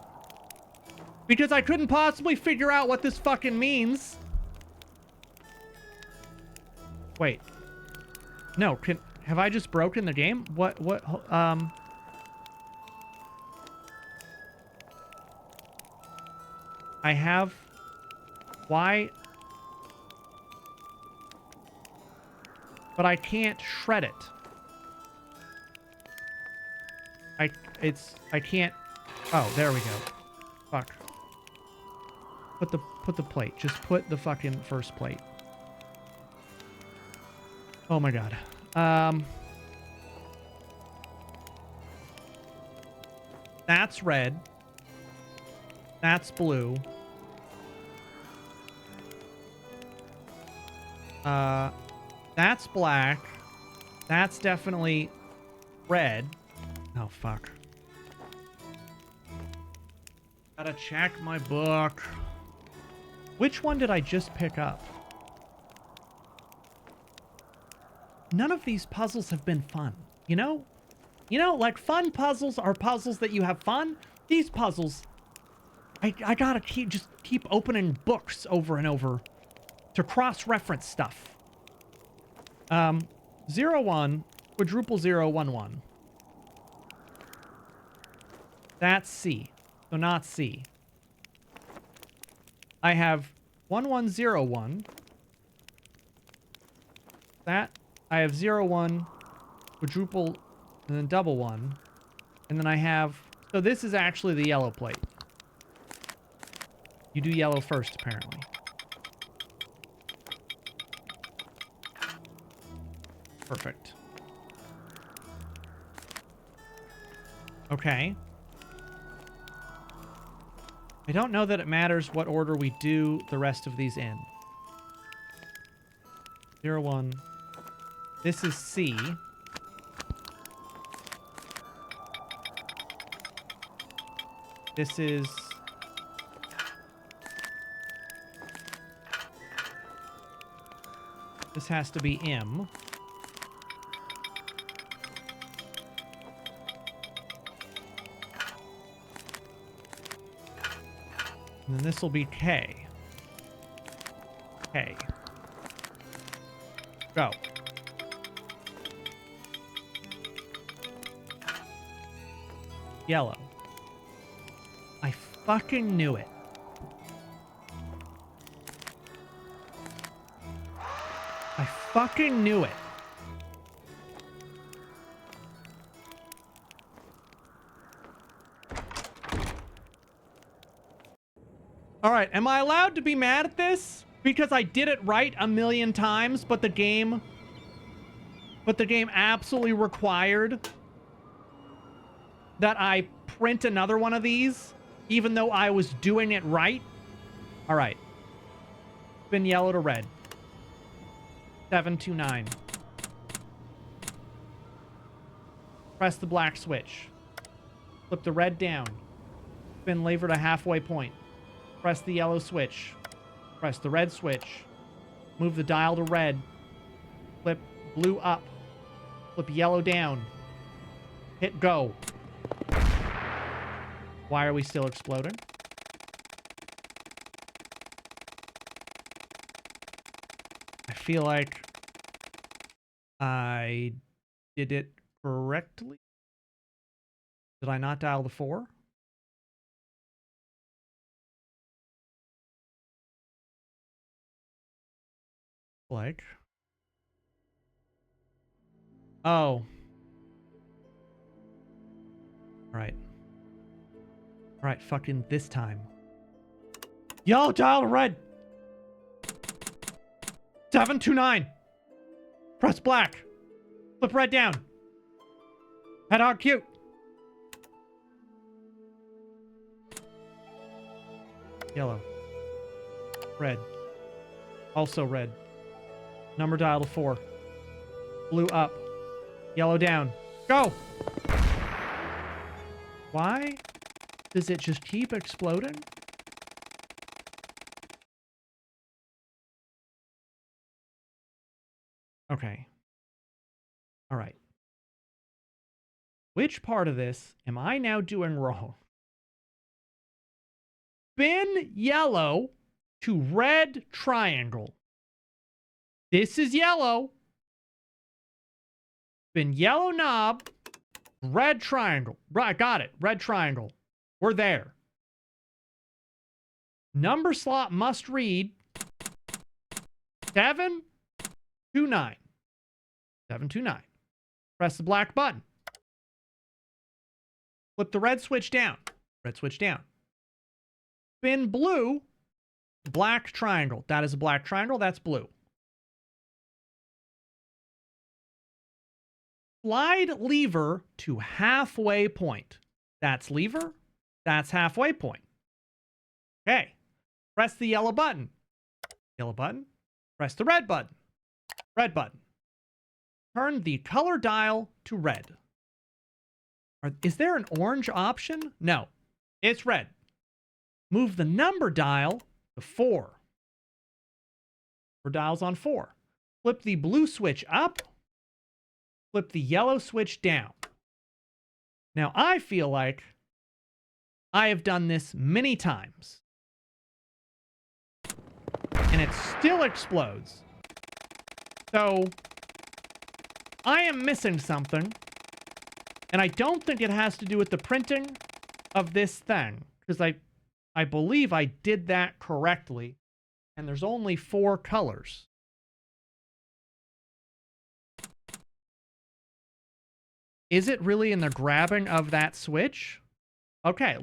Because I couldn't possibly figure out what this fucking means. Wait. No, have I just broken the game? What, I have... Why? But I can't shred it. I can't... Oh, there we go. Fuck. Put the plate. Just put the fucking first plate. Oh my god. That's red. That's blue. That's black. That's definitely red. Oh, fuck. Gotta check my book. Which one did I just pick up? None of these puzzles have been fun, you know? You know, like, fun puzzles are puzzles that you have fun. These puzzles, I gotta keep opening books over and over to cross-reference stuff. 0, 1, quadruple 0, 1, 1. That's C, so not C. I have 1, 1, 0, 1. That, I have 0, 1, quadruple, and then double 1. And then I have, so this is actually the yellow plate. You do yellow first, apparently. Perfect. I don't know that it matters what order we do the rest of these in. 0, 1. This is C. This is... This has to be M. And then this will be K. K. Go. Yellow. I fucking knew it. I fucking knew it. All right, am I allowed to be mad at this? Because I did it right a million times, but the game absolutely required that I print another one of these, even though I was doing it right. All right. Spin yellow to red. 729. Press the black switch. Flip the red down. Spin lever to halfway point. Press the yellow switch. Press the red switch. Move the dial to red. Flip blue up. Flip yellow down. Hit go. Why are we still exploding? I feel like I did it correctly. Did I not dial the 4? Like. Oh. All right. All right, fucking this time. Yellow dial to red. 729. Press black. Flip red down. Head on cute. Yellow. Red. Also red. Number dial to 4. Blue up. Yellow down. Go! Why does it just keep exploding? Okay. All right. Which part of this am I now doing wrong? Spin yellow to red triangle. This is yellow. Spin yellow knob, red triangle. Right, got it. Red triangle. We're there. Number slot must read 729. 729. Press the black button. Flip the red switch down. Red switch down. Spin blue, black triangle. That is a black triangle. That's blue. Slide lever to halfway point. That's lever. That's halfway point. Okay. Press the yellow button. Yellow button. Press the red button. Red button. Turn the color dial to red. Is there an orange option? No. It's red. Move the number dial to 4. For dials on 4. Flip the blue switch up. Flip the yellow switch down. Now, I feel like I have done this many times. And it still explodes. So, I am missing something. And I don't think it has to do with the printing of this thing. Because I believe I did that correctly. And there's only 4 colors. Is it really in the grabbing of that switch? Okay,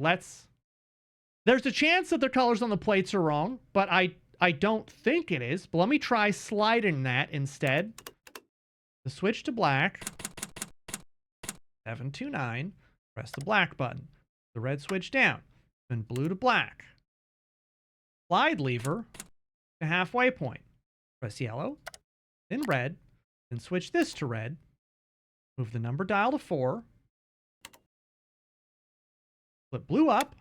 there's a chance that the colors on the plates are wrong, but I don't think it is. But let me try sliding that instead. The switch to black. 729. Press the black button. The red switch down. Then blue to black. slide lever to halfway point. Press yellow, then red, then switch this to red. Move the number dial to 4. Flip blue up,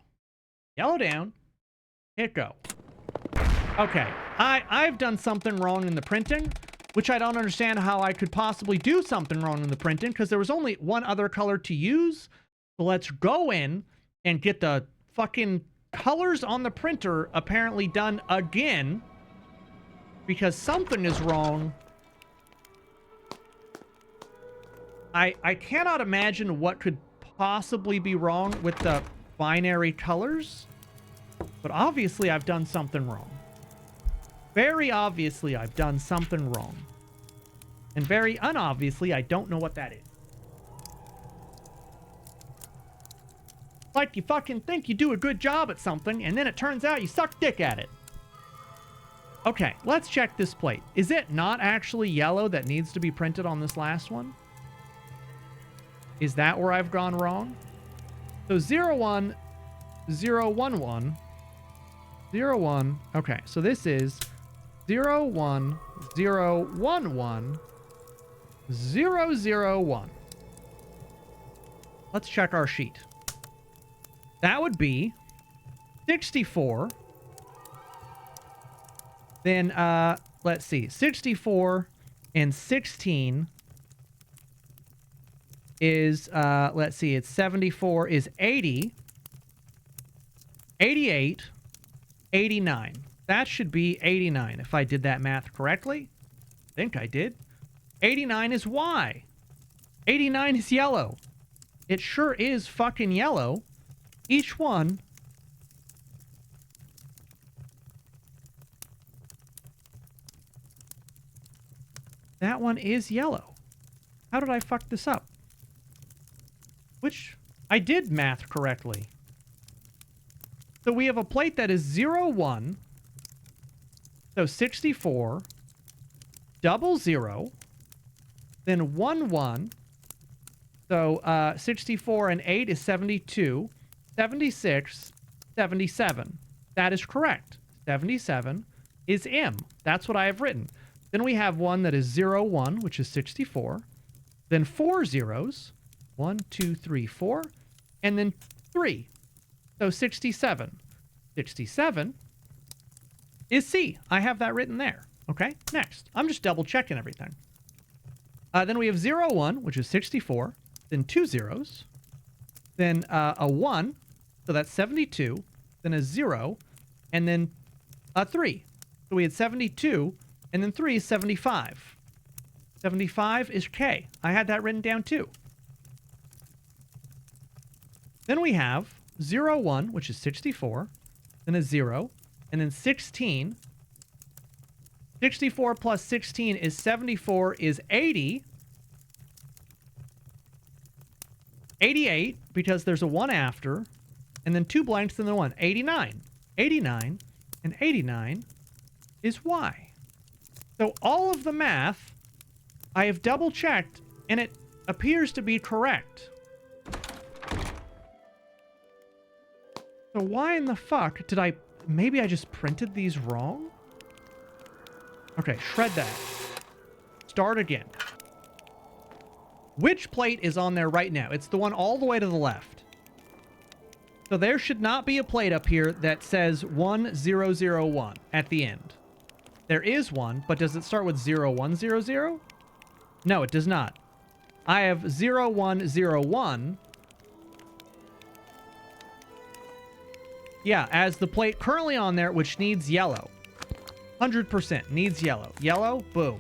yellow down, hit go. Okay, I've done something wrong in the printing, which I don't understand how I could possibly do something wrong in the printing, because there was only one other color to use. So let's go in and get the fucking colors on the printer apparently done again, because something is wrong. I cannot imagine what could possibly be wrong with the binary colors, but obviously I've done something wrong. Very obviously I've done something wrong. And very unobviously I don't know what that is. Like you fucking think you do a good job at something, and then it turns out you suck dick at it. Okay, let's check this plate. Is it not actually yellow that needs to be printed on this last one? Is that where I've gone wrong? So 01, 011, 01. Okay, so this is 01, 011, 001. Let's check our sheet. That would be 64. Then, let's see. 64 and 16 is, let's see, it's 74 is 80, 88, 89. That should be 89 if I did that math correctly. I think I did. 89 is Y. 89 is yellow. It sure is fucking yellow. Each one. That one is yellow. How did I fuck this up? Which I did math correctly. So we have a plate that is 01. So 64, 00, then 11. So 64 and 8 is 72, 76, 77. That is correct. 77 is M. That's what I have written. Then we have one that is 01, which is 64. Then 4 zeros. 1, 2, 3, 4. And then 3. So 67. 67 is C. I have that written there. Okay, next. I'm just double checking everything. Then we have 01, which is 64. Then 2 zeros. Then a 1. So that's 72. Then a 0. And then a 3. So we had 72. And then 3 is 75. 75 is K. I had that written down too. Then we have 01, which is 64. Then a 0. And then 16. 64 plus 16 is 74 is 80. 88, because there's a 1 after. And then 2 blanks and then 1. 89. 89 and 89 is Y. So all of the math, I have double checked, and it appears to be correct. So why in the fuck did I... Maybe I just printed these wrong? Okay, shred that. Start again. Which plate is on there right now? It's the one all the way to the left. So there should not be a plate up here that says 1001 at the end. There is one, but does it start with 0100? No, it does not. I have 0101. Yeah, as the plate currently on there, which needs yellow. 100% needs yellow. Yellow, boom.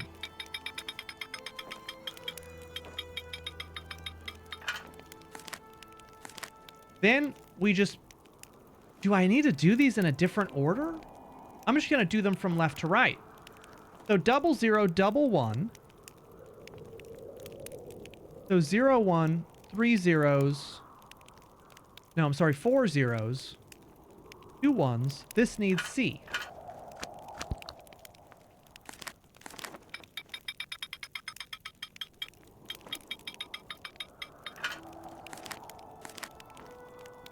Then we just... Do I need to do these in a different order? I'm just going to do them from left to right. So 0011. So 01, 3 zeros. No, I'm sorry, 4 zeros. 2 ones. This needs C.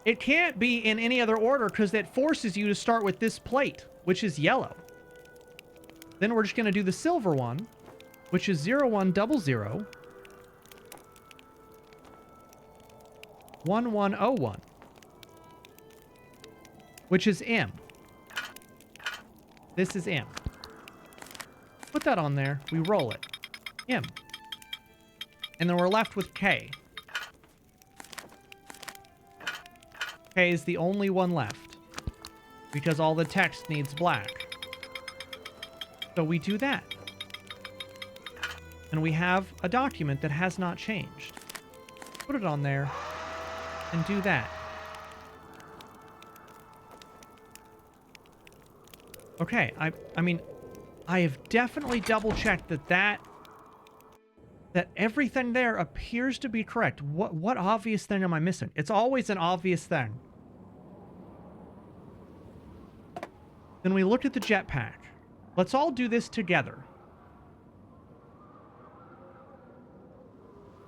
It can't be in any other order because it forces you to start with this plate. which is yellow. Then we're just going to do the silver one, which is 0100 1101, which is M. This is M. Put that on there. We roll it. M. And then we're left with K. K is the only one left because all the text needs black. So we do that. And we have a document that has not changed. Put it on there and do that. Okay, I mean, I have definitely double-checked that everything there appears to be correct. What obvious thing am I missing? It's always an obvious thing. Then we looked at the jetpack. Let's all do this together.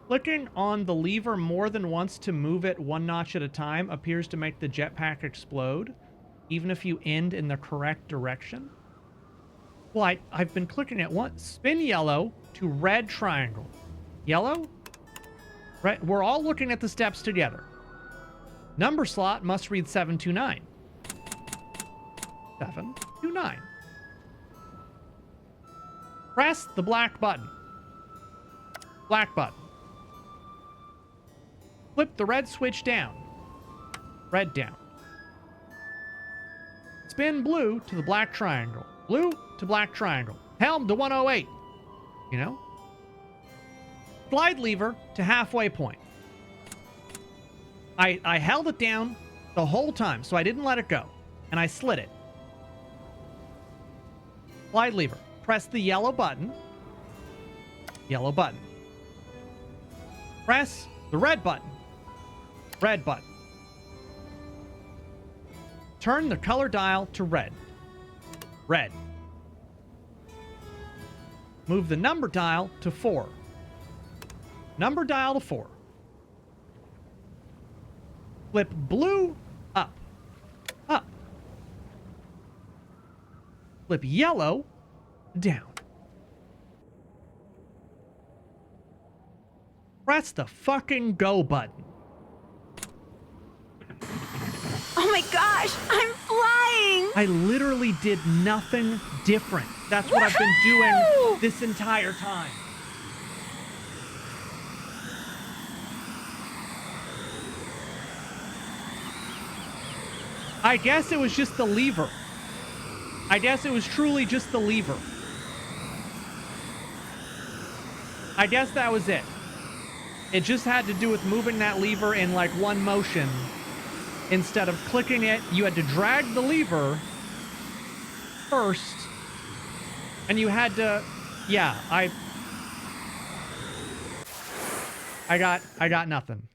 Clicking on the lever more than once to move it one notch at a time appears to make the jetpack explode, even if you end in the correct direction. Well, I've been clicking it once. Spin yellow to red triangle. Yellow? Right, we're all looking at the steps together. Number slot must read 729. 729. Press the black button. Black button. Flip the red switch down. Red down. Spin blue to the black triangle. Blue to black triangle. Helm to 108. You know? Slide lever to halfway point. I held it down the whole time, so I didn't let it go. And I slid it. Slide lever. Press the yellow button. Yellow button. Press the red button. Red button. Turn the color dial to red. Red. Move the number dial to 4. Number dial to 4. Flip blue up. Up. Flip yellow down. Press the fucking go button. Oh my gosh, I'm flying! I literally did nothing different. That's what I've been doing this entire time. I guess it was just the lever. I guess it was truly just the lever. I guess that was it. It just had to do with moving that lever in like one motion. Instead of clicking it, you had to drag the lever first. And you had to, yeah, I got nothing.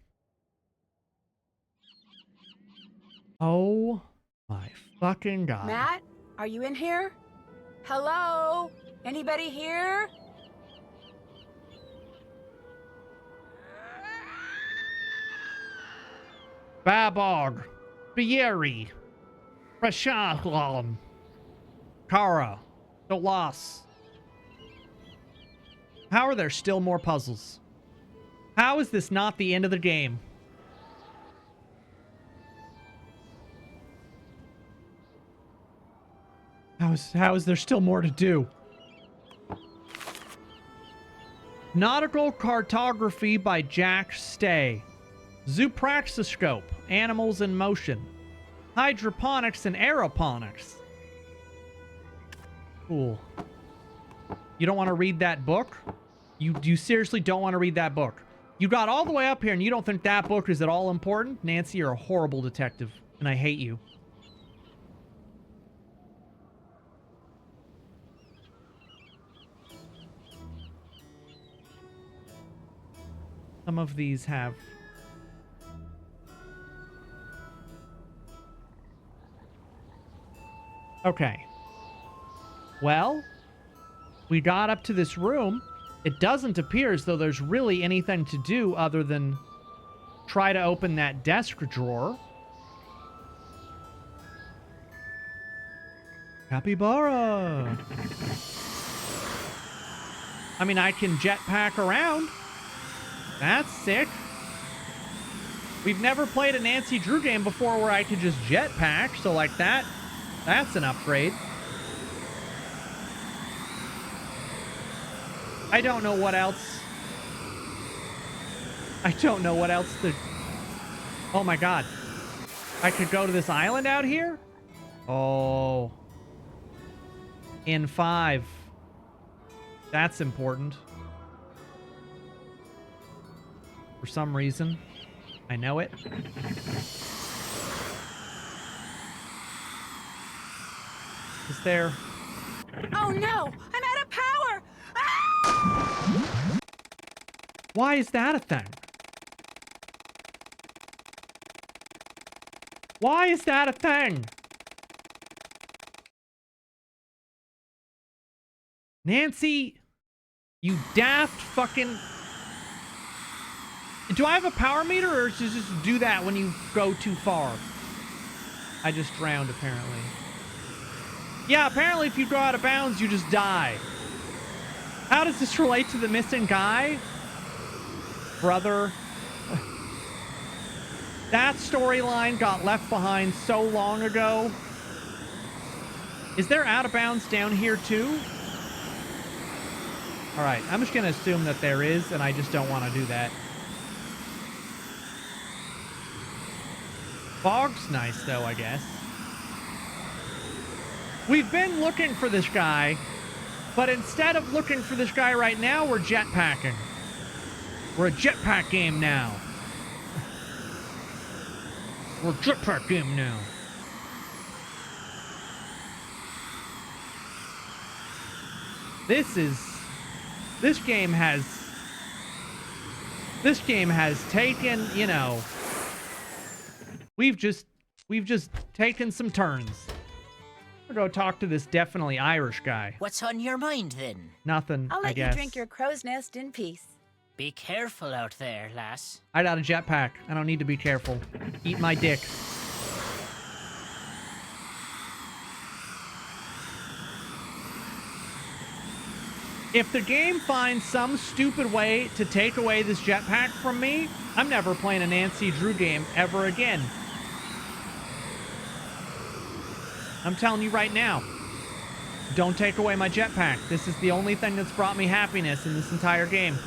Oh my fucking God. Matt, are you in here? Hello? Anybody here? Babog, Bieri, Prashalon, Kara, the loss. How are there still more puzzles? How is this not the end of the game? How is there still more to do? Nautical Cartography by Jack Stay. Zoopraxiscope, Animals in Motion. Hydroponics and Aeroponics. Cool. You don't want to read that book? You seriously don't want to read that book? You got all the way up here and you don't think that book is at all important? Nancy, you're a horrible detective, and I hate you. Some of these have... Okay. Well, we got up to this room. It doesn't appear as though there's really anything to do other than try to open that desk drawer. Capybara. I mean, I can jetpack around. That's sick. We've never played a Nancy Drew game before where I could just jetpack, so like that's an upgrade. I don't know what else. I don't know what else to... Oh my god. I could go to this island out here? Oh. In 5. That's important. For some reason. I know it. Is there... Oh no! I'm out of power! Ah! Why is that a thing? Why is that a thing? Nancy, you daft fucking... Do I have a power meter, or does it just do that when you go too far? I just drowned, apparently. Yeah, apparently if you go out of bounds, you just die. How does this relate to the missing guy? Brother. That storyline got left behind so long ago. Is there out of bounds down here too? Alright, I'm just gonna assume that there is, and I just don't want to do that. Fog's nice though, I guess. We've been looking for this guy, but instead of looking for this guy right now, we're jetpacking. We're a jetpack game now. We're a jetpack game now. This game has taken, you know, we've just taken some turns. We'll go talk to this definitely Irish guy. What's on your mind, then? Nothing, I'll I let you guess. drink your crow's nest in peace. Be careful out there, lass. I got a jetpack. I don't need to be careful. Eat my dick. If the game finds some stupid way to take away this jetpack from me, I'm never playing a Nancy Drew game ever again. I'm telling you right now. Don't take away my jetpack. This is the only thing that's brought me happiness in this entire game.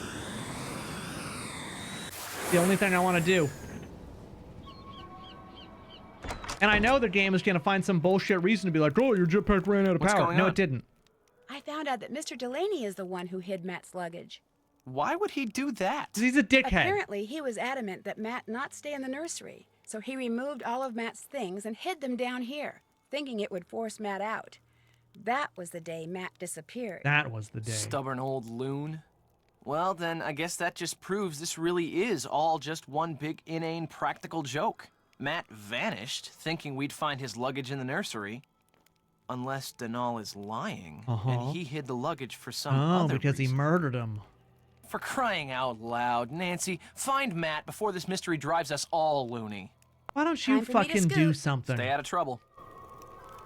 The only thing I want to do. And I know the game is going to find some bullshit reason to be like, oh, your jetpack ran out of power. No, it didn't. I found out that Mr. Delaney is the one who hid Matt's luggage. Why would he do that? He's a dickhead. Apparently, he was adamant that Matt not stay in the nursery, so he removed all of Matt's things and hid them down here, thinking it would force Matt out. That was the day Matt disappeared. That was the day. Stubborn old loon. Well, then, I guess that just proves this really is all just one big inane practical joke. Matt vanished, thinking we'd find his luggage in the nursery. Unless Denal is lying, and he hid the luggage for some other because reason. he murdered him. For crying out loud, Nancy, find Matt before this mystery drives us all loony. Why don't you fucking do something? Stay out of trouble.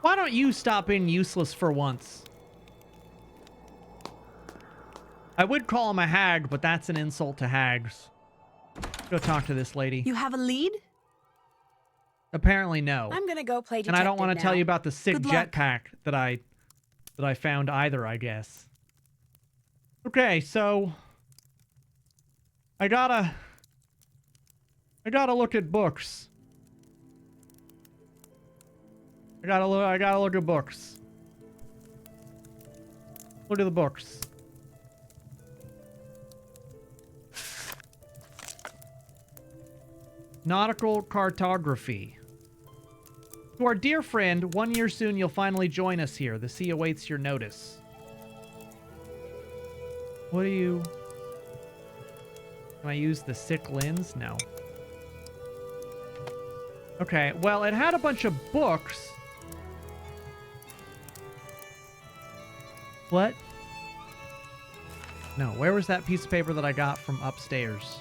Why don't you stop being useless for once? I would call him a hag, but that's an insult to hags. Go talk to this lady. You have a lead? Apparently no. I'm gonna go play detective and I don't want to tell you about the sick Good luck. jetpack that I found either, I guess. Okay, so I gotta look at books. I gotta look at books. Look at the books. Nautical cartography. To our dear friend, 1 year soon you'll finally join us here. The sea awaits your notice. What do you... Can I use the sick lens? No. Okay, well, it had a bunch of books. What? No, where was that piece of paper that I got from upstairs?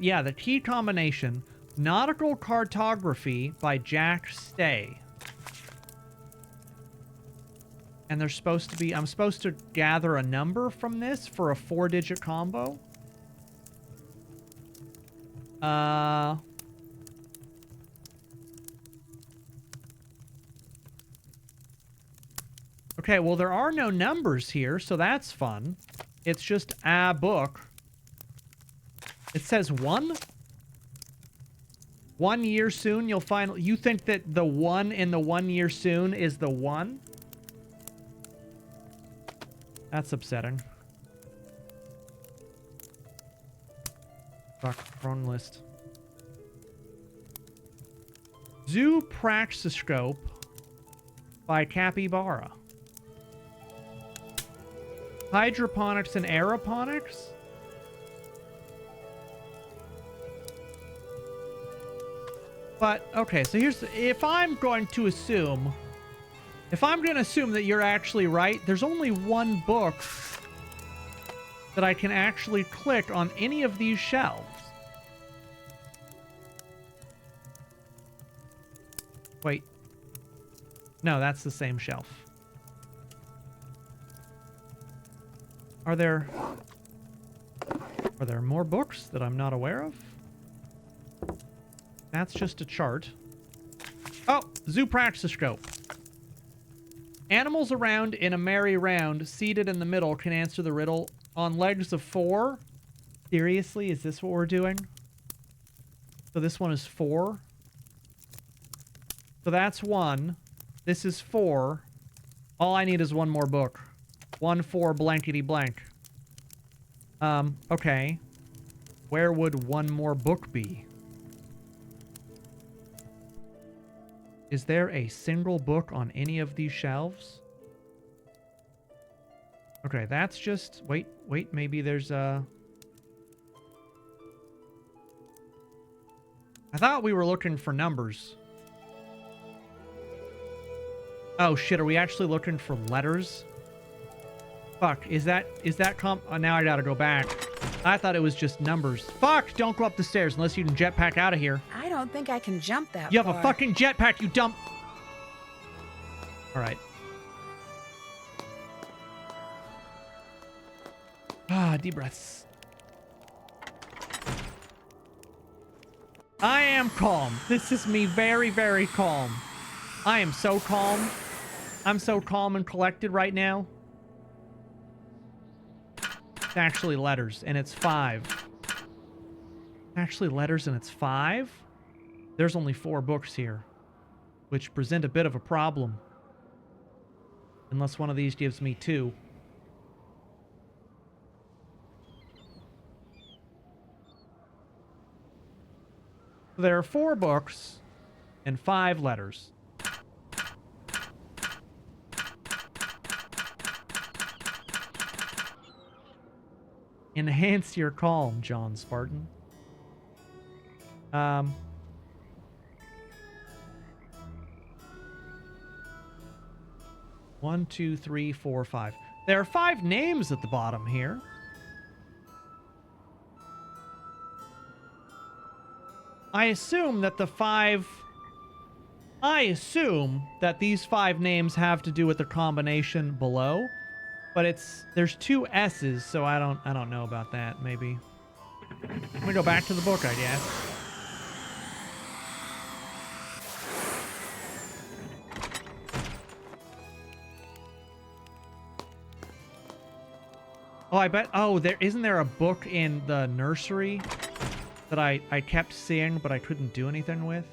Yeah, the key combination. Nautical Cartography by Jack Stay. And there's supposed to be... I'm supposed to gather a number from this for a 4-digit combo. Okay, well, there are no numbers here, so that's fun. It's just a book. It says 1? 1 year soon, you'll find... You think that the 1 in the 1 year soon is the 1? That's upsetting. Fuck, wrong list. Zoopraxiscope by Capybara. Hydroponics and aeroponics? But, okay, so here's... If I'm going to assume that you're actually right, there's only one book that I can actually click on any of these shelves. Wait. No, that's the same shelf. Are there more books that I'm not aware of? That's just a chart. Oh, Zoopraxiscope. Animals around in a merry round, seated in the middle, can answer the riddle on legs of 4. Seriously, is this what we're doing? So this one is 4. So that's 1. This is 4. All I need is one more book. 1, 4, blankety blank. Okay. Where would one more book be? Is there a single book on any of these shelves? Okay, that's just... Wait, maybe there's a... I thought we were looking for numbers. Oh shit, are we actually looking for letters? Fuck, is that now I gotta go back. I thought it was just numbers. Fuck, don't go up the stairs unless you can jetpack out of here. I don't think I can jump that You far. have a fucking jetpack, you dumb... Alright. Ah, deep breaths. I am calm. This is me very, very calm. I am so calm. I'm so calm and collected right now. It's actually letters, and it's 5. Actually letters, and it's 5? There's only 4 books here, which present a bit of a problem. Unless one of these gives me 2. There are 4 books and 5 letters. Enhance your calm, John Spartan. 1, 2, 3, 4, 5. There are 5 names at the bottom here. I assume that these 5 names have to do with the combination below, but there's 2 S's, so I don't know about that. Maybe. Let me go back to the book, I guess. Oh, I bet... Oh, isn't there a book in the nursery that I kept seeing, but I couldn't do anything with?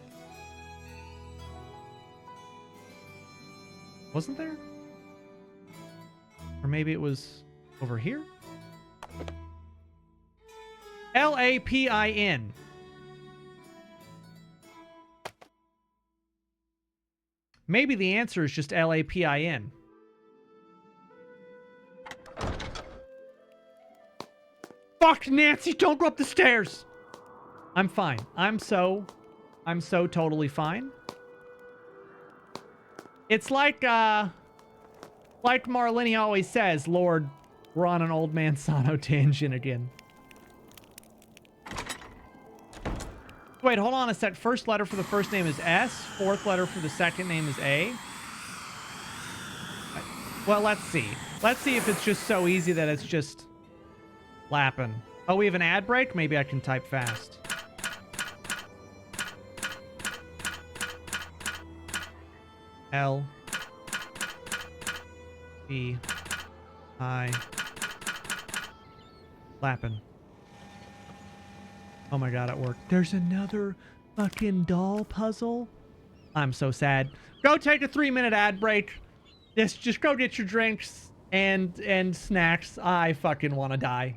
Wasn't there? Or maybe it was over here? L-A-P-I-N. Maybe the answer is just L-A-P-I-N. Fuck, Nancy, don't go up the stairs! I'm fine. I'm so totally fine. It's like Marlene always says, Lord, we're on an old man Sano tangent again. Wait, hold on a sec. First letter for the first name is S. Fourth letter for the second name is A. Well, let's see. Let's see if it's just so easy that it's just lapping. Oh, we have an ad break? Maybe I can type fast. L B I Lappin'. Oh my god, it worked. There's another fucking doll puzzle. I'm so sad. Go take a 3-minute ad break. Just go get your drinks and snacks. I fucking want to die.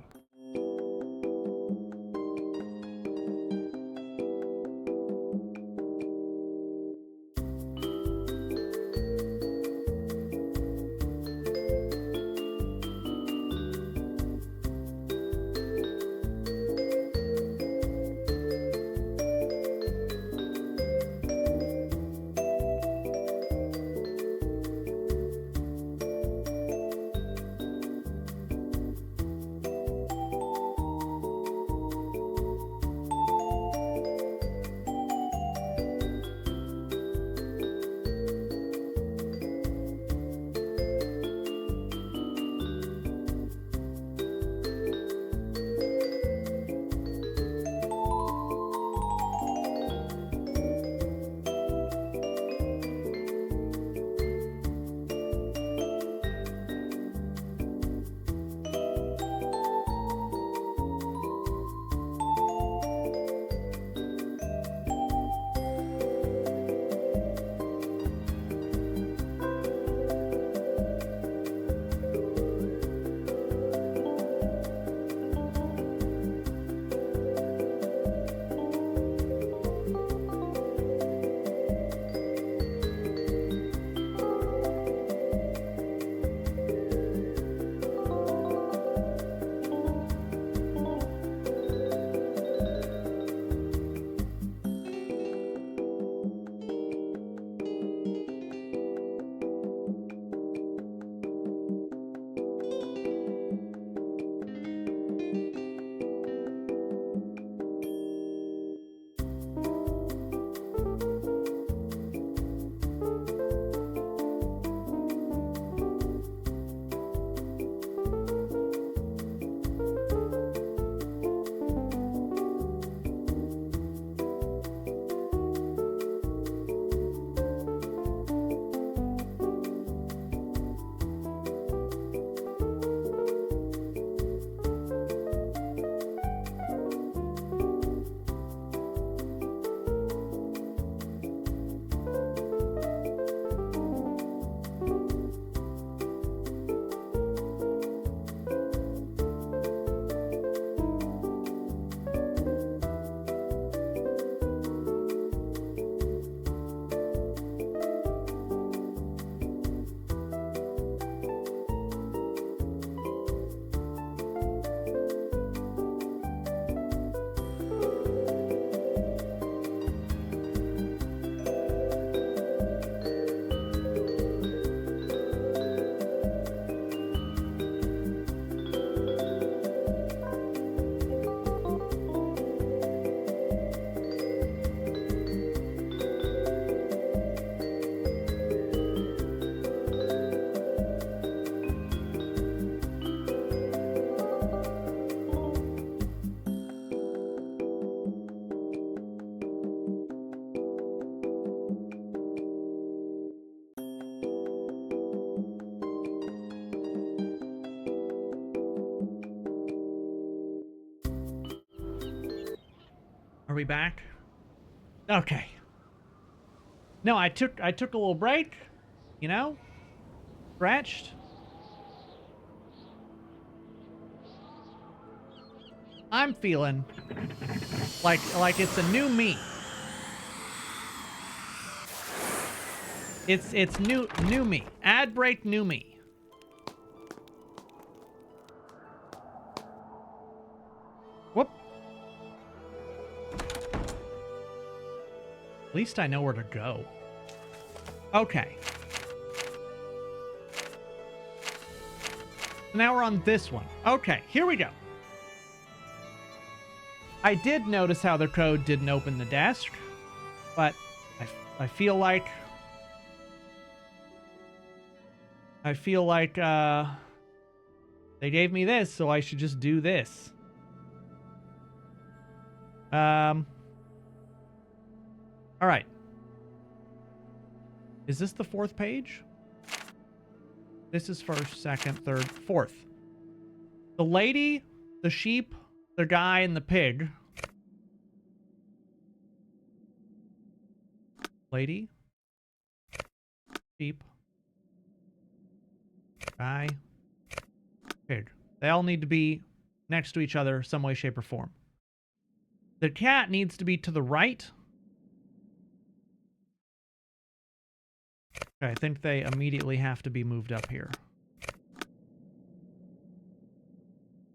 Are we back? Okay. No, I took a little break, you know? Stretched. I'm feeling like it's a new me. It's new me. Ad break, new me. Whoop. At least I know where to go. Okay. Now we're on this one. Okay, here we go. I did notice how the code didn't open the desk, but I feel like they gave me this, so I should just do this. All right. Is this the 4th page? This is 1st, 2nd, 3rd, 4th. The lady, the sheep, the guy, and the pig. Lady, sheep, guy, pig. They all need to be next to each other some way, shape, or form. The cat needs to be to the right. Okay, I think they immediately have to be moved up here.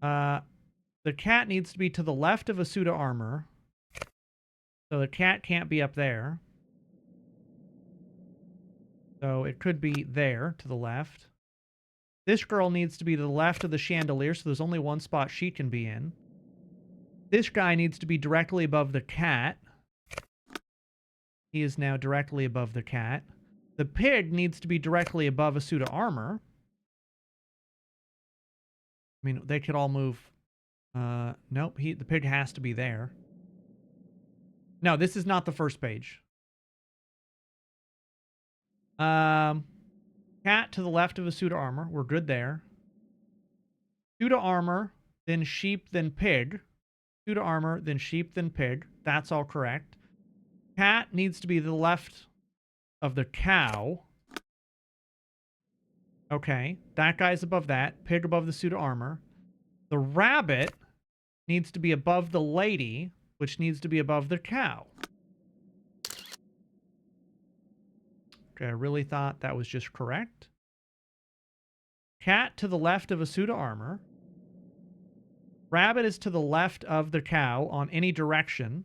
The cat needs to be to the left of a suit of armor. So the cat can't be up there. So it could be there, to the left. This girl needs to be to the left of the chandelier, so there's only one spot she can be in. This guy needs to be directly above the cat. He is now directly above the cat. The pig needs to be directly above a suit of armor. I mean, they could all move. Nope, the pig has to be there. No, this is not the 1st page. Cat to the left of a suit of armor. We're good there. Suit of armor, then sheep, then pig. Suit of armor, then sheep, then pig. That's all correct. Cat needs to be to the left of the cow. Okay, that guy's above that. Pig above the suit of armor. The rabbit needs to be above the lady, which needs to be above the cow. Okay, I really thought that was just correct. Cat to the left of a suit of armor. Rabbit is to the left of the cow on any direction.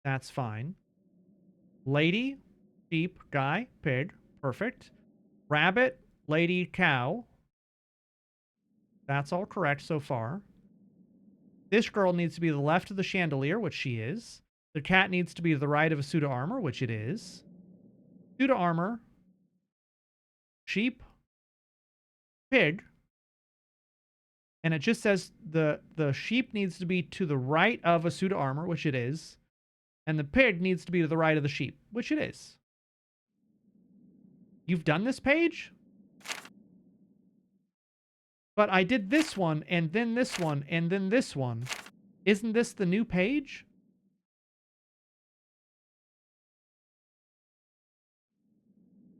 That's fine. Lady, sheep, guy, pig. Perfect. Rabbit, lady, cow. That's all correct so far. This girl needs to be to the left of the chandelier, which she is. The cat needs to be to the right of a suit of armor, which it is. Suit of armor. Sheep. Pig. And it just says the sheep needs to be to the right of a suit of armor, which it is. And the pig needs to be to the right of the sheep, which it is. You've done this page? But I did this one, and then this one, and then this one. Isn't this the new page?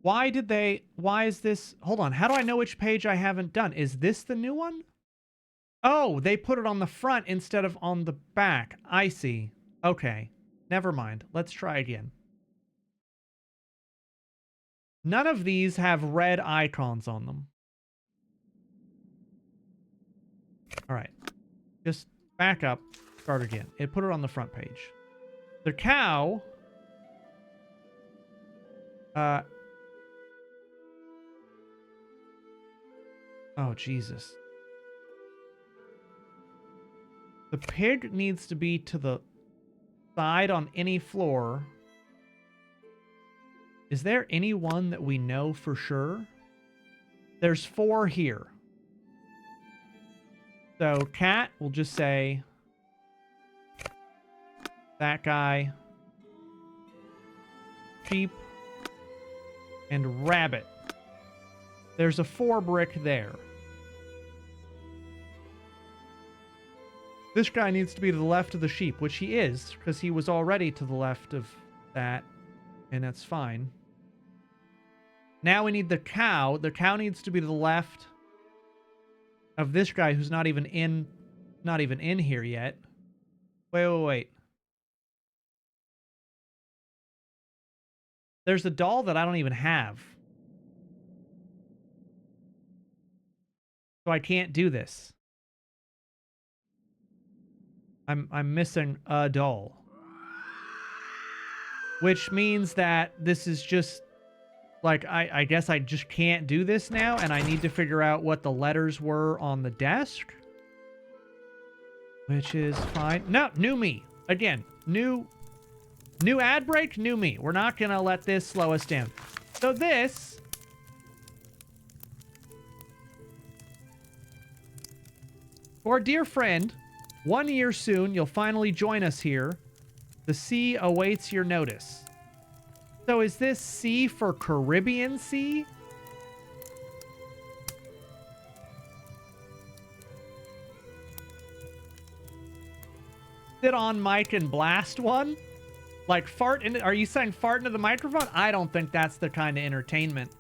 Why is this... Hold on, how do I know which page I haven't done? Is this the new one? Oh, they put it on the front instead of on the back. I see. Okay, never mind. Let's try again. None of these have red icons on them. All right, just back up, start again. It put it on the front page. The cow... Oh, Jesus. The pig needs to be to the side on any floor. Is there any one that we know for sure? There's 4 here. So, cat, we'll just say that guy, sheep, and rabbit. There's a 4 brick there. This guy needs to be to the left of the sheep, which he is, because he was already to the left of that, and that's fine. Now we need the cow. The cow needs to be to the left of this guy who's not even in here yet. Wait. There's a doll that I don't even have. So I can't do this. I'm missing a doll. Which means that this is just like I guess I just can't do this now, and I need to figure out what the letters were on the desk. Which is fine. No, new me. Again, new ad break, new me. We're not going to let this slow us down. So this... For our dear friend, 1 year soon, you'll finally join us here. The C awaits your notice. So is this C for Caribbean Sea? Sit on mic and blast one? Like fart in, are you saying fart into the microphone? I don't think that's the kind of entertainment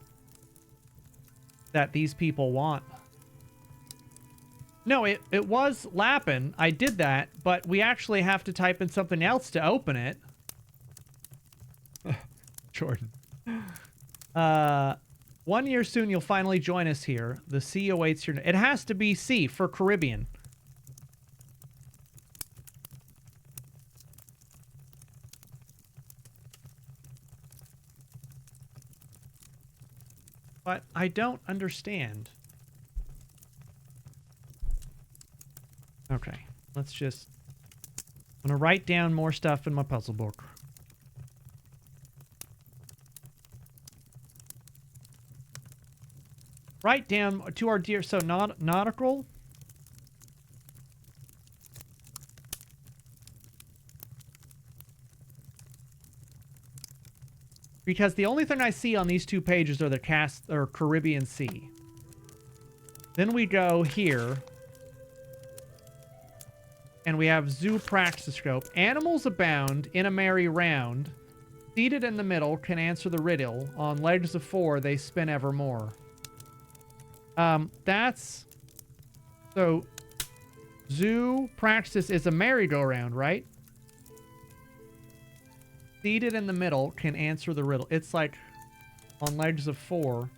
that these people want. No, it was lapping. I did that, but we actually have to type in something else to open it. Jordan. 1 year soon, you'll finally join us here. The C awaits your... It has to be C for Caribbean. But I don't understand. Okay, let's just... I'm gonna write down more stuff in my puzzle book. Write down to our dear... So, nautical... Because the only thing I see on these 2 pages are the Caribbean Sea. Then we go here. And we have zoo praxiscope. Animals abound in a merry round. Seated in the middle can answer the riddle. On legs of 4 they spin evermore. That's... So, zoo praxis is a merry-go-round, right? Seated in the middle can answer the riddle. It's like on legs of 4.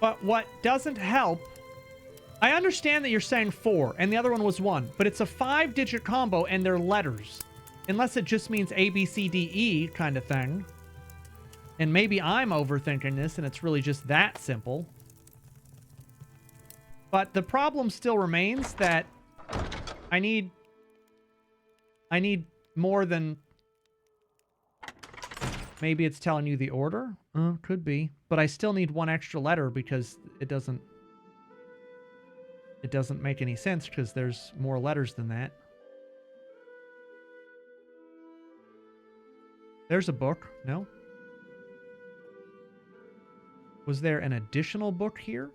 But what doesn't help... I understand that you're saying 4, and the other one was 1, but it's a 5-digit combo, and they're letters. Unless it just means A, B, C, D, E kind of thing. And maybe I'm overthinking this, and it's really just that simple. But the problem still remains that I need more than... Maybe it's telling you the order? Could be. But I still need 1 extra letter because it doesn't make any sense because there's more letters than that. There's a book. No? Was there an additional book here?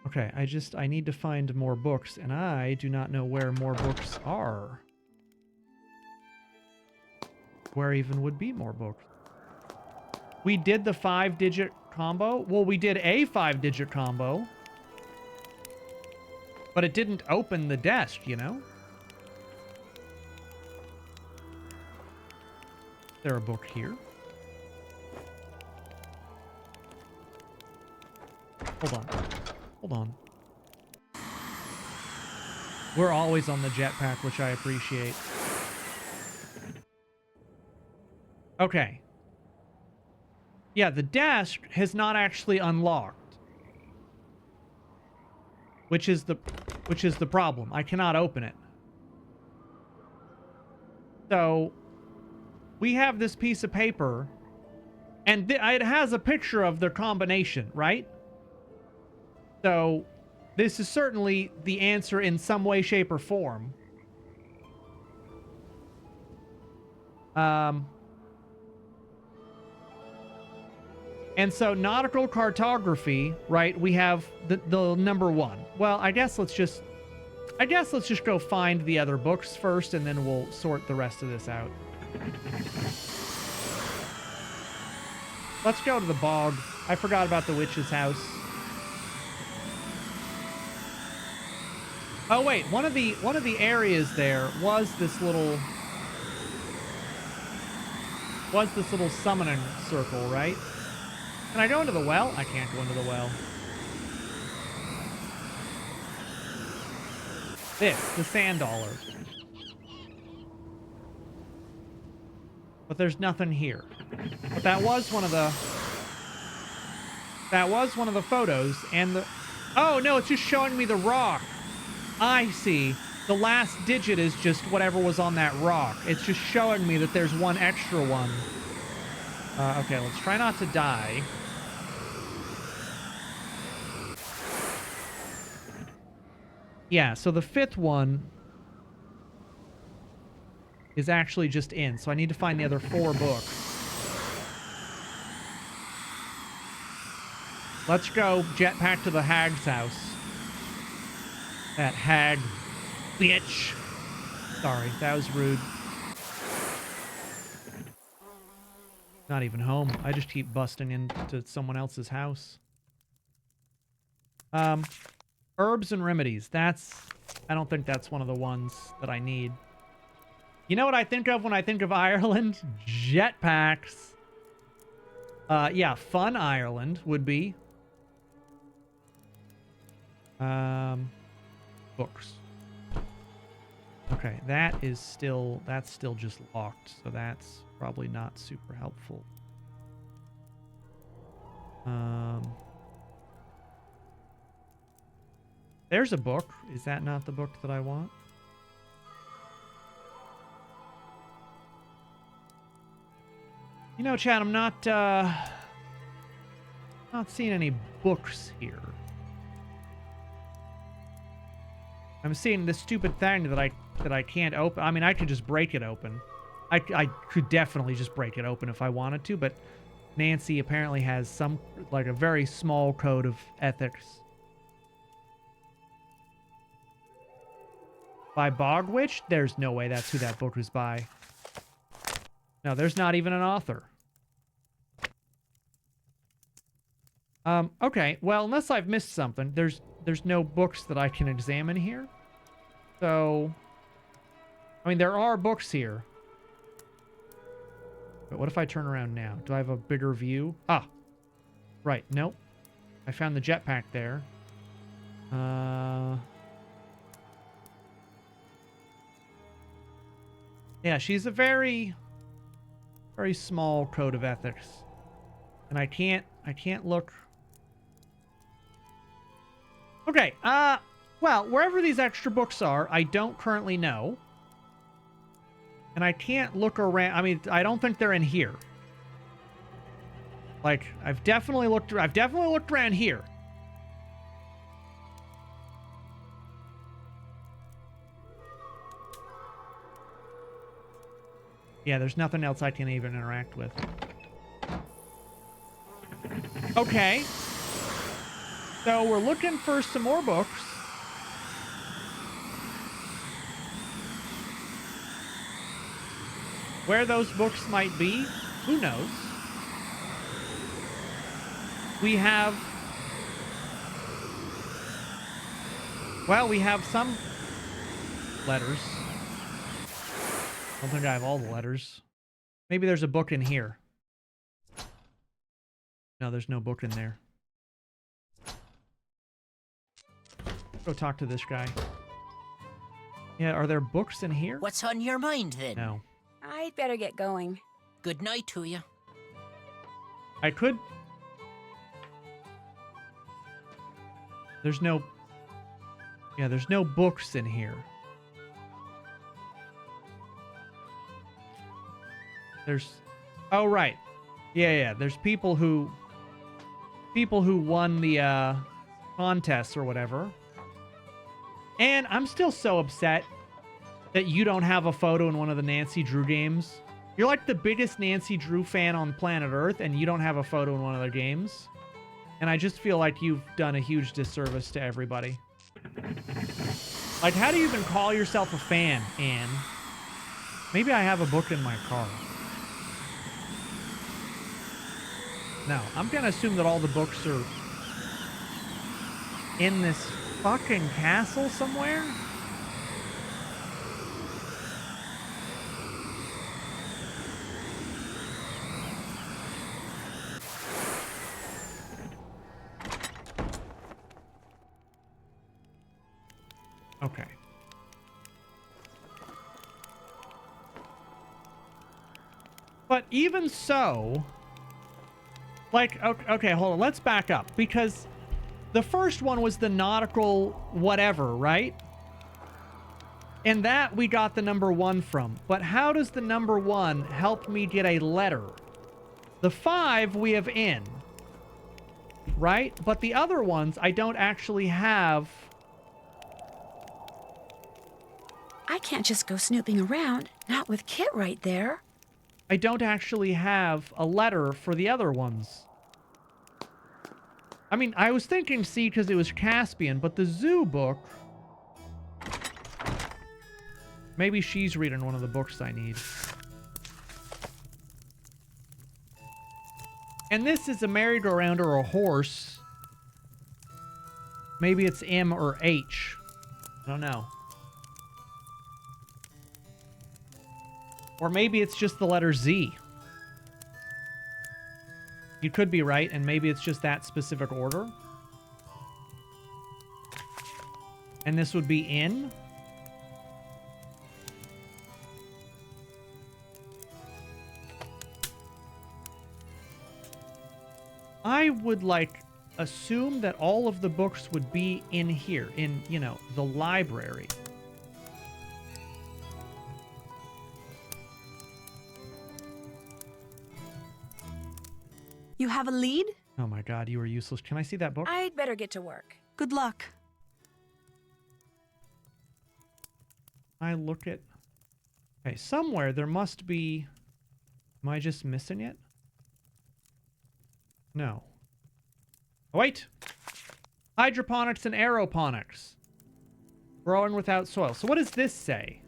Okay, I need to find more books, and I do not know where more books are. Where even would be more books? We did the 5-digit combo? Well, we did a 5-digit combo. But it didn't open the desk, you know? Is there a book here? Hold on. Hold on. We're always on the jetpack, which I appreciate. Okay. Yeah, the desk has not actually unlocked. Which is the problem. I cannot open it. So, we have this piece of paper, and it has a picture of the combination, right? So, this is certainly the answer in some way, shape, or form. And so, nautical cartography, right? We have the number 1. Well, I guess let's just go find the other books first, and then we'll sort the rest of this out. Let's go to the bog. I forgot about the witch's house. Oh wait, one of the areas there was this little summoning circle, right? Can I go into the well? I can't go into the well. The sand dollar. But there's nothing here. But that was one of the... That was one of the photos, and the... Oh, no, it's just showing me the rock. I see. The last digit is just whatever was on that rock. It's just showing me that there's one extra one. Okay, let's try not to die. Yeah, so the 5th one is actually just in, so I need to find the other 4 books. Let's go jetpack to the hag's house. That hag bitch. Sorry, that was rude. Not even home. I just keep busting into someone else's house. Herbs and remedies. I don't think that's one of the ones that I need. You know what I think of when I think of Ireland? Jetpacks. Yeah, Fun Ireland would be. Books. Okay, that's still just locked, so that's probably not super helpful. There's a book. Is that not the book that I want? You know, Chad, I'm not seeing any books here. I'm seeing this stupid thing that I can't open. I mean, I could just break it open. I could definitely just break it open if I wanted to, but Nancy apparently has some, like, a very small code of ethics. By Bogwitch? There's no way that's who that book was by. No, there's not even an author. Okay, well, unless I've missed something, there's no books that I can examine here. So, I mean, there are books here. But what if I turn around now? Do I have a bigger view? Ah, right, nope. I found the jetpack there. Yeah, she's a very, very small code of ethics. And I can't look. Okay, well, wherever these extra books are, I don't currently know. And I can't look around. I mean, I don't think they're in here. Like, I've definitely looked around here. Yeah, there's nothing else I can even interact with. Okay. So we're looking for some more books. Where those books might be, who knows? We have... Well, we have some letters. I don't think I have all the letters. Maybe there's a book in here. No, there's no book in there. Go talk to this guy. Yeah, are there books in here? What's on your mind, then? No. I'd better get going. Good night to you. I could... There's no... Yeah, there's no books in here. There's... Oh, right. Yeah. There's people who won the, contest or whatever. And I'm still so upset that you don't have a photo in one of the Nancy Drew games. You're like the biggest Nancy Drew fan on planet Earth, and you don't have a photo in one of their games. And I just feel like you've done a huge disservice to everybody. Like, how do you even call yourself a fan, Anne? Maybe I have a book in my car. No, I'm gonna assume that all the books are in this fucking castle somewhere? Okay. But even so, like, okay, hold on. Let's back up, because the first one was the nautical whatever, right? And that we got the number 1 from. But how does the number 1 help me get a letter? The 5 we have in, right? But the other ones I don't actually have. I can't just go snooping around, not with Kit right there. I don't actually have a letter for the other ones. I mean, I was thinking C because it was Caspian, but the zoo book... Maybe she's reading one of the books I need. And this is a merry-go-round or a horse. Maybe it's M or H. I don't know. Or maybe it's just the letter Z. You could be right, and maybe it's just that specific order. And this would be in. I would, like, assume that all of the books would be in here, in, you know, the library. You have a lead? Oh my god, you were useless. Can I see that book? I'd better get to work. Good luck. I look at... Okay, somewhere there must be... Am I just missing it? No. Oh, wait! Hydroponics and aeroponics. Growing without soil. So what does this say?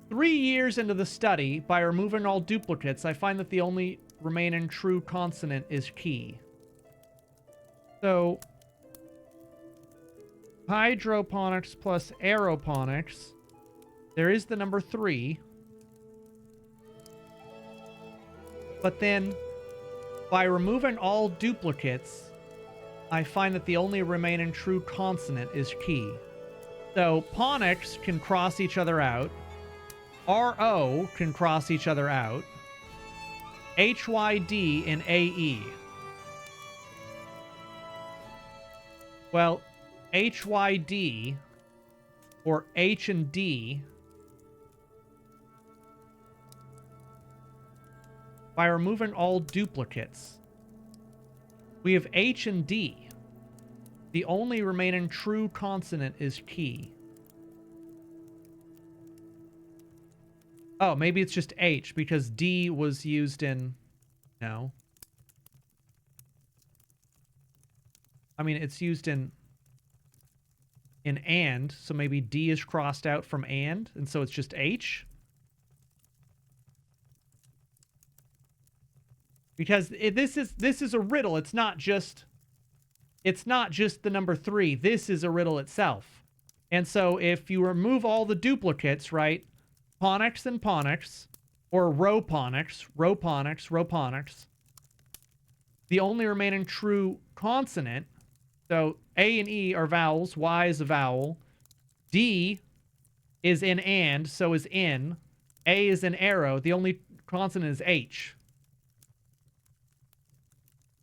3 years into the study, by removing all duplicates, I find that the only remaining true consonant is key. So... hydroponics plus aeroponics. There is the number 3. But then, by removing all duplicates, I find that the only remaining true consonant is key. So, ponics can cross each other out. RO can cross each other out. HYD and AE. Well, HYD or H and D, by removing all duplicates, we have H and D. The only remaining true consonant is key. Oh, maybe it's just H, because D was used in... No. I mean, it's used in and, so maybe D is crossed out from and so it's just H? Because this is a riddle. It's not just the number 3. This is a riddle itself. And so if you remove all the duplicates, right? Ponics and ponics, or rhoponics, the only remaining true consonant, so A and E are vowels, Y is a vowel, D is in and, so is in, A is an arrow, the only consonant is H.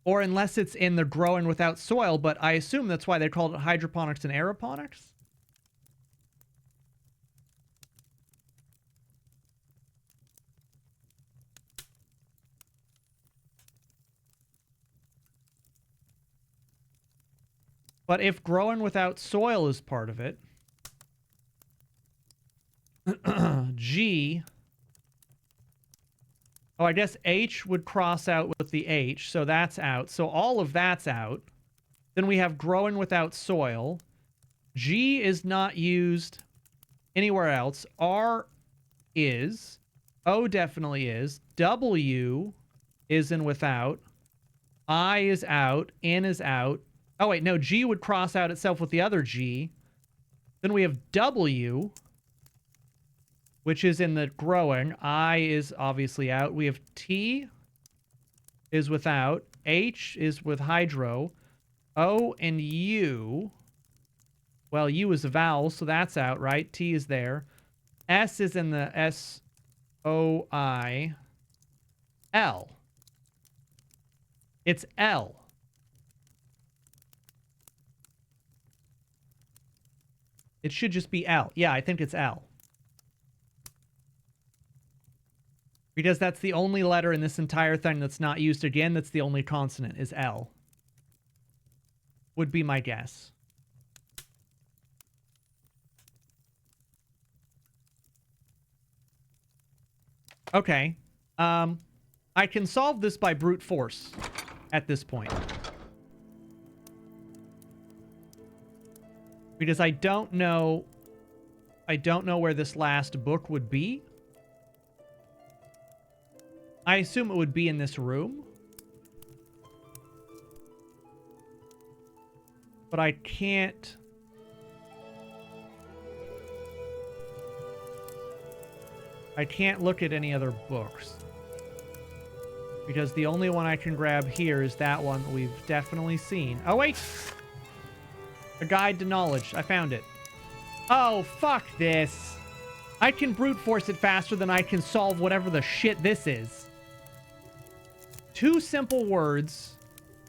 Or unless it's in the growing without soil, but I assume that's why they called it hydroponics and aeroponics. But if growing without soil is part of it, G... Oh, I guess H would cross out with the H, so that's out. So all of that's out. Then we have growing without soil. G is not used anywhere else. R is. O definitely is. W is in without. I is out. N is out. Oh, wait, no. G would cross out itself with the other G. Then we have W, which is in the growing. I is obviously out. We have T is without. H is with hydro. O and U. Well, U is a vowel, so that's out, right? T is there. S is in the S-O-I. L. It's L. It should just be L. Yeah, I think it's L. Because that's the only letter in this entire thing that's not used again. That's the only consonant is L. Would be my guess. Okay. I can solve this by brute force at this point. Because I don't know where this last book would be. I assume it would be in this room. But I can't... I can't look at any other books. Because the only one I can grab here is that one that we've definitely seen. Oh, wait! A guide to knowledge. I found it. Oh, fuck this. I can brute force it faster than I can solve whatever the shit this is. 2 simple words.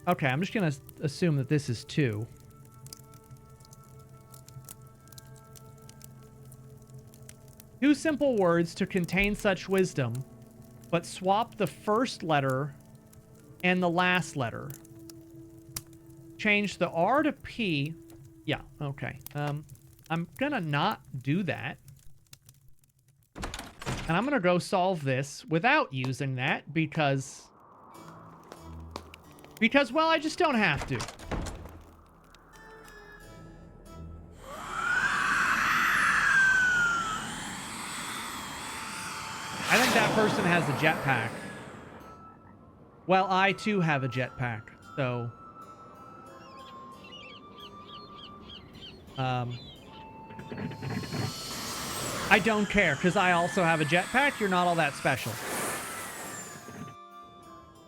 Okay, I'm just gonna assume that this is 2. Two simple words to contain such wisdom, but swap the first letter and the last letter. Change the R to P. Yeah, okay. I'm gonna not do that. And I'm gonna go solve this without using that because, well, I just don't have to. I think that person has a jetpack. Well, I too have a jetpack, so... I don't care, because I also have a jetpack. You're not all that special.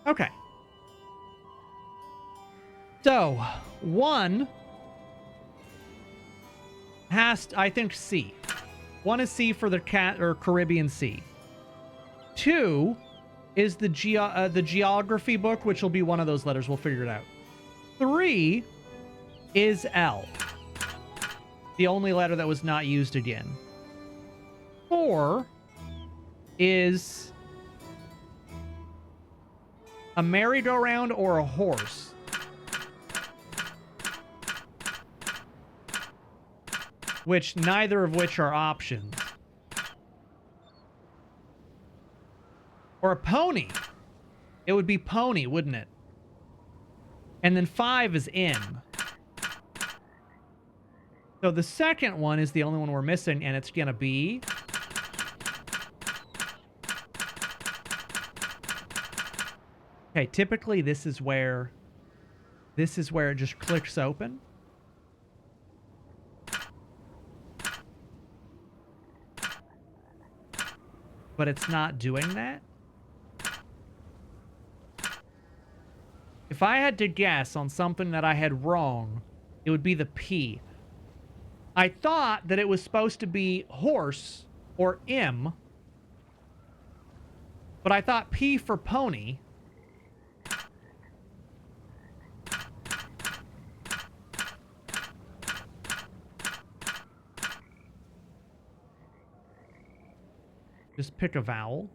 Okay. So, 1 has, I think, C. 1 is C for the Caribbean Sea. 2 is the geography book, which will be one of those letters. We'll figure it out. 3 is L. The only letter that was not used again. 4 is a merry-go-round or a horse. Which, neither of which are options. Or a pony. It would be pony, wouldn't it? And then 5 is in. So the second one is the only one we're missing, and it's gonna be... Okay, typically this is where it just clicks open. But it's not doing that. If I had to guess on something that I had wrong, it would be the P. I thought that it was supposed to be horse or M, but I thought P for pony. Just pick a vowel.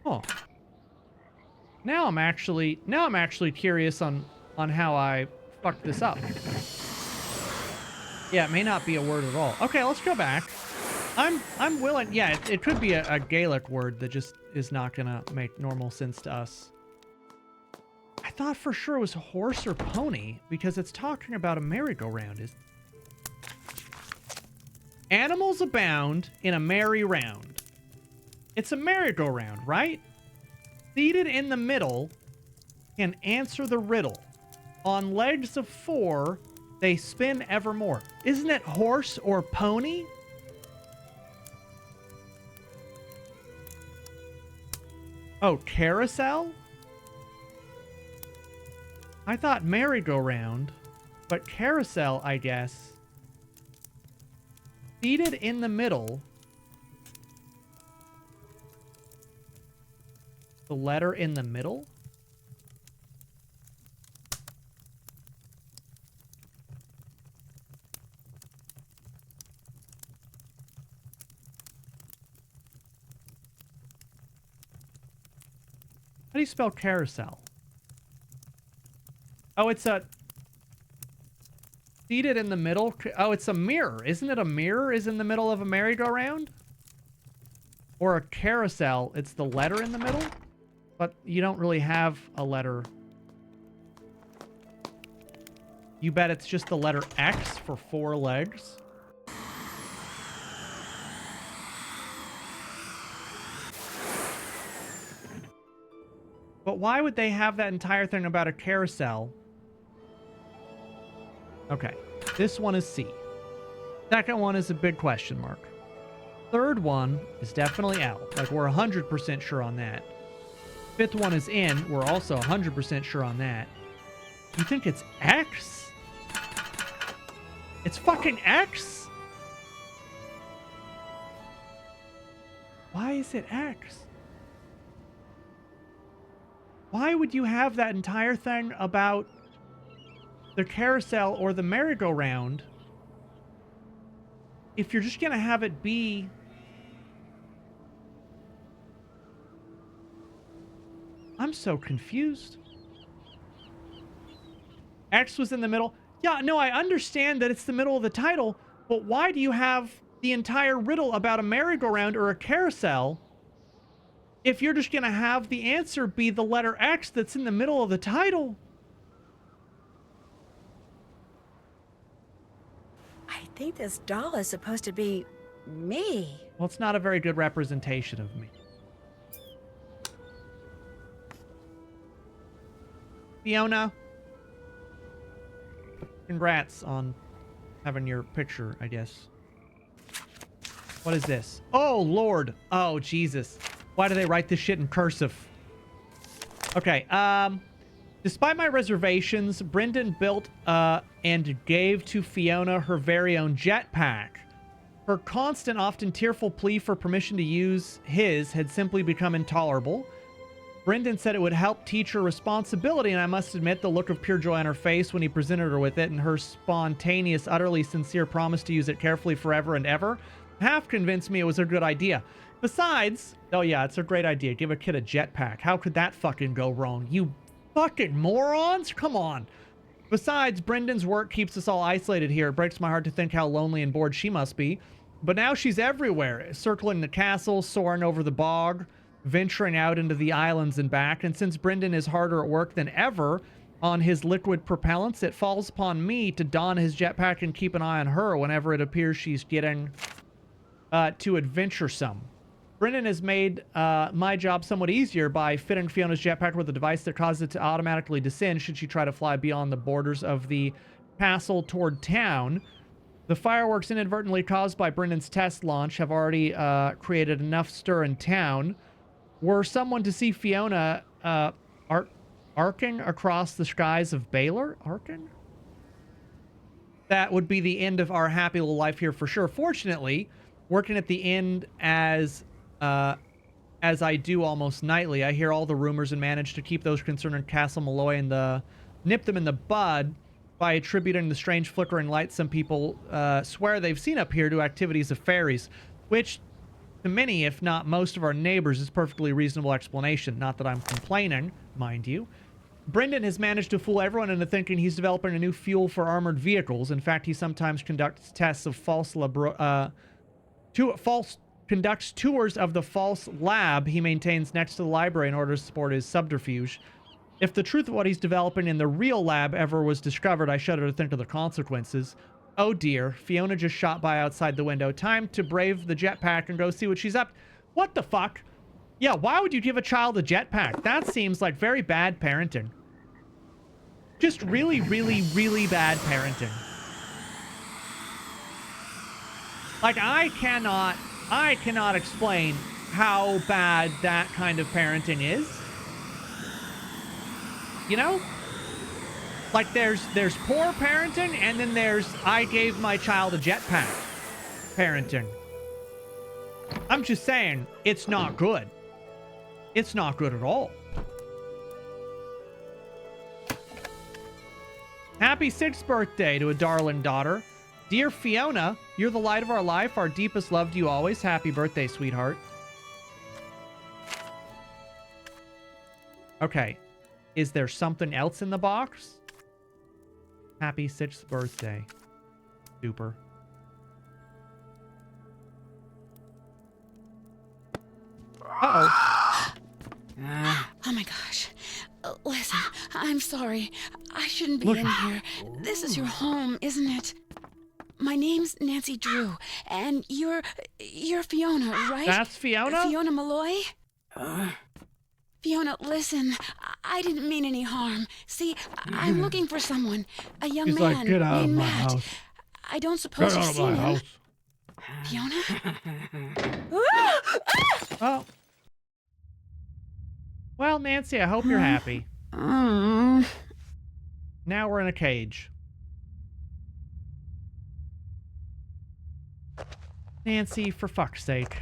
Oh. Now I'm actually curious on how I fucked this up. Yeah, it may not be a word at all. Okay, let's go back. I'm willing. Yeah, it could be a Gaelic word that just is not gonna make normal sense to us. I thought for sure it was a horse or pony because it's talking about a merry-go-round. Animals abound in a merry-round. It's a merry-go-round, right? Seated in the middle can answer the riddle. On legs of 4, they spin evermore. Isn't it horse or pony? Oh, carousel? I thought merry-go-round, but carousel, I guess. Seated in the middle. The letter in the middle? How do you spell carousel? Oh, it's a... Seated in the middle? Oh, it's a mirror. Isn't it a mirror is in the middle of a merry-go-round? Or a carousel, it's the letter in the middle? But you don't really have a letter. You bet it's just the letter X for 4 legs? But why would they have that entire thing about a carousel? Okay, this one is C. Second one is a big question mark. Third one is definitely out. Like, we're 100% sure on that. Fifth one is in. We're also 100% sure on that. You think it's X? It's fucking X? Why is it X? Why would you have that entire thing about the carousel or the merry-go-round if you're just going to have it be... I'm so confused. X was in the middle. Yeah, no, I understand that it's the middle of the title, but why do you have the entire riddle about a merry-go-round or a carousel if you're just going to have the answer be the letter X that's in the middle of the title? I think this doll is supposed to be me. Well, it's not a very good representation of me. Fiona, congrats on having your picture, I guess. What is this? Oh, Lord. Oh, Jesus. Why do they write this shit in cursive? Okay, despite my reservations, Brendan built and gave to Fiona her very own jetpack. Her constant, often tearful plea for permission to use his had simply become intolerable. Brendan said it would help teach her responsibility, and I must admit the look of pure joy on her face when he presented her with it and her spontaneous, utterly sincere promise to use it carefully forever and ever half convinced me it was a good idea. Besides, oh yeah, it's a great idea. Give a kid a jetpack. How could that fucking go wrong? You fucking morons? Come on. Besides, Brendan's work keeps us all isolated here. It breaks my heart to think how lonely and bored she must be. But now she's everywhere, circling the castle, soaring over the bog, venturing out into the islands and back. And since Brendan is harder at work than ever on his liquid propellants, it falls upon me to don his jetpack and keep an eye on her whenever it appears she's getting too adventuresome. Brendan has made my job somewhat easier by fitting Fiona's jetpack with a device that causes it to automatically descend should she try to fly beyond the borders of the castle toward town. The fireworks inadvertently caused by Brendan's test launch have already created enough stir in town. Were someone to see Fiona arcing across the skies of Baylor? Arcing? That would be the end of our happy little life here for sure. Fortunately, working at the inn as I do almost nightly, I hear all the rumors and manage to keep those concerning Castle Malloy and nip them in the bud by attributing the strange flickering light some people swear they've seen up here to activities of fairies, which to many, if not most of our neighbors, is perfectly reasonable explanation. Not that I'm complaining, mind you. Brendan has managed to fool everyone into thinking he's developing a new fuel for armored vehicles. In fact, he sometimes conducts tests of conducts tours of the false lab he maintains next to the library in order to support his subterfuge. If the truth of what he's developing in the real lab ever was discovered, I shudder to think of the consequences. Oh dear, Fiona just shot by outside the window. Time to brave the jetpack and go see what she's up. What the fuck? Yeah, why would you give a child a jetpack? That seems like very bad parenting. Just really, really, really bad parenting. Like, I cannot explain how bad that kind of parenting is. You know? Like there's poor parenting, and then there's I gave my child a jetpack parenting. I'm just saying, it's not good. It's not good at all. Happy 6th birthday to a darling daughter. Dear Fiona, you're the light of our life. Our deepest love to you always. Happy birthday, sweetheart. Okay. Is there something else in the box? Happy 6th birthday. Super. Uh-oh. Oh my gosh. Listen, I'm sorry. I shouldn't be in here. This is your home, isn't it? My name's Nancy Drew, and you're Fiona, right? That's Fiona? Fiona Malloy? Fiona, listen, I didn't mean any harm. See, I'm looking for someone, a young He's man like, get out of named my Matt. house. I don't suppose Get you've out of seen my him. house. Fiona? Oh. Well, Nancy, I hope you're happy. Now we're in a cage. Nancy, for fuck's sake.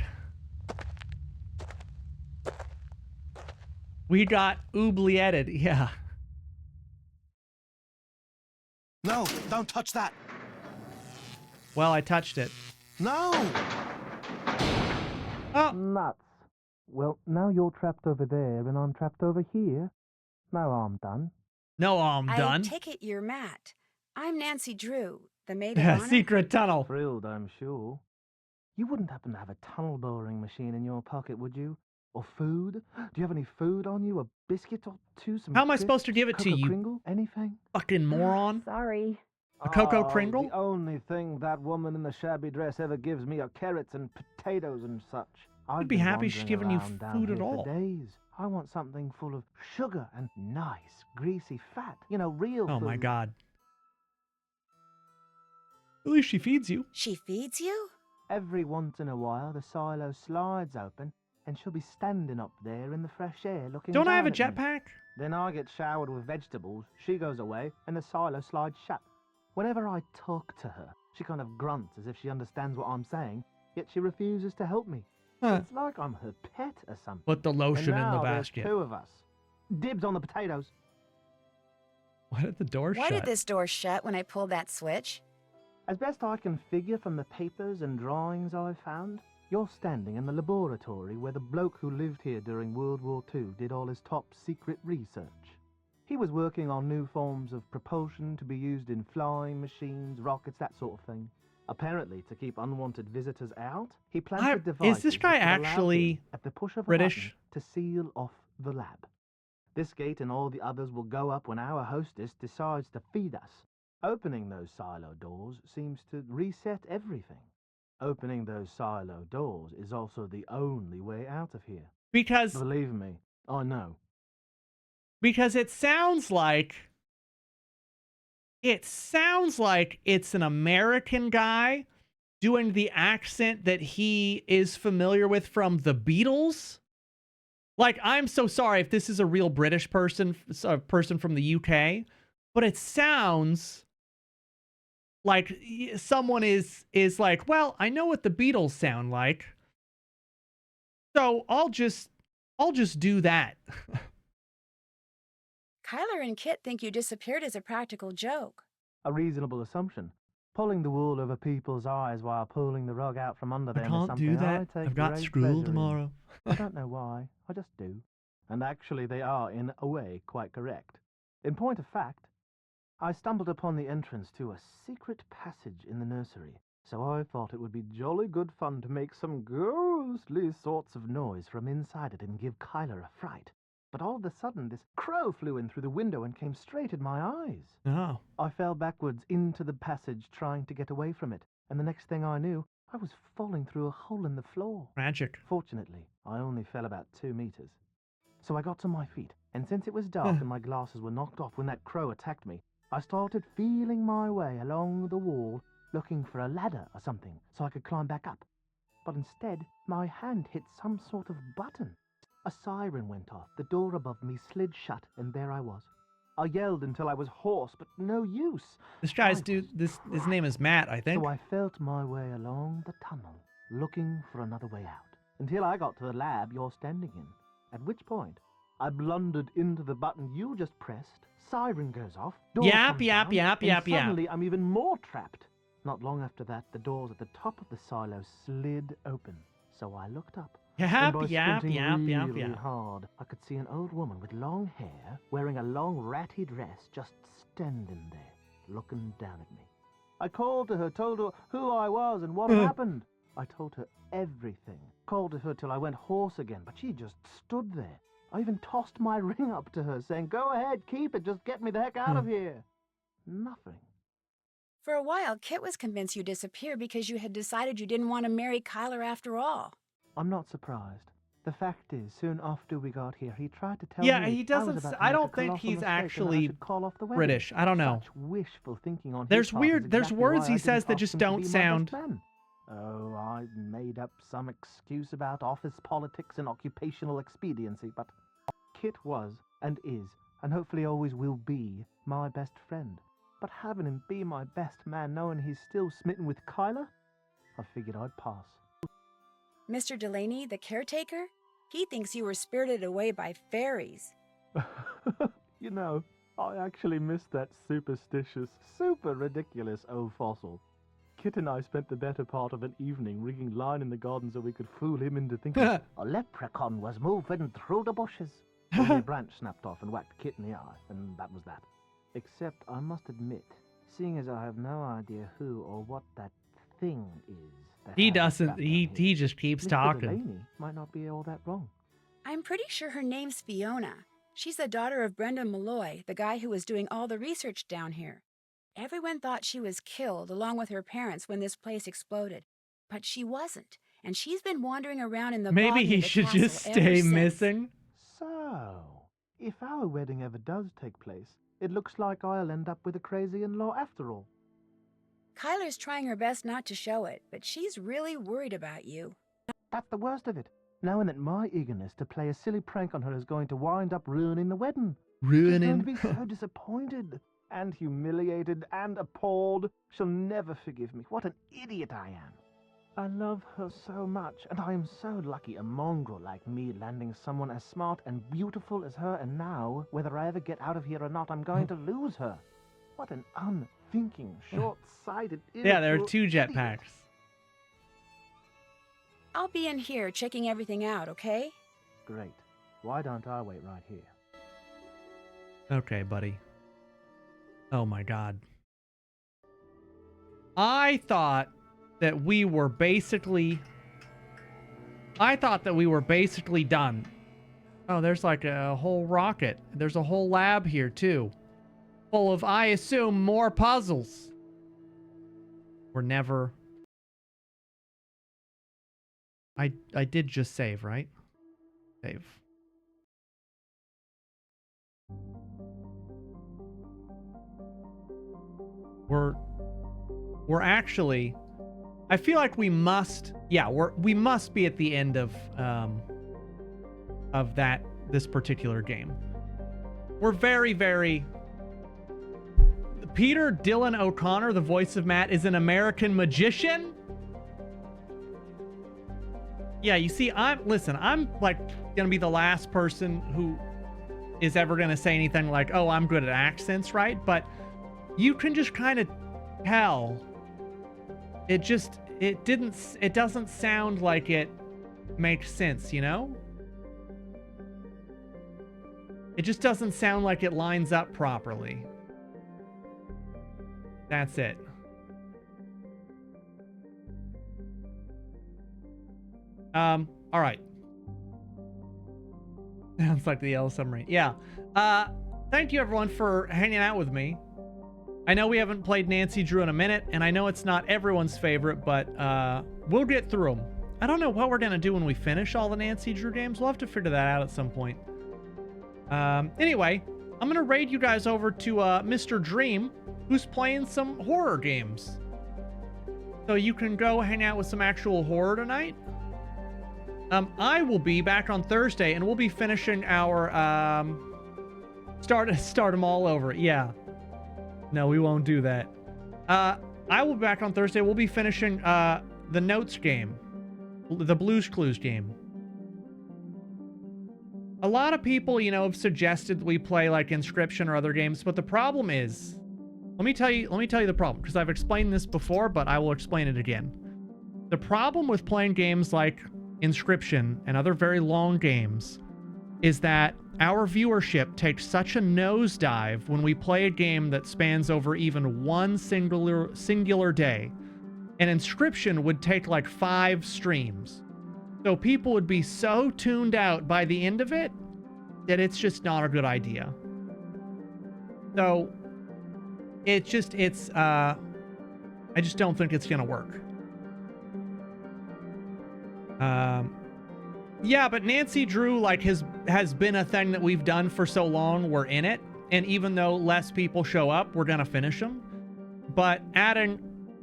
We got oublieted, yeah. No, don't touch that. Well, I touched it. No! Oh! Nuts. Well, now you're trapped over there and I'm trapped over here. No harm done. No, I'm done. I take it you're Matt. I'm Nancy Drew, the maid of honor. Secret tunnel. Thrilled, I'm sure. You wouldn't happen to have a tunnel boring machine in your pocket, would you? Or food? Do you have any food on you? A biscuit or two? Some How am I crisps, supposed to give it to Cocoa you? Pringle? Anything? Fucking moron. Sorry. A Cocoa Oh, Pringle? The only thing that woman in the shabby dress ever gives me are carrots and potatoes and such. I'd be happy she's giving you around down food at here all. For days. I want something full of sugar and nice, greasy fat. You know, real Oh food. my god. At least she feeds you. She feeds you? Every once in a while, the silo slides open, and she'll be standing up there in the fresh air looking Don't I have a down at me. jetpack? Then I get showered with vegetables, she goes away, and the silo slides shut. Whenever I talk to her, she kind of grunts as if she understands what I'm saying, yet she refuses to help me. Huh. It's like I'm her pet or something. Put the lotion And in the now there's basket. 2 of us. Dibs on the potatoes. Why did the door Why shut? did this door shut when I pulled that switch? As best I can figure from the papers and drawings I've found, you're standing in the laboratory where the bloke who lived here during World War II did all his top secret research. He was working on new forms of propulsion to be used in flying machines, rockets, that sort of thing. Apparently, to keep unwanted visitors out, he planted devices Is this guy which would allow actually him, at the push of a British? button, to seal off the lab. This gate and all the others will go up when our hostess decides to feed us. Opening those silo doors seems to reset everything. Opening those silo doors is also the only way out of here. Because Believe me, I know. it sounds like it's an American guy doing the accent that he is familiar with from the Beatles. Like, I'm so sorry if this is a real British person, a person from the UK, but it sounds like someone is like, well, I know what the Beatles sound like, so I'll just do that. Kyler and Kit think you disappeared as a practical joke. A reasonable assumption. Pulling the wool over people's eyes while pulling the rug out from under I them is can't something do that. I take I've got great school pleasure in. tomorrow. I don't know why. I just do. And actually, they are, in a way, quite correct. In point of fact, I stumbled upon the entrance to a secret passage in the nursery, so I thought it would be jolly good fun to make some ghostly sorts of noise from inside it and give Kyler a fright. But all of a sudden, this crow flew in through the window and came straight at my eyes. Oh. I fell backwards into the passage trying to get away from it, and the next thing I knew, I was falling through a hole in the floor. Magic. Fortunately, I only fell about 2 meters. So I got to my feet, and since it was dark and my glasses were knocked off when that crow attacked me, I started feeling my way along the wall, looking for a ladder or something so I could climb back up. but instead my hand hit some sort of button. A siren went off, the door above me slid shut, and there I was. I yelled until I was hoarse, but no use. This guy's his name is Matt, I think. So I felt my way along the tunnel, looking for another way out, until I got to the lab you're standing in, at which point I blundered into the button you just pressed, siren goes off, door Yap, comes yap, down, yap, and yap, yap. suddenly I'm even more trapped. Not long after that, the doors at the top of the silo slid open, so I looked up. Yap, And by yap, squinting yap, yap, really yap. hard, I could see an old woman with long hair, wearing a long ratty dress, just standing there, looking down at me. I called to her, told her who I was and what had happened. I told her everything. Called to her till I went hoarse again, but she just stood there. I even tossed my ring up to her, saying, "Go ahead, keep it, just get me the heck out of here." Nothing. For a while, Kit was convinced you disappeared because you had decided you didn't want to marry Kyler after all. I'm not surprised. The fact is, soon after we got here, he tried to tell Yeah, me he I was doesn't. about to I make a don't think colossal he's mistake and that I actually should call off the wedding. British. I don't know. Such wishful thinking on There's his part weird. is There's exactly words why he I says didn't that ask just him to don't be my sound. best man. Oh, I made up some excuse about office politics and occupational expediency, but Kit was and is, and hopefully always will be, my best friend. But having him be my best man knowing he's still smitten with Kyler, I figured I'd pass. Mr. Delaney, the caretaker? He thinks you were spirited away by fairies. You know, I actually missed that superstitious, super ridiculous old fossil. Kit and I spent the better part of an evening rigging line in the garden so we could fool him into thinking a leprechaun was moving through the bushes. Only a branch snapped off and whacked Kit in the eye, and that was that. Except, I must admit, seeing as I have no idea who or what that thing is... that He has us doesn't. trapped He down here, he just keeps Mr. talking. Delaney might not be all that wrong. I'm pretty sure her name's Fiona. She's the daughter of Brendan Malloy, the guy who was doing all the research down here. Everyone thought she was killed along with her parents when this place exploded. But she wasn't, and she's been wandering around in the Maybe bog near he the should castle just ever stay since. missing. So, if our wedding ever does take place, it looks like I'll end up with a crazy in-law after all. Kyler's trying her best not to show it, but she's really worried about you. That's the worst of it. Knowing that my eagerness to play a silly prank on her is going to wind up ruining the wedding. She's going to be so disappointed and humiliated and appalled. She'll never forgive me. What an idiot I am. I love her so much, and I am so lucky a mongrel like me landing someone as smart and beautiful as her, and now, whether I ever get out of here or not, I'm going to lose her. What an unthinking, short-sighted idiot. Yeah, there are 2 jetpacks. I'll be in here checking everything out, okay? Great. Why don't I wait right here? Okay, buddy. Oh my god. I thought that we were basically done. Oh, there's like a whole rocket. There's a whole lab here too. Full of, I assume, more puzzles. We're never... I did just save, right? Save. We're actually... I feel like we must... Yeah, we must be at the end of this particular game. We're very, very... Peter Dylan O'Connor, the voice of Matt, is an American magician? Yeah, you see, I'm like gonna be the last person who is ever gonna say anything like, oh, I'm good at accents, right? But you can just kind of tell. It doesn't sound like it makes sense, you know? It just doesn't sound like it lines up properly. That's it. All right. Sounds like the Yellow Submarine. Yeah. Thank you everyone for hanging out with me. I know we haven't played Nancy Drew in a minute, and I know it's not everyone's favorite, but we'll get through them. I don't know what we're gonna do when we finish all the Nancy Drew games. We'll have to figure that out at some point. Anyway, I'm gonna raid you guys over to Mr. Dream, who's playing some horror games. So you can go hang out with some actual horror tonight. I will be back on Thursday, and we'll be finishing our start them all over. Yeah. No, we won't do that. I will be back on Thursday. We'll be finishing the Notes game, the Blue's Clues game. A lot of people, you know, have suggested we play like Inscription or other games, but the problem is, let me tell you the problem, because I've explained this before, but I will explain it again. The problem with playing games like Inscription and other very long games is that our viewership takes such a nosedive when we play a game that spans over even one singular day. An Inscription would take like 5 streams. So people would be so tuned out by the end of it that it's just not a good idea. So I just don't think it's gonna work. Yeah, but Nancy Drew like has been a thing that we've done for so long. We're in it, and even though less people show up, we're gonna finish them. But adding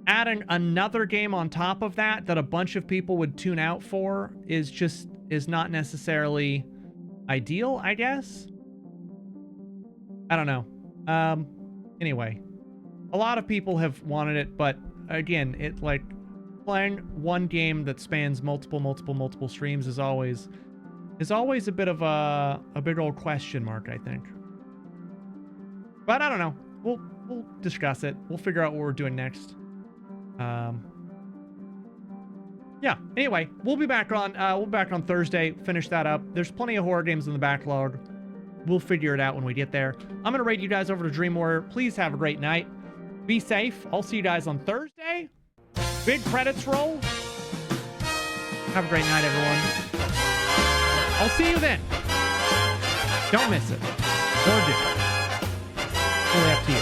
another game on top of that a bunch of people would tune out for is not necessarily ideal, I guess. I don't know. Anyway, a lot of people have wanted it, but again, it like playing one game that spans multiple streams is always a bit of a big old question mark, I think. But I don't know. We'll discuss it. We'll figure out what we're doing next. Yeah. Anyway, we'll be back on Thursday. Finish that up. There's plenty of horror games in the backlog. We'll figure it out when we get there. I'm gonna raid you guys over to Dream Warrior. Please have a great night. Be safe. I'll see you guys on Thursday. Big credits roll. Have a great night, everyone. I'll see you then. Don't miss it. Or do. Really up to you.